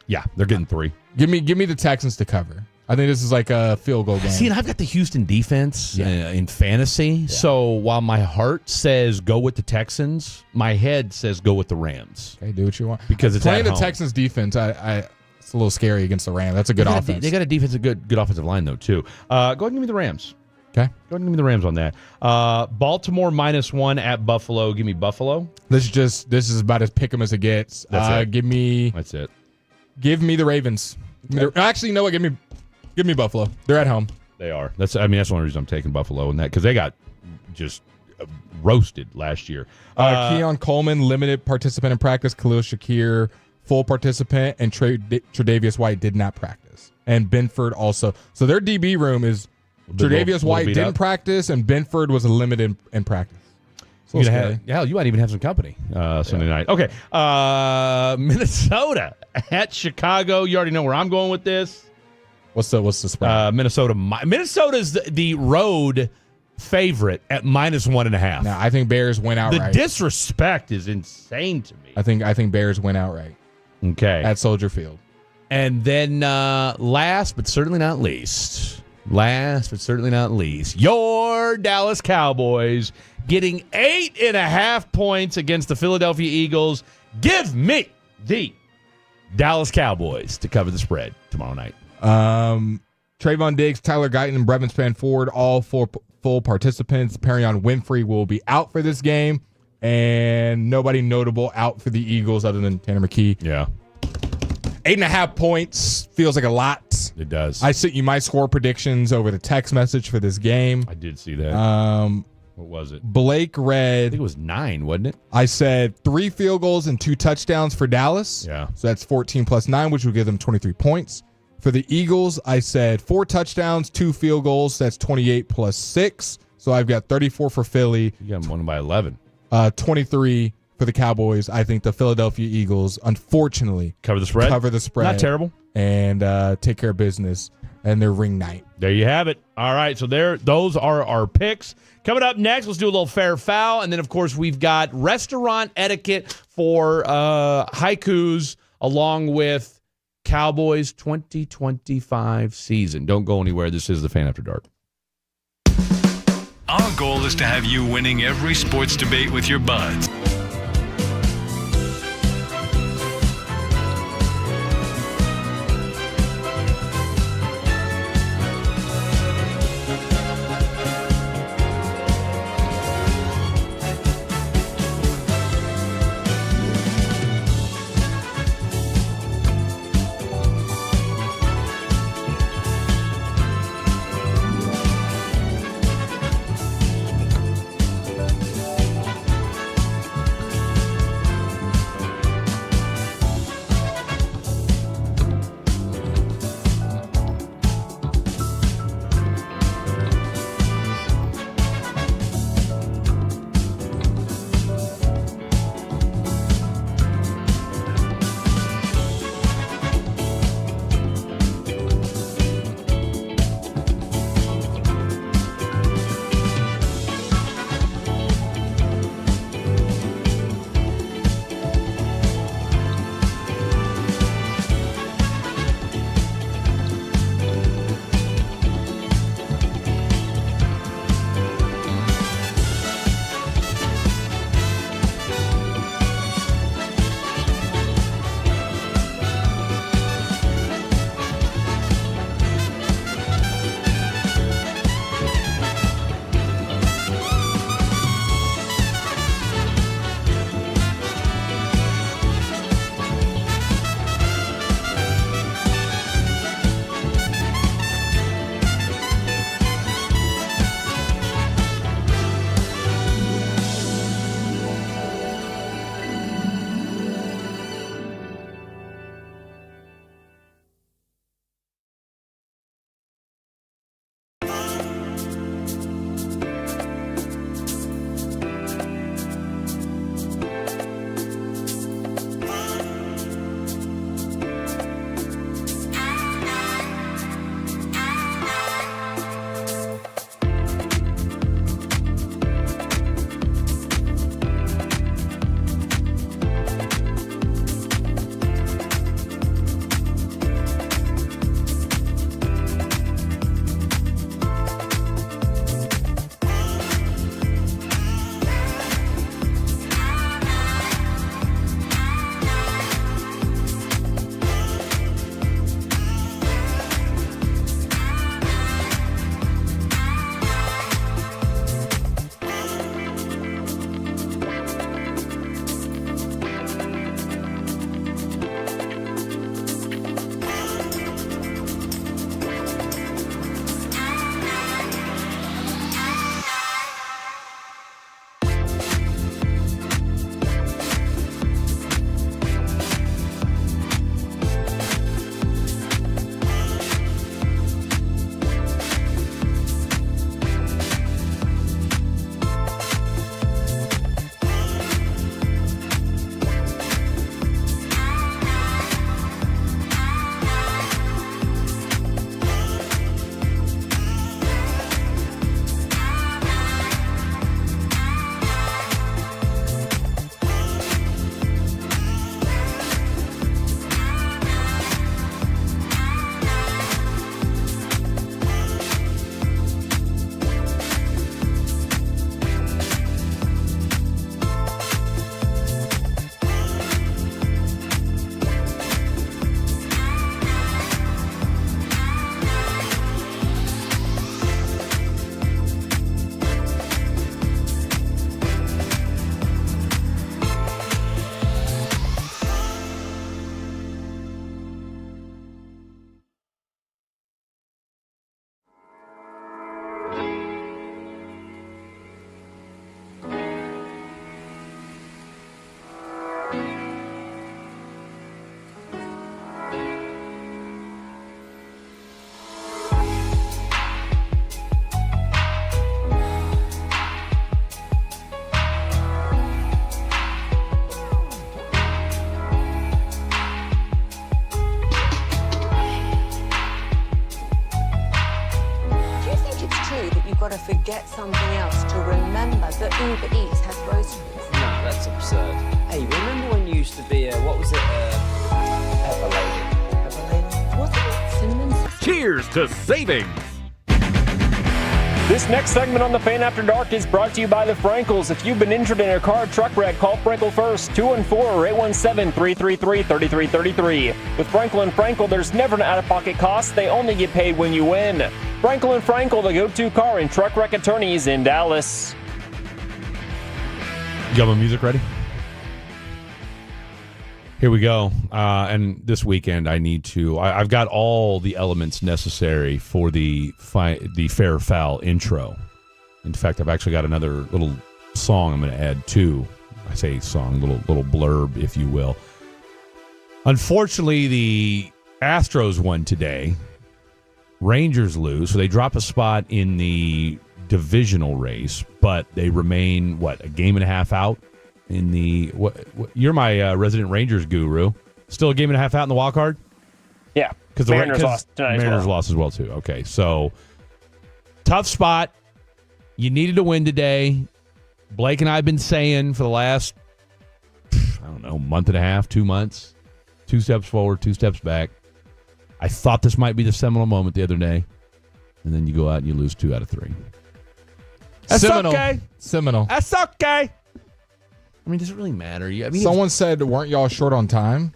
Yeah, they're getting 3. Give me the Texans to cover. I think this is like a field goal game. See, and I've got the Houston defense in fantasy. Yeah. So while my heart says go with the Texans, my head says go with the Rams. Okay, do what you want. Because it's playing at the home. Texans defense. It's a little scary against the Rams. That's a good offense. They got a defense, a good offensive line though too. Go ahead and give me the Rams. Okay. Go ahead and give me the Rams on that. Baltimore -1 at Buffalo. Give me Buffalo. This is about as pick 'em as it gets. That's it. That's it. Give me the Ravens. Actually, you know what? Give me Buffalo. They're at home. They are. That's the only reason I'm taking Buffalo in that because they got just roasted last year. Keon Coleman, limited participant in practice. Khalil Shakir, full participant, and Tre'Davious White did not practice. And Benford also. So their DB room is Tre'Davious White didn't practice, and Benford was limited in practice. You might even have some company Sunday night. Okay. Minnesota at Chicago. You already know where I'm going with this. What's the spread? Minnesota. Minnesota's the road favorite at -1.5. No, I think Bears win outright. The disrespect is insane to me. I think Bears win outright. Okay. At Soldier Field. And then last but certainly not least, Last but certainly not least, your Dallas Cowboys getting 8.5 points against the Philadelphia Eagles. Give me the Dallas Cowboys to cover the spread tomorrow night. Trayvon Diggs, Tyler Guyton, and Brevin Spanford, all full participants. Perion Winfrey will be out for this game, and nobody notable out for the Eagles other than Tanner McKee. Yeah. 8.5 points feels like a lot. It does. I sent you my score predictions over the text message for this game. I did see that. What was it? Blake read. I think it was 9, wasn't it? I said 3 field goals and 2 touchdowns for Dallas. Yeah. So that's 14 plus 9, which will give them 23 points. For the Eagles, I said 4 touchdowns, 2 field goals. That's 28 plus 6. So I've got 34 for Philly. You got them winning by 11. 23 for the Cowboys. I think the Philadelphia Eagles, unfortunately, cover the spread. Not terrible. And take care of business and their ring night. There you have it. All right, so those are our picks. Coming up next, let's do a little fair foul, and then of course we've got restaurant etiquette for Haikus along with Cowboys 2025 season. Don't go anywhere. This is the Fan After Dark. Our goal is to have you winning every sports debate with your buds. you've got to forget something else to remember that Uber Eats has groceries. No, that's absurd. Hey, remember when you used to be what was it? Pepper Lady. Pepper Lady? Wasn't it cinnamon? Cheers to savings! This next segment on the Fan After Dark is brought to you by the Frankels. If you've been injured in a car or truck wreck, call Frankel first, 214-817-333-3333. With Frankel and Frankel, there's never an out-of-pocket cost. They only get paid when you win. Frankel and Frankel, the go-to car and truck wreck attorneys in Dallas. You got my music ready? Here we go. And this weekend, I've got all the elements necessary for the fair foul intro. In fact, I've actually got another little song I'm going to add to. I say song, little blurb, if you will. Unfortunately, the Astros won today. Rangers lose, so they drop a spot in the divisional race, but they remain, a game and a half out? In the you're my resident Rangers guru. Still a game and a half out in the wild card? Yeah. Because the Mariners lost tonight. Mariners lost as well too. Okay, so tough spot. You needed to win today. Blake and I have been saying for the last month and a half, 2 months, 2 steps forward, 2 steps back. I thought this might be the seminal moment the other day, and then you go out and you lose 2 out of 3. That's okay. Seminal. That's okay. I mean, does it really matter? Someone said, weren't y'all short on time?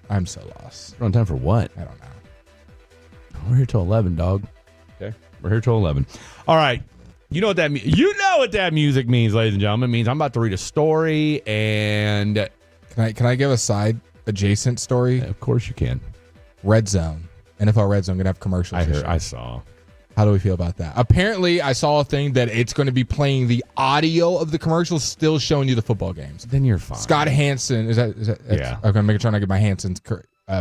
I'm so lost. Short on time for what? I don't know. We're here till 11, dog. Okay. We're here till 11. All right. You know what that music means, ladies and gentlemen. It means I'm about to read a story and... Can I give a side adjacent story? Yeah, of course you can. Red Zone. NFL Red Zone going to have commercials. I saw. How do we feel about that? Apparently, I saw a thing that it's going to be playing the audio of the commercials, still showing you the football games. Then you're fine. Scott Hansen, is that yeah. Okay, I'm trying to get my Hansons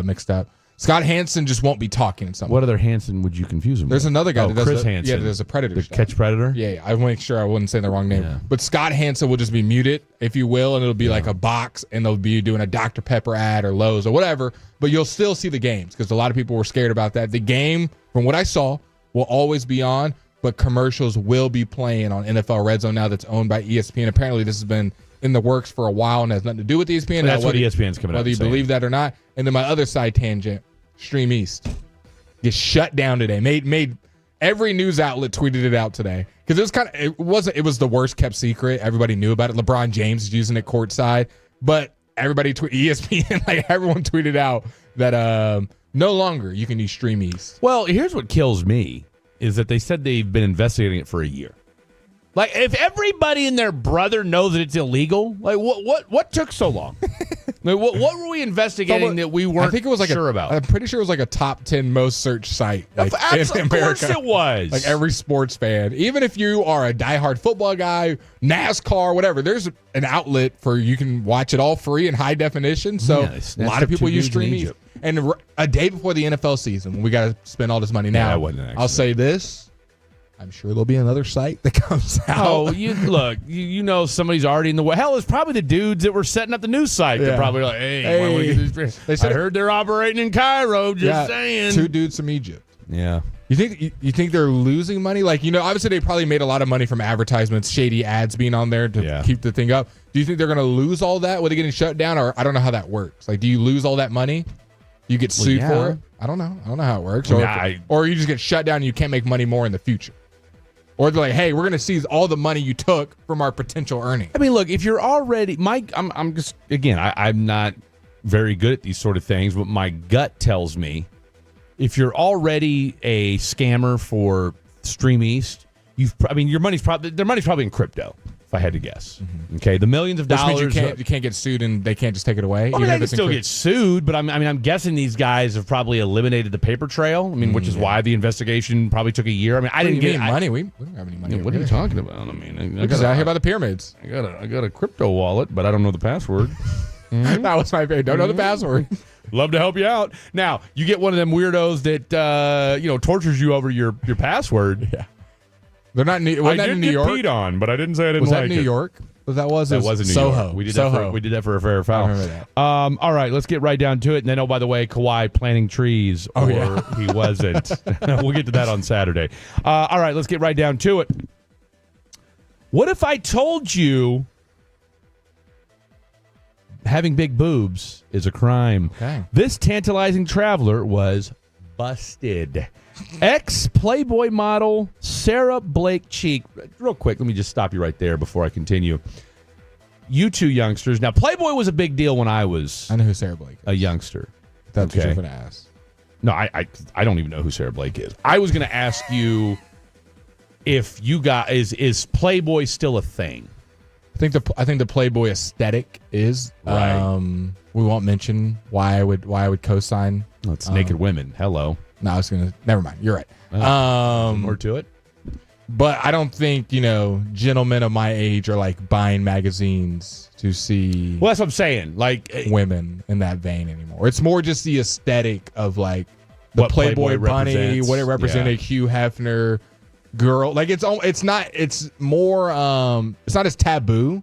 mixed up. Scott Hansen just won't be talking in something. What other Hansen would you confuse him with? There's another guy that does Chris Hansen. Yeah, there's a Predator. Catch Predator? Yeah, I want to make sure I wouldn't say the wrong name. Yeah. But Scott Hansen will just be muted, if you will, and it'll be like a box, and they'll be doing a Dr. Pepper ad or Lowe's or whatever, but you'll still see the games because a lot of people were scared about that. The game, from what I saw, will always be on, but commercials will be playing on NFL Red Zone now that's owned by ESPN. Apparently, this has been in the works for a while and has nothing to do with ESPN. So that's what ESPN's coming out whether you believe that or not. And then my other side tangent, Stream East gets shut down today. Made every news outlet tweeted it out today because it was the worst kept secret. Everybody knew about it. LeBron James is using it courtside, but everybody ESPN, like everyone tweeted out that no longer you can use Stream East. Well, here's what kills me is that they said they've been investigating it for a year. Like, if everybody and their brother knows that it's illegal, like what took so long? Like, what were we investigating that we weren't sure about? I'm pretty sure it was like a top 10 most searched site in America. Of course it was. Like every sports fan, even if you are a diehard football guy, NASCAR, whatever, there's an outlet for you can watch it all free in high definition. So a lot of people use Stream East. And a day before the NFL season, when we got to spend all this money now, I'll say this. I'm sure there'll be another site that comes out. Oh, you know somebody's already in the way. Hell, it's probably the dudes that were setting up the news site. Yeah. They're probably like, hey. I heard they're operating in Cairo, just saying. 2 dudes from Egypt. Yeah. You think they're losing money? Like, obviously they probably made a lot of money from advertisements, shady ads being on there to keep the thing up. Do you think they're going to lose all that? Were they getting shut down? Or I don't know how that works. Like, do you lose all that money? You get sued for it? I don't know. I don't know how it works. Or you just get shut down and you can't make money more in the future. Or they're like, hey, we're going to seize all the money you took from our potential earnings. I mean, look, if you're already, I'm just, again, I'm not very good at these sort of things, but my gut tells me if you're already a scammer for Stream East, their money's probably in crypto, if I had to guess. Mm-hmm. Okay, the millions of dollars. Which means you can't get sued and they can't just take it away. They can still get sued, but I'm guessing these guys have probably eliminated the paper trail. I mean, which is why the investigation probably took a year. I mean, I didn't get money. We don't have any money. What are you talking about? I mean, I got out here about the pyramids. I got a crypto wallet, but I don't know the password. Mm-hmm. That was my favorite. Don't know the password. Love to help you out. Now, you get one of them weirdos that tortures you over your password. Yeah. They're not. Wasn't that in New York? Peed on, but I didn't say I didn't was like that New it. York? That was in New Soho. York. We did Soho. we did that for a fair foul. I remember that. All right, let's get right down to it. And then, by the way, Kawhi planting trees, or he wasn't. We'll get to that on Saturday. All right, let's get right down to it. What if I told you having big boobs is a crime? Okay. This tantalizing traveler was busted. Ex-Playboy model Sarah Blake Cheek. Real quick, let me just stop you right there before I continue. You two youngsters. Now, Playboy was a big deal when I was I know who Sarah Blake is. A youngster. That's what you're going to ask. No, I don't even know who Sarah Blake is. I was going to ask you if you got is Playboy still a thing? I think the Playboy aesthetic is right. We won't mention why I would co-sign. Oh, it's naked women. Hello. No, I was gonna. Never mind. You're right. More to it. But I don't think gentlemen of my age are like buying magazines to see. Well, that's what I'm saying. Like women in that vein anymore. It's more just the aesthetic of like the Playboy bunny, what it represented, Hugh Hefner, girl. Like it's more. It's not as taboo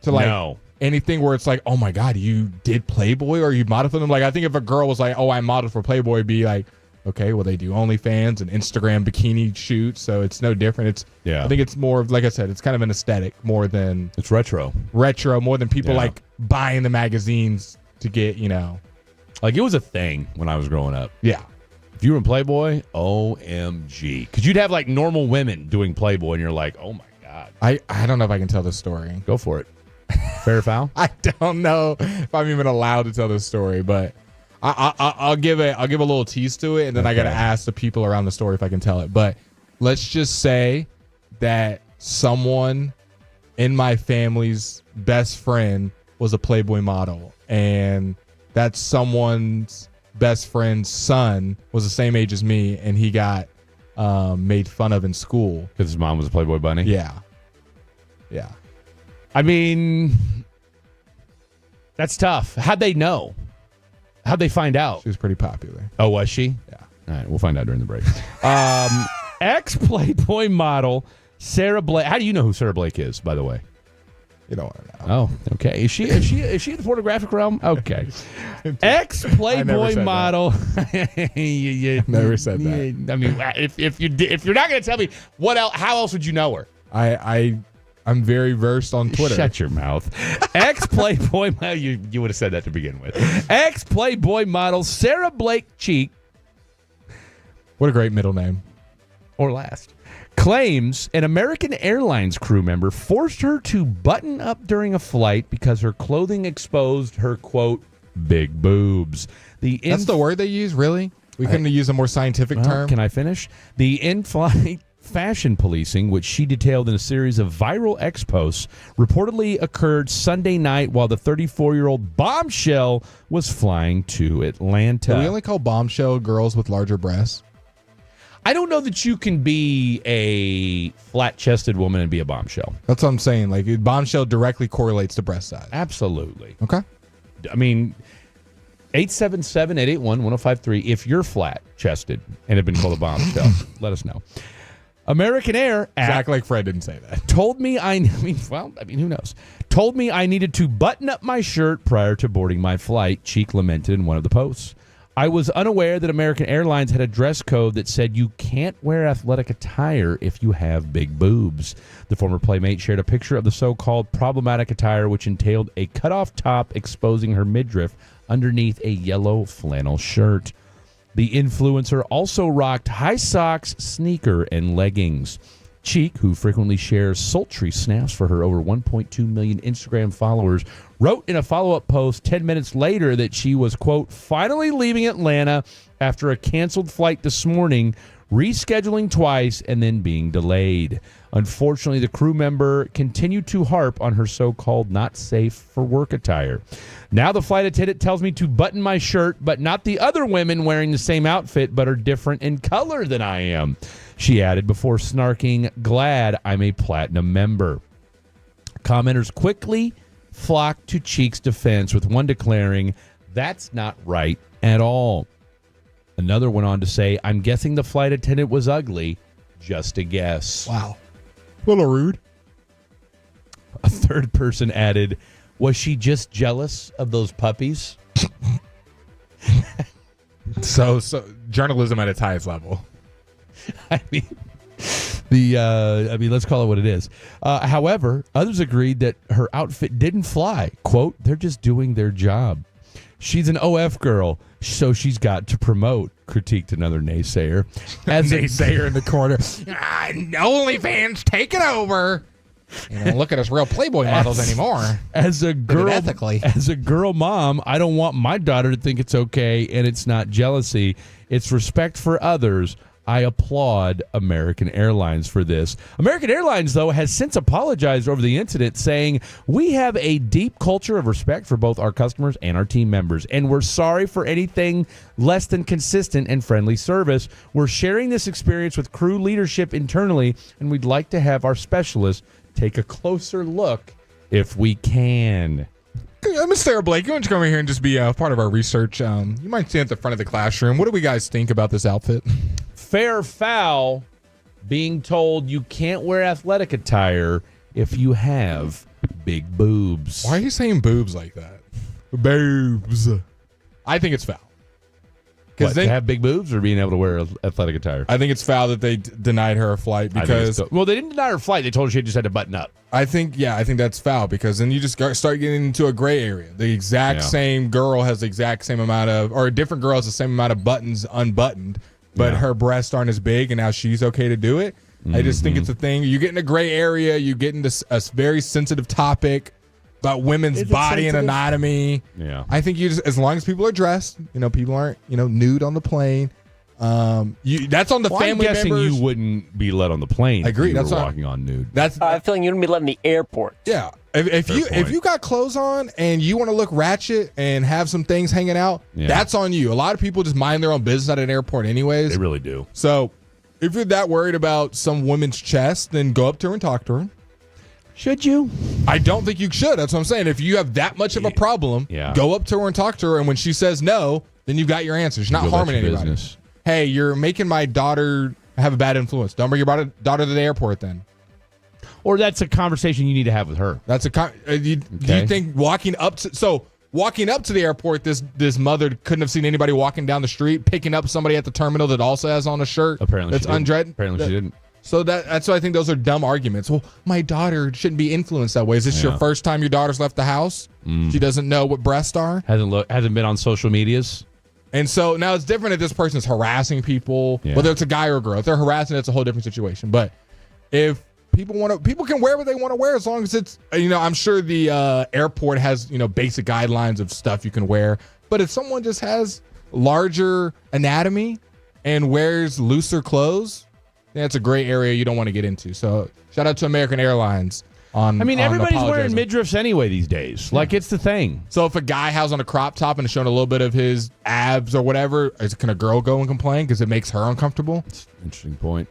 to like anything where it's like, oh my God, you did Playboy or you modeled for them. Like I think if a girl was like, oh, I modeled for Playboy, it'd be like, okay, well they do OnlyFans and Instagram bikini shoots, so it's no different. It's I think it's more of, like I said, it's kind of an aesthetic more than it's retro more than people like buying the magazines to get like it was a thing when I was growing up. Yeah. If you were in Playboy, OMG. Because you'd have like normal women doing Playboy and you're like, oh my God. I don't know if I can tell this story. Go for it. Fair foul? I don't know if I'm even allowed to tell this story, but I'll give a little tease to it, and then I got to ask the people around the story if I can tell it. But let's just say that someone in my family's best friend was a Playboy model, and that someone's best friend's son was the same age as me, and he got made fun of in school because his mom was a Playboy bunny. Yeah. I mean, that's tough. How'd they know? How'd they find out? She was pretty popular. Oh, was she? Yeah. All right, we'll find out during the break. Ex-Playboy model Sarah Blake. How do you know who Sarah Blake is, by the way? You don't want to know. Oh, okay. Is she in the pornographic realm? Okay. Ex-Playboy model. you never said that. I mean, if you're not going to tell me what else, how else would you know her? I'm very versed on Twitter. Shut your mouth. Ex-Playboy model. You would have said that to begin with. Ex-Playboy model Sarah Blake Cheek. What a great middle name. Or last. Claims an American Airlines crew member forced her to button up during a flight because her clothing exposed her, quote, big boobs. That's the word they use, really? We couldn't use a more scientific term? Can I finish? The in-flight fashion policing, which she detailed in a series of viral X posts, reportedly occurred Sunday night while the 34-year-old bombshell was flying to Atlanta. Do we only call bombshell girls with larger breasts? I don't know that you can be a flat-chested woman and be a bombshell. That's what I'm saying. Like, bombshell directly correlates to breast size. Absolutely. Okay. I mean, 877-881-1053. If you're flat-chested and have been called a bombshell, let us know. American Air act like Fred didn't say that. Told me who knows? Told me I needed to button up my shirt prior to boarding my flight, Cheek lamented in one of the posts. I was unaware that American Airlines had a dress code that said you can't wear athletic attire if you have big boobs. The former Playmate shared a picture of the so-called problematic attire, which entailed a cutoff top exposing her midriff underneath a yellow flannel shirt. The influencer also rocked high socks, sneaker, and leggings. Cheek, who frequently shares sultry snaps for her over 1.2 million Instagram followers, wrote in a follow-up post 10 minutes later that she was, quote, finally leaving Atlanta after a canceled flight this morning, rescheduling twice, and then being delayed. Unfortunately, the crew member continued to harp on her so-called not safe for work attire. Now the flight attendant tells me to button my shirt, but not the other women wearing the same outfit but are different in color than I am, she added before snarking, glad I'm a platinum member. Commenters quickly flocked to Cheek's defense, with one declaring, that's not right at all. Another went on to say, I'm guessing the flight attendant was ugly. Just a guess. Wow. little rude. A third person added, was she just jealous of those puppies? So journalism at its highest level. I mean, let's call it what it is. However, others agreed that her outfit didn't fly. Quote, they're just doing their job. She's an OF girl, so she's got to promote, critiqued another naysayer. As naysayer in the corner. OnlyFans, take it over. Look at us real Playboy models anymore. As a girl mom, I don't want my daughter to think it's okay, and it's not jealousy. It's respect for others. I applaud American Airlines for this. American Airlines, though, has since apologized over the incident, saying, we have a deep culture of respect for both our customers and our team members, and we're sorry for anything less than consistent and friendly service. We're sharing this experience with crew leadership internally, and we'd like to have our specialists take a closer look if we can. Miss Sarah Blake, you want to come over here and just be part of our research? You might stand at the front of the classroom. What do we guys think about this outfit? Fair foul being told you can't wear athletic attire if you have big boobs. Why are you saying boobs like that? Boobs. I think it's foul. What, to have big boobs or being able to wear athletic attire? I think it's foul that they denied her a flight because... Well, they didn't deny her flight. They told her she just had to button up. I think that's foul because then you just start getting into a gray area. The exact same girl has the exact same amount of... Or a different girl has the same amount of buttons unbuttoned, but her breasts aren't as big, and now she's okay to do it. I just think it's a thing. You get in a gray area. You get into a very sensitive topic about women's body and anatomy. Yeah, I think you just, as long as people are dressed, people aren't, nude on the plane. That's on the family I'm guessing members. You wouldn't be let on the plane. I agree. If you That's were not walking on nude. That's I feel like you wouldn't be let in the airport. Yeah, if you got clothes on and you want to look ratchet and have some things hanging out, that's on you. A lot of people just mind their own business at an airport, anyways. They really do. So if you're that worried about some woman's chest, then go up to her and talk to her. Should you? I don't think you should. That's what I'm saying. If you have that much of a problem, go up to her and talk to her. And when she says no, then you've got your answers. You're not harming anybody. Business. Hey, you're making my daughter have a bad influence. Don't bring your daughter to the airport then. Or that's a conversation you need to have with her. That's do you think walking up to the airport, this mother couldn't have seen anybody walking down the street, picking up somebody at the terminal that also has on a shirt that's undread? Apparently she didn't. So that's why I think those are dumb arguments. Well, my daughter shouldn't be influenced that way. Is this your first time your daughter's left the house? She doesn't know what breasts are? Hasn't been on social medias? And so now it's different if this person is harassing people, whether it's a guy or a girl. If they're harassing, it's a whole different situation. But if people can wear what they want to wear as long as it's, I'm sure the airport has, basic guidelines of stuff you can wear. But if someone just has larger anatomy and wears looser clothes, that's a gray area you don't want to get into. So shout out to American Airlines everybody's wearing midriffs anyway these days. Like, it's the thing. So if a guy has on a crop top and is showing a little bit of his abs or whatever, can a girl go and complain because it makes her uncomfortable? Interesting point.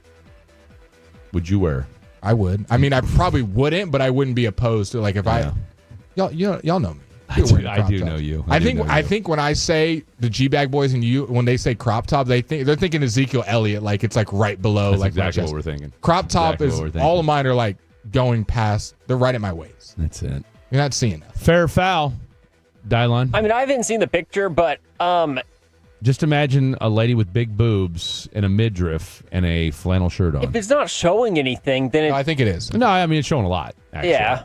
Would you wear? I would. I probably wouldn't, but I wouldn't be opposed to y'all know me. I do know you. I think when I say the GBAG boys and you, when they say crop top, they're thinking Ezekiel Elliott, like it's like right below. That's like exactly what we're thinking. Crop top is all of mine are like going past. They're right at my waist. That's it. You're not seeing that. Fair foul, Dylon. I haven't seen the picture, but just imagine a lady with big boobs and a midriff and a flannel shirt on. If it's not showing anything, then I think it is. No, it's showing a lot. Actually. Yeah.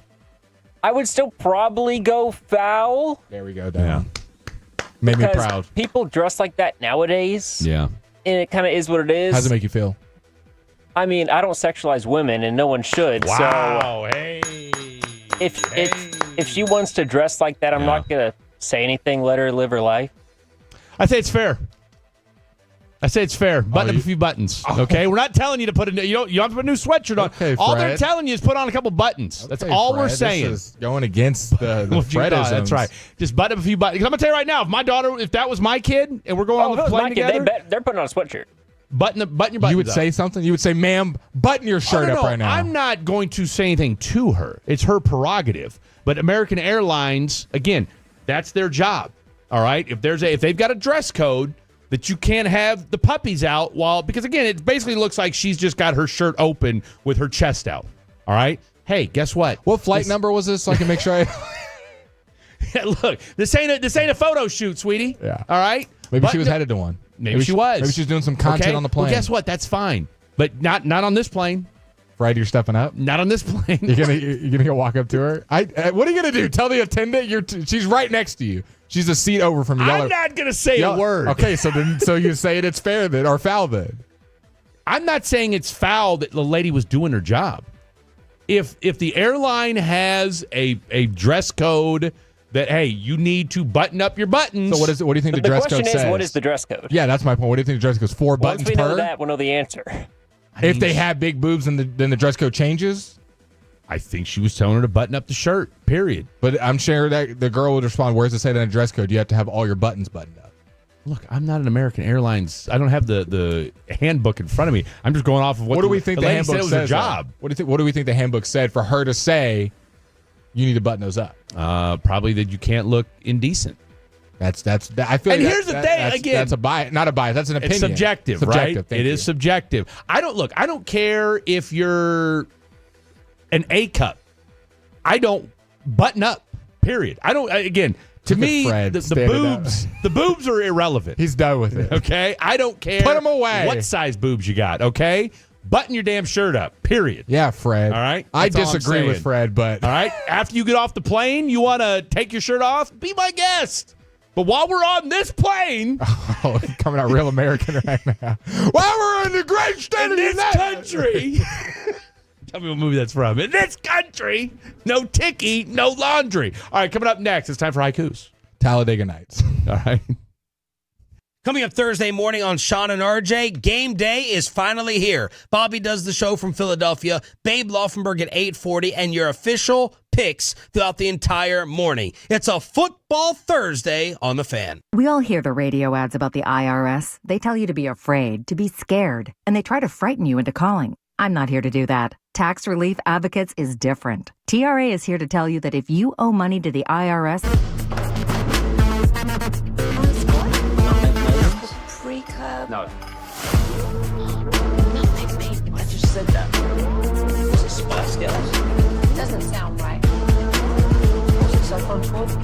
I would still probably go foul. There we go, Dan. Yeah. Made me proud. People dress like that nowadays. Yeah. And it kind of is what it is. How does it make you feel? I don't sexualize women, and no one should. Wow. So if she wants to dress like that, I'm not gonna say anything. Let her live her life. I say it's fair. Button up a few buttons. Okay, we're not telling you to put you don't have to put a new sweatshirt on. Okay, all they're telling you is put on a couple buttons. That's all we're saying. This is going against the Fredisms. That's right. Just button up a few buttons. I'm gonna tell you right now, if that was my kid and we're going on the plane together, they're putting on a sweatshirt. Button your buttons. You would say something. You would say, "Ma'am, button your shirt up right now." I'm not going to say anything to her. It's her prerogative. But American Airlines, again, that's their job. All right. If they've got a dress code that you can't have the puppies out because again, it basically looks like she's just got her shirt open with her chest out. All right. Hey, guess what? What flight number was this so I can make sure I... Look, this ain't a photo shoot, sweetie. Yeah. All right? Maybe she was headed to one. Maybe she was. Maybe she was doing some content on the plane. Well, guess what? That's fine. But not on this plane. Fred, you're stepping up? Not on this plane. You're gonna go walk up to her? What are you gonna do? Tell the attendant she's right next to you. She's a seat over from you. I'm not gonna say a word. Okay, so you say it's fair then, or foul then. I'm not saying it's foul that the lady was doing her job. If the airline has a dress code that, hey, you need to button up your buttons. So what do you think the dress code says? The question is, what is the dress code? Yeah, that's my point. What do you think the dress code is? 4 buttons per? Once we know that, we'll know the answer. If they have big boobs, then the dress code changes? I think she was telling her to button up the shirt, period. But I'm sure that the girl would respond, where does it say that in a dress code? You have to have all your buttons buttoned up. Look, I'm not an American Airlines. I don't have the handbook in front of me. I'm just going off of what do we think the handbook said was says? her job. What do we think the handbook said for her to say you need to button those up? Probably that you can't look indecent. I feel. And here's the thing. Again, that's a bias, not a bias. That's an opinion. It's subjective, right? It is subjective. I don't care if you're an A cup. I don't button up. Period. I don't. Again, to me, the boobs are irrelevant. He's done with it. Okay, I don't care. Put them away. What size boobs you got? Okay, button your damn shirt up. Period. Yeah, Fred. All right. I That's all I'm disagree with saying. Fred, but all right. After you get off the plane, you want to take your shirt off? Be my guest. But while we're on this plane, coming out real American right now. While we're in the great state in of this United country, tell me what movie that's from. In this country, no ticky, no laundry. All right, coming up next, it's time for Haikus. Talladega Nights. All right. Coming up Thursday morning on Sean and RJ, game day is finally here. Bobby does the show from Philadelphia, Babe Laufenberg at 8:40, and your official picks throughout the entire morning. It's a football Thursday on The Fan. We all hear the radio ads about the IRS. They tell you to be afraid, to be scared, and they try to frighten you into calling. I'm not here to do that. Tax Relief Advocates is different. TRA is here to tell you that if you owe money to the IRS... No. I just said that. Is it Spice Girls? Doesn't sound right. Was it Saffron 12?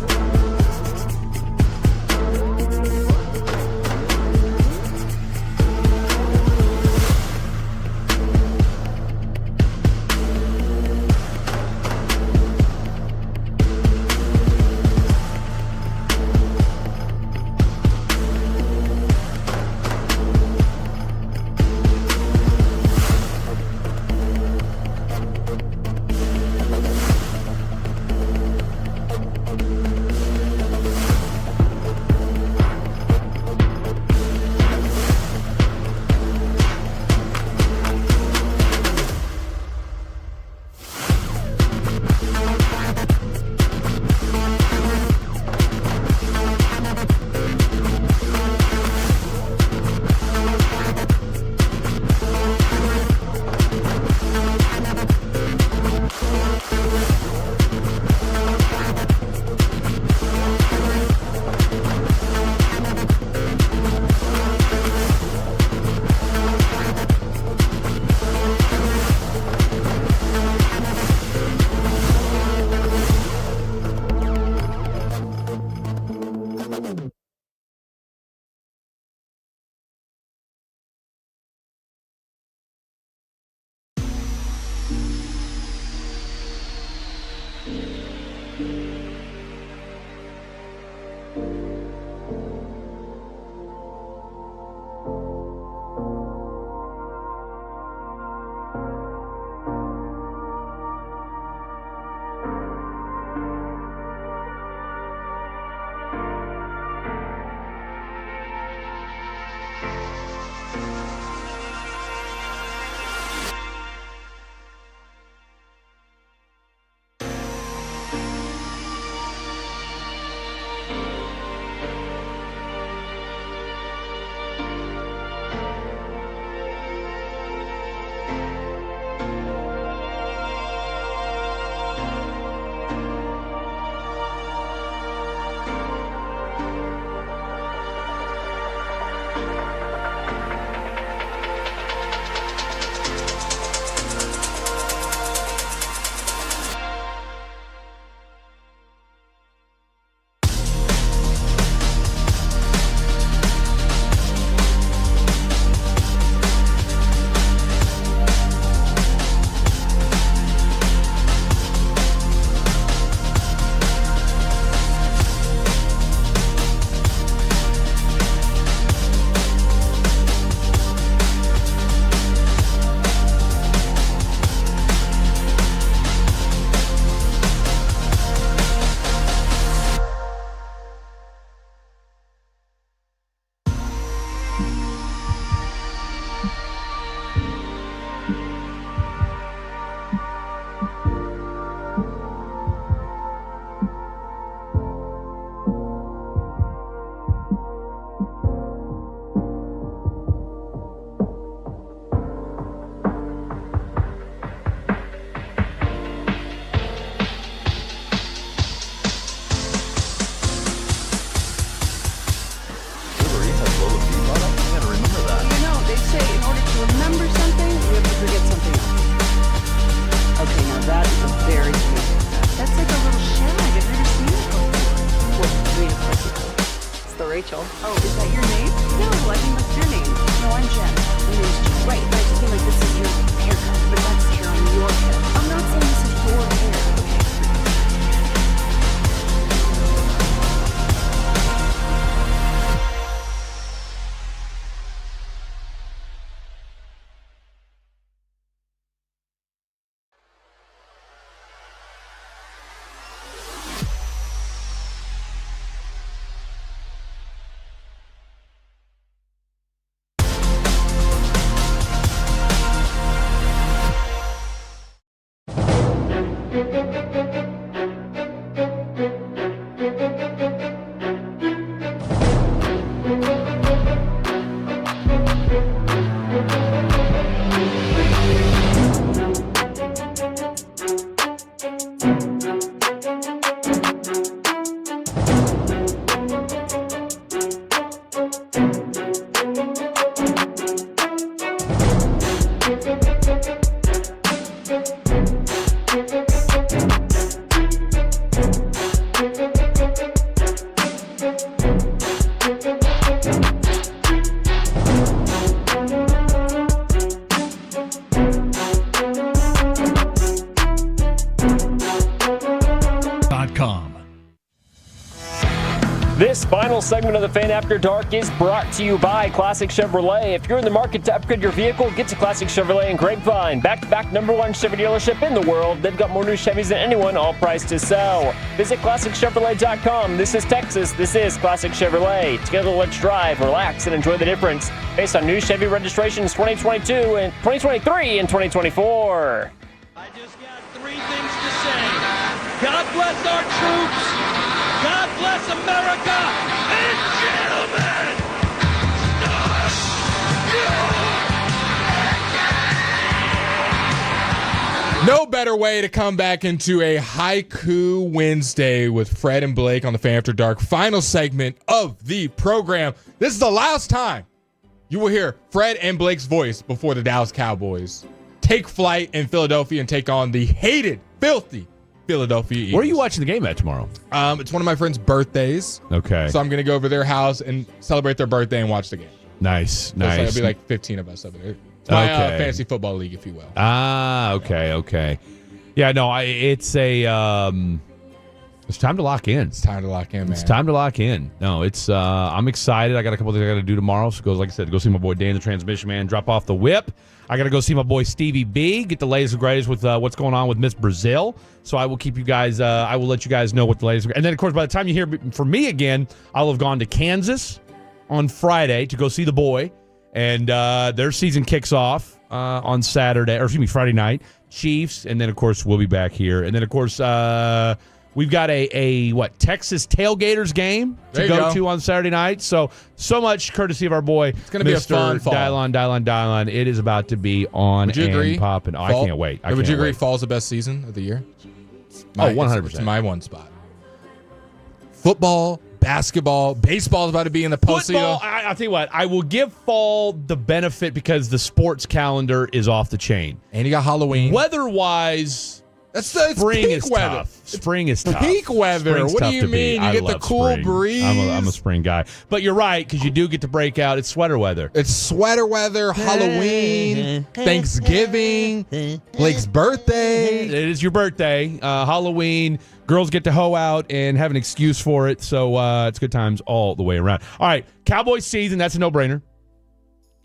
This final segment of the Fan After Dark is brought to you by Classic Chevrolet. If you're in the market to upgrade your vehicle, get to Classic Chevrolet in Grapevine. Back-to-back #1 Chevy dealership in the world. They've got more new Chevys than anyone, all priced to sell. Visit ClassicChevrolet.com. This is Texas. This is Classic Chevrolet. Together, let's drive, relax, and enjoy the difference. Based on new Chevy registrations 2022 and 2023 and 2024. I just got 3 things to say. God bless our troops. God bless America. And gentlemen, no better way to come back into a Haiku Wednesday with Fred and Blake on the Fan After Dark. Final segment of the program. This is the last time you will hear Fred and Blake's voice before the Dallas Cowboys take flight in Philadelphia and take on the hated, filthy Philadelphia Eagles. Where are you watching the game at tomorrow? It's one of my friends' birthdays. Okay. So I'm going to go over their house and celebrate their birthday and watch the game. Nice. So it'll be like 15 of us over there. It's my fantasy football league, if you will. Okay. Yeah, no, it's time to lock in. It's time to lock in, man. It's time to lock in. No, it's I'm excited. I got a couple things I got to do tomorrow. So like I said, go see my boy Dan the Transmission Man, drop off the whip. I got to go see my boy Stevie B, get the latest and greatest with what's going on with Miss Brazil. So I will keep you guys, I will let you guys know what the latest. And then, of course, by the time you hear from me again, I'll have gone to Kansas on Friday to go see the boy. And their season kicks off on Friday night. Chiefs. And then, of course, we'll be back here. And then, of course, we've got a Texas Tailgaters game to go to on Saturday night. So much courtesy of our boy. It's going to be a fun fall. Dylon. It is about to be on and popping. Oh, I can't wait. Would you agree fall's the best season of the year? 100%. It's my one spot. Football, basketball, baseball is about to be in the postseason. I'll tell you what. I will give fall the benefit because the sports calendar is off the chain. And you got Halloween. Weather-wise, spring is tough. Spring is tough. Peak weather. Spring's what tough do you to mean? beat. You get the cool spring. breeze. I'm a spring guy. But you're right, because you do get to break out. It's sweater weather. It's sweater weather, Halloween, Thanksgiving, Blake's birthday. It is your birthday. Halloween. Girls get to hoe out and have an excuse for it. So it's good times all the way around. All right. Cowboys season. That's a no-brainer.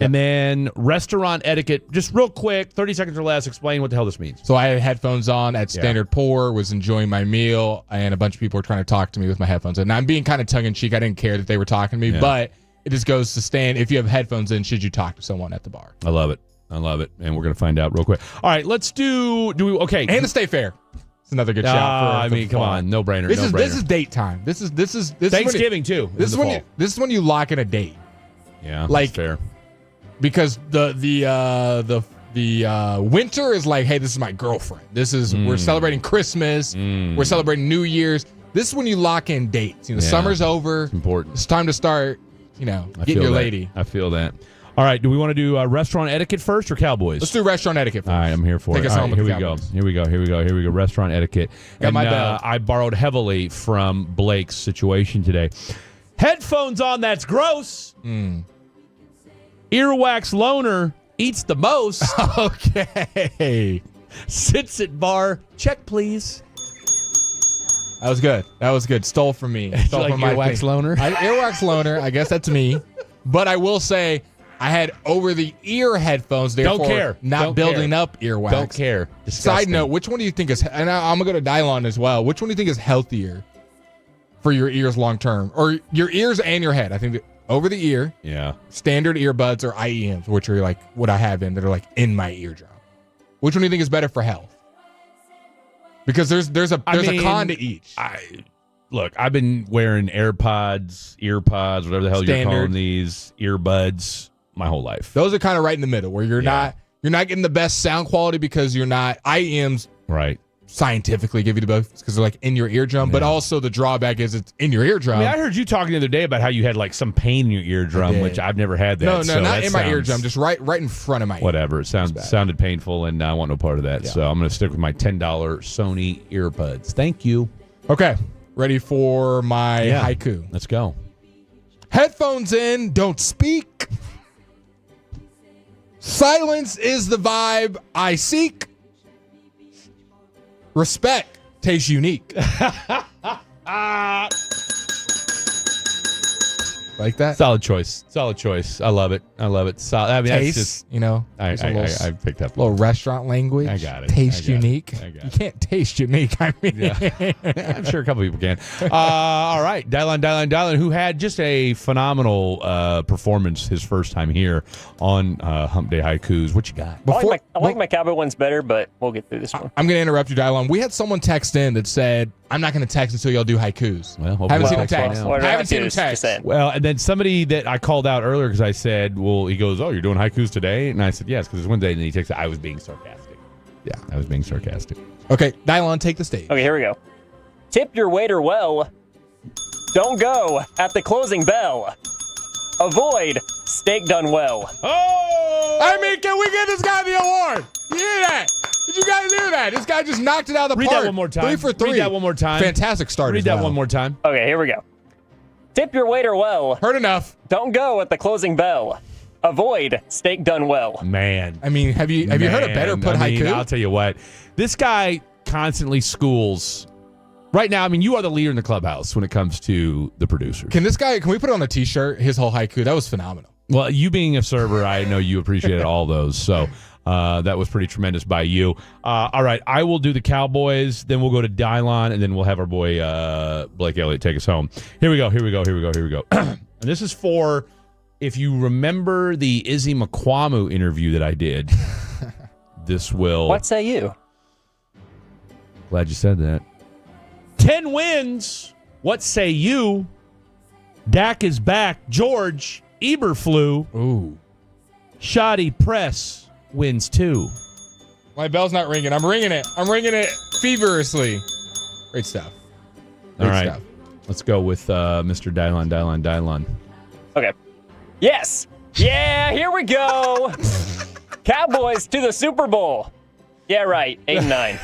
And then restaurant etiquette, just real quick, 30 seconds or less, explain what the hell this means. So I had headphones on at Standard Pour, was enjoying my meal, and a bunch of people were trying to talk to me with my headphones in. Now, I'm being kind of tongue-in-cheek. I didn't care that they were talking to me, but it just goes to stand. If you have headphones in, should you talk to someone at the bar? I love it. And we're going to find out real quick. All right, let's okay. And to stay fair. It's another good shot. Come on, no-brainer. This is date time. This is Thanksgiving, too. This is when you lock in a date. Yeah, like, that's fair. Because the winter is like, hey, this is my girlfriend. This is we're celebrating Christmas. We're celebrating New Year's. This is when you lock in dates. Summer's over. It's important. It's time to start, getting your lady. I feel that. All right, do we want to do restaurant etiquette first or Cowboys? Let's do restaurant etiquette first. All right, I'm here for it. Take us home with Here we Cowboys. go. Restaurant etiquette. Got my bell. I borrowed heavily from Blake's situation today. Headphones on, that's gross. Earwax loner eats the most. Okay. Sits at bar. Check, please. That was good. Stole from me. Stole like from my earwax loner? Earwax loner. I guess that's me. But I will say, I had over-the-ear headphones. Therefore, not building up earwax. Don't care. Disgusting. Side note, which one do you think is, and I'm going to go to Dylon as well, which one do you think is healthier for your ears long-term? Or your ears and your head? I think over the ear, standard earbuds or IEMs, which are like what I have that are like in my eardrum. Which one do you think is better for health? Because there's a con to each. Look, I've been wearing AirPods, whatever the hell you're calling these, earbuds, my whole life. Those are kind of right in the middle, where you're not getting the best sound quality because you're not IEMs. Right. scientifically give you the best because they're like in your eardrum, but also the drawback is it's in your eardrum. I mean, I heard you talking the other day about how you had like some pain in your eardrum, which I've never had that. No, so not in my eardrum, just right in front of my ear. Whatever. It sounded painful, and I want no part of that. Yeah. So I'm going to stick with my $10 Sony earbuds. Thank you. Okay. Ready for my haiku. Let's go. Headphones in, don't speak. Silence is the vibe I seek. Respect tastes unique. Like that? Solid choice. I love it. Solid. I mean, taste, that's just, I picked up a little restaurant language. I got it. Taste unique. You can't taste unique. I mean, I'm sure a couple people can. All right. Dylan, who had just a phenomenal performance his first time here on Hump Day Haikus. What you got? I like my Cowboy ones better, but we'll get through this one. I'm going to interrupt you, Dylan. We had someone text in that said, I'm not going to text until y'all do haikus. Well, haven't seen him text. I haven't seen him text. Well, and then somebody that I called out earlier because I said, well, he goes, oh, you're doing haikus today? And I said, yes, because it's Wednesday. And then he texted, I was being sarcastic. Yeah, I was being sarcastic. Okay, Dylan, take the stage. Okay, here we go. Tip your waiter well. Don't go at the closing bell. Avoid steak done well. Oh! I mean, can we get this guy the award? You hear that? Did you guys hear that? This guy just knocked it out of the park. Read that one more time. 3 for 3. Read that one more time. Fantastic start. Read that one more time. Okay, here we go. Tip your waiter well. Heard enough. Don't go at the closing bell. Avoid steak done well. Man. I mean, have you heard a better put haiku? I'll tell you what. This guy constantly schools. Right now, I mean, you are the leader in the clubhouse when it comes to the producers. Can we put it on a t-shirt? His whole haiku. That was phenomenal. Well, you being a server, I know you appreciated all those. So that was pretty tremendous by you. All right, I will do the Cowboys. Then we'll go to Dylon, and then we'll have our boy Blake Elliott take us home. Here we go. And this is for, if you remember the Izzy McQuamu interview that I did, this will... What say you? Glad you said that. 10 wins. What say you? Dak is back. George Eberflew. Ooh. Shoddy Press wins 2. My bell's not ringing. I'm ringing it feverishly. Great stuff. All right. Let's go with Mr. Dylon. Okay. Yes. Yeah, here we go. Cowboys to the Super Bowl. Yeah, right. 8-9.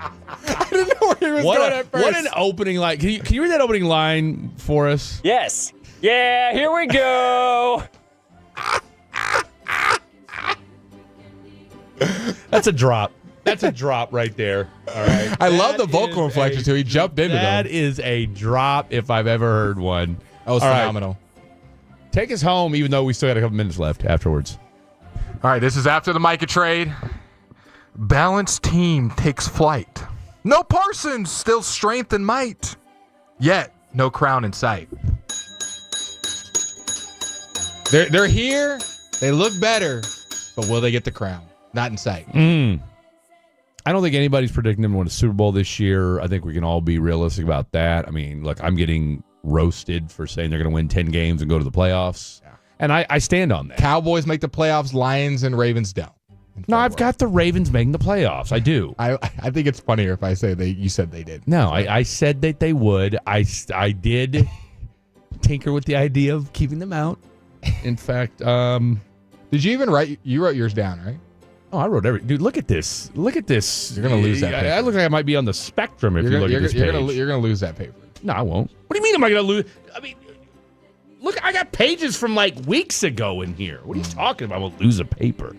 I didn't know where he was going at first. What an opening line. Can you read that opening line for us? Yes. Yeah, here we go. That's a drop. That's a drop right there. All right. I love the vocal inflection too. He jumped into them. That is a drop if I've ever heard one. That was phenomenal. Right. Take us home, even though we still got a couple minutes left afterwards. All right, this is after the Micah trade. Balanced team takes flight. No Parsons, still strength and might. Yet, no crown in sight. They're here. They look better. But will they get the crown? Not in sight. I don't think anybody's predicting them to win a Super Bowl this year. I think we can all be realistic about that. I mean, look, I'm getting roasted for saying they're going to win 10 games and go to the playoffs. Yeah. And I stand on that. Cowboys make the playoffs. Lions and Ravens don't. No, I've got the Ravens making the playoffs. I do. I think it's funnier if I say you said they did. No, I said that they would. I did tinker with the idea of keeping them out. In fact, did you even write? You wrote yours down, right? Oh, I wrote everything. Dude, look at this. Look at this. You're going to lose that paper. I look like I might be on the spectrum if you look at this page. You're going to lose that paper. No, I won't. What do you mean am I going to lose? I mean, look, I got pages from like weeks ago in here. What are you talking about? I will lose a paper.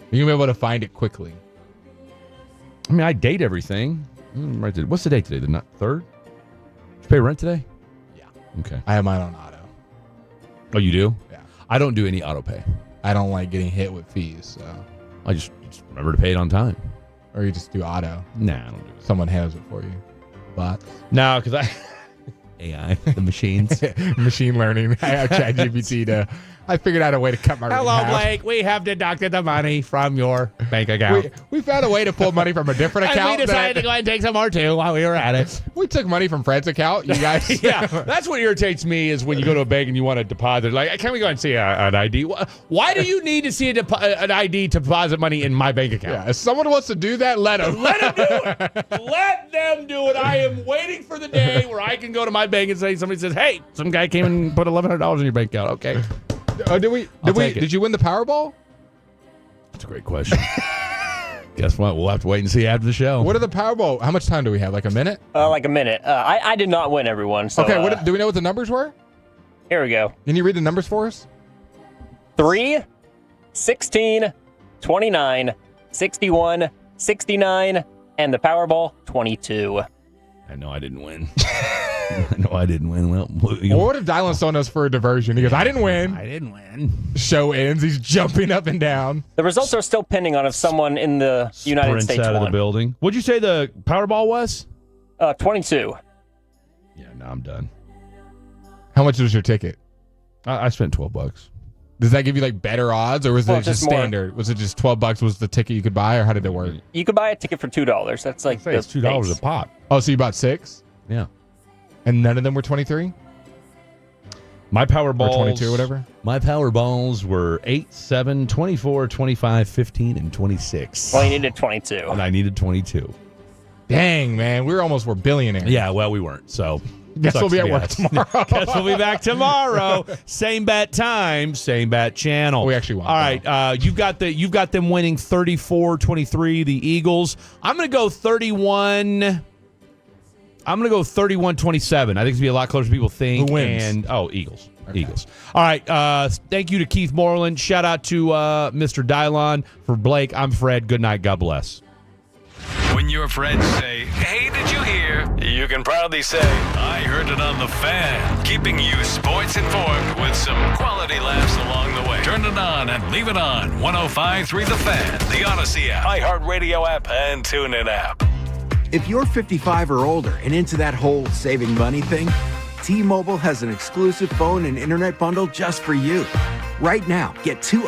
You're going to be able to find it quickly. I mean, I date everything. What's the date today? The 3rd? Did you pay rent today? Yeah. Okay. I have mine on auto. Oh, you do? Yeah. I don't do any auto pay. I don't like getting hit with fees, so. I just remember to pay it on time. Or you just do auto. Nah, I don't do it. Someone handles it for you. Bots. No, because AI, the machines. Machine learning. I have ChatGPT to I figured out a way to cut my Hello, half. Blake. We have deducted the money from your bank account. We found a way to pull money from a different account. And we decided to go ahead and take some more, too, while we were at it. We took money from Fred's account. You guys. Yeah, that's what irritates me is when you go to a bank and you want to deposit. Like, can we go and see an ID? Why do you need to see an ID to deposit money in my bank account? Yeah, if someone wants to do that, let them. Let them do it. Let them do it. I am waiting for the day where I can go to my bank and say, somebody says, hey, some guy came and put $1,100 in your bank account. Okay. Did you win the Powerball? That's a great question. Guess what? We'll have to wait and see after the show. What are the Powerball? How much time do we have? Like a minute? Like a minute. I did not win, everyone. So, okay, do we know what the numbers were? Here we go. Can you read the numbers for us? 3, 16, 29, 61, 69, and the Powerball, 22. I know I didn't win. Well, what if Dylan's on us for a diversion? He goes, I didn't win. I didn't win. Show ends. He's jumping up and down. The results are still pending on if someone in the United States out won. of the building. What'd you say the Powerball was? 22. Yeah, no, I'm done. How much was your ticket? I spent $12. Does that give you like better odds, or was it just standard? More. Was it just $12 was the ticket you could buy, or how did it work? You could buy a ticket for $2. That's like it's $2 a pop. Oh, so you bought 6? Yeah. And none of them were 23? My Powerballs. Or 22, whatever? My Powerballs were 8, 7, 24, 25, 15, and 26. Well, you needed 22. And I needed 22. Dang, man. We were billionaires. Yeah, well, we weren't. So guess we'll be at work tomorrow. Guess we'll be back tomorrow. Same bat time, same bat channel. We actually won. All right, you've got them winning 34-23, the Eagles. I'm going to go 31. I'm going to go 31-27. I think it's going to be a lot closer than people think. Who wins? Eagles. Okay. Eagles. All right. Thank you to Keith Morland. Shout out to Mr. Dylon. For Blake, I'm Fred. Good night. God bless. When your friends say, hey, did you hear? You can proudly say, I heard it on the Fan. Keeping you sports informed with some quality laughs along the way. Turn it on and leave it on. 105.3 The Fan, the Odyssey app, iHeartRadio app, and TuneIn app. If you're 55 or older and into that whole saving money thing, T-Mobile has an exclusive phone and internet bundle just for you. Right now, get 2...